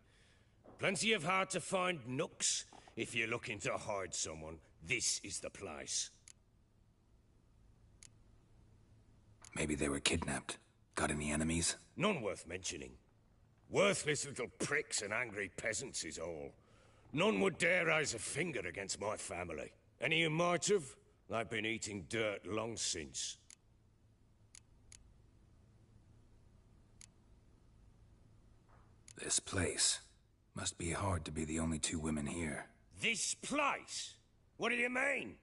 Plenty of hard-to-find nooks. If you're looking to hide someone, this is the place. Maybe they were kidnapped. Got any enemies? None worth mentioning. Worthless little pricks and angry peasants is all. None would dare raise a finger against my family. Any who might have, they've been eating dirt long since. This place. Must be hard to be the only 2 women here. This place? What do you mean?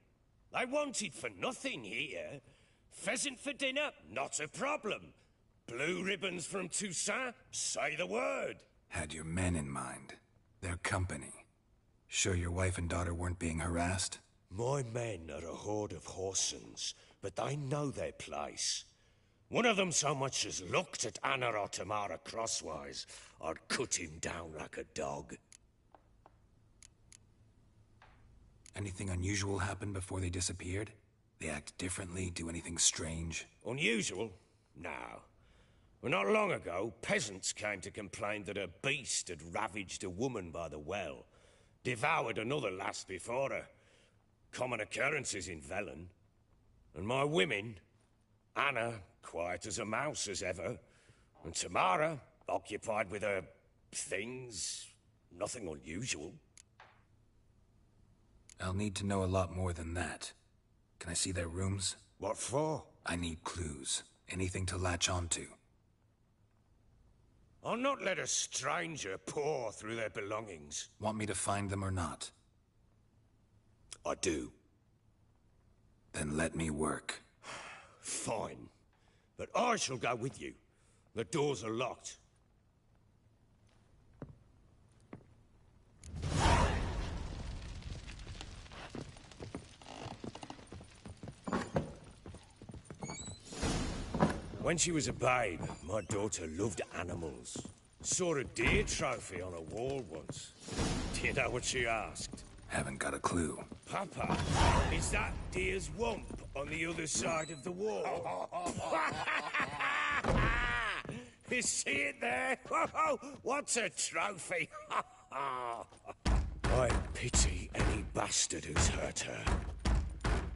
I wanted for nothing here. Pheasant for dinner? Not a problem. Blue ribbons from Toussaint? Say the word. Had your men in mind. Their company. Sure your wife and daughter weren't being harassed? My men are a horde of whoresons, but they know their place. One of them so much as looked at Anna or Tamara crosswise, I'd cut him down like a dog. Anything unusual happen before they disappeared? They act differently, do anything strange? Unusual? No. Well, not long ago, peasants came to complain that a beast had ravaged a woman by the well. Devoured another lass before her. Common occurrences in Velen. And my women, Anna, quiet as a mouse as ever, and Tamara, occupied with her things, nothing unusual. I'll need to know a lot more than that. Can I see their rooms? What for? I need clues. Anything to latch onto. I'll not let a stranger pore through their belongings. Want me to find them or not? I do. Then let me work. Fine. But I shall go with you. The doors are locked. When she was a babe, my daughter loved animals. Saw a deer trophy on a wall once. Do you know what she asked? Haven't got a clue. Papa, is that deer's wump on the other side of the wall? You see it there? What's a trophy? I pity any bastard who's hurt her.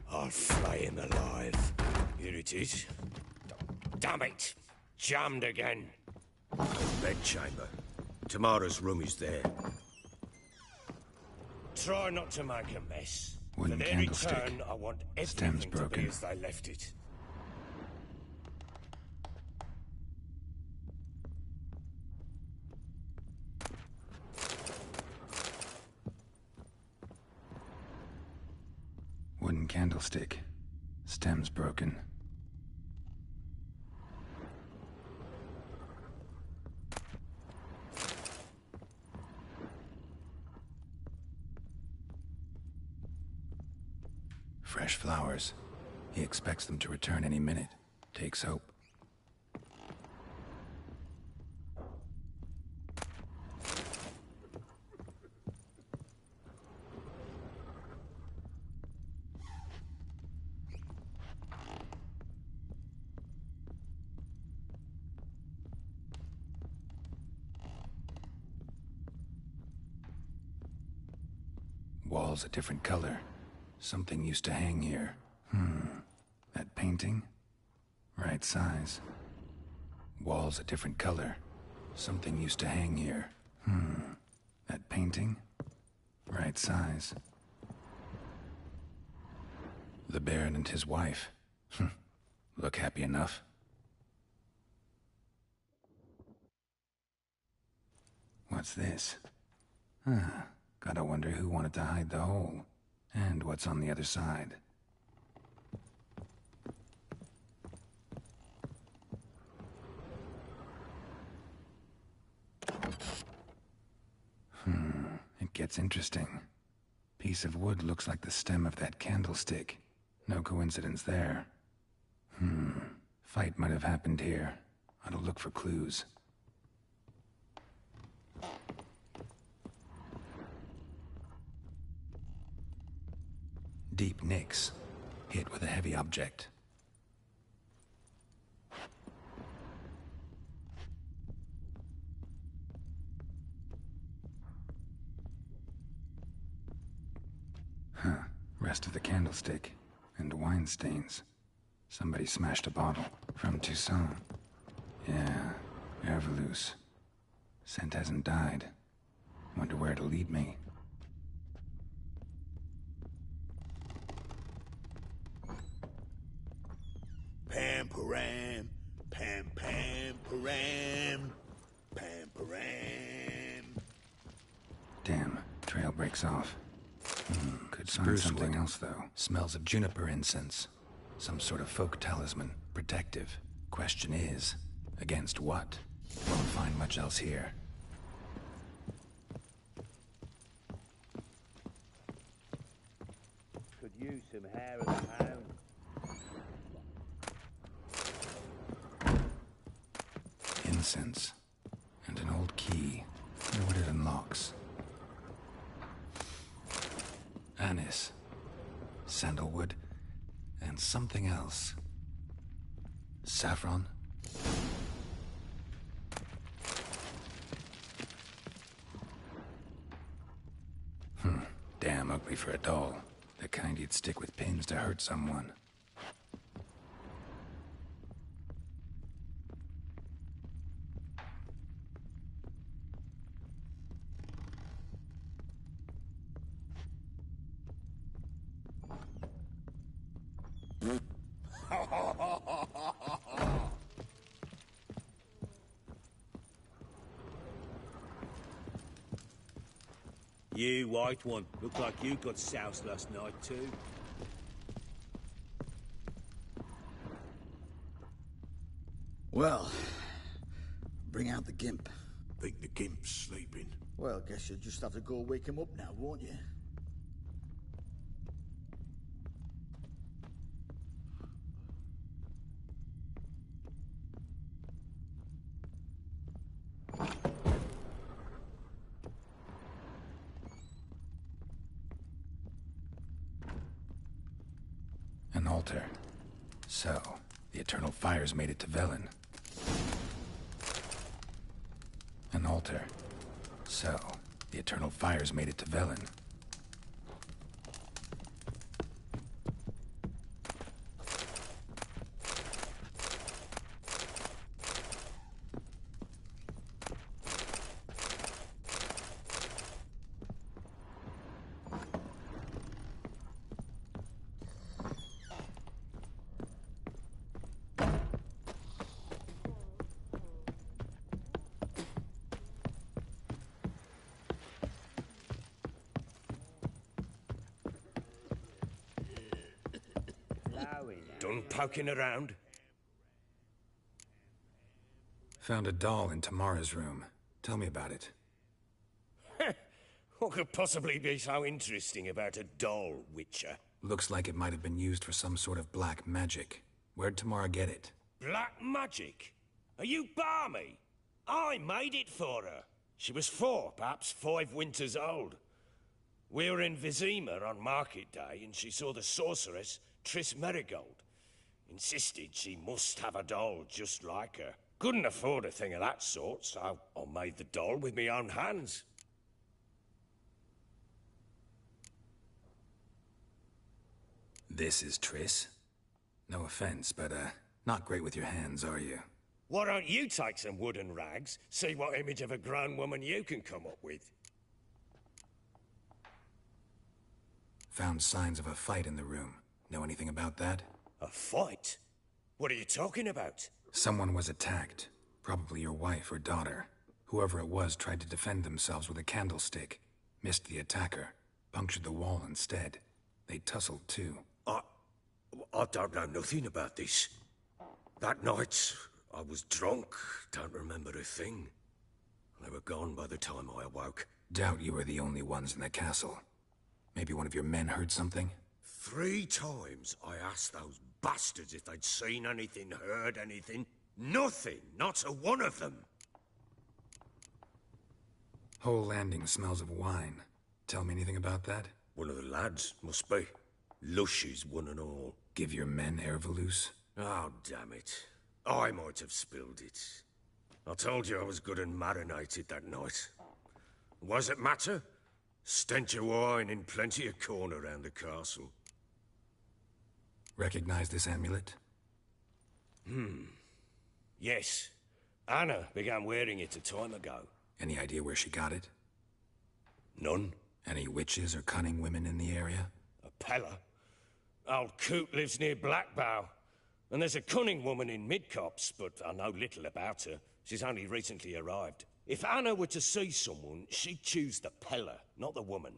I'll flay him alive. Here it is. Damn it! Jammed again. Bedchamber. Tamara's room is there. Try not to make a mess. Wooden For their candlestick. return, I want Stem's everything to broken. be as they left it. Wooden candlestick. Stem's broken. Fresh flowers. He expects them to return any minute. Takes hope. Walls a different color. Something used to hang here. That painting? Right size. Walls a different color. Something used to hang here. That painting? Right size. The Baron and his wife. Look happy enough. What's this? Gotta wonder who wanted to hide the hole. And what's on the other side. gets interesting. Piece of wood looks like the stem of that candlestick. No coincidence there. Fight might have happened here. Ought to look for clues. Deep nicks. Hit with a heavy object. Rest of the candlestick. And wine stains. Somebody smashed a bottle. From Toussaint. Yeah, Herveloos. Scent hasn't died. Wonder where it'll lead me. Pam param, pam pam param, pam param. Damn, trail breaks off. Could find something else, though. Smells of juniper incense. Some sort of folk talisman. Protective. Question is, against what? Won't find much else here. Could use some hair of the hound. Incense. And an old key. Wonder what it unlocks. Anise. Sandalwood. And something else. Saffron? Damn ugly for a doll. The kind you'd stick with pins to hurt someone. You, white one. Look like you got soused last night, too. Well, bring out the gimp. Think the gimp's sleeping? Well, guess you'll just have to go wake him up now, won't you? An altar. So, the Eternal Fires made it to Velen. An altar. So, the Eternal Fires made it to Velen. Done poking around? Found a doll in Tamara's room. Tell me about it. What could possibly be so interesting about a doll, Witcher? Looks like it might have been used for some sort of black magic. Where'd Tamara get it? Black magic? Are you balmy? I made it for her. She was 4, perhaps 5 winters old. We were in Vizima on market day, and she saw the sorceress, Triss Merigold. Insisted she must have a doll just like her. Couldn't afford a thing of that sort, so I made the doll with my own hands. This is Triss? No offense, but, not great with your hands, are you? Why don't you take some wooden rags, see what image of a grown woman you can come up with? Found signs of a fight in the room. Know anything about that? A fight? What are you talking about? Someone was attacked. Probably your wife or daughter. Whoever it was tried to defend themselves with a candlestick. Missed the attacker. Punctured the wall instead. They tussled too. I don't know nothing about this. That night, I was drunk. Don't remember a thing. They were gone by the time I awoke. Doubt you were the only ones in the castle. Maybe one of your men heard something? 3 times I asked those bastards if they'd seen anything, heard anything. Nothing, not a one of them. Whole landing smells of wine. Tell me anything about that? One of the lads, must be. Lushes, one and all. Give your men Ervalus? Oh, damn it. I might have spilled it. I told you I was good and marinated that night. What does it matter? Stench of wine in plenty of corn around the castle. Recognize this amulet? Yes. Anna began wearing it a time ago. Any idea where she got it? None. Any witches or cunning women in the area? A Pella? Old Coot lives near Blackbow. And there's a cunning woman in Midcopse, but I know little about her. She's only recently arrived. If Anna were to see someone, she'd choose the Pella, not the woman.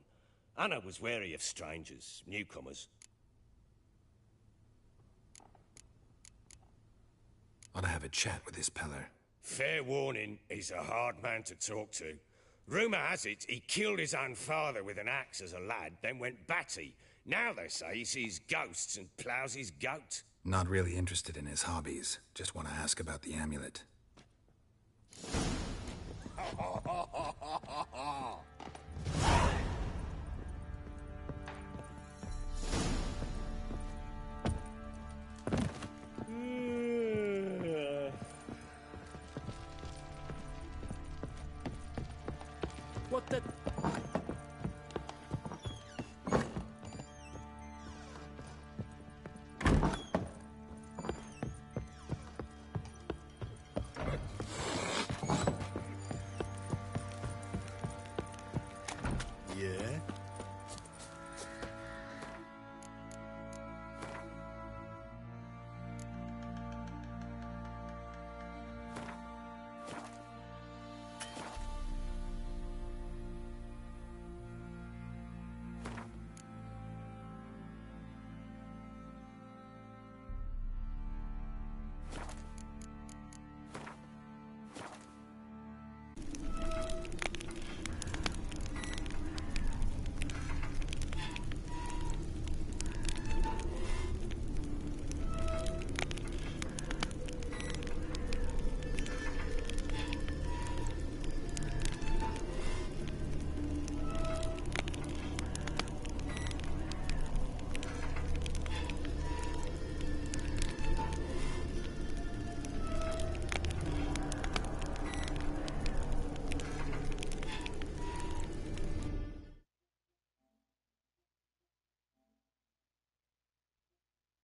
Anna was wary of strangers, newcomers. Ought to have a chat with this Peller. Fair warning, he's a hard man to talk to. Rumour has it he killed his own father with an axe as a lad, then went batty. Now they say he sees ghosts and ploughs his goat. Not really interested in his hobbies. Just want to ask about the amulet. What the...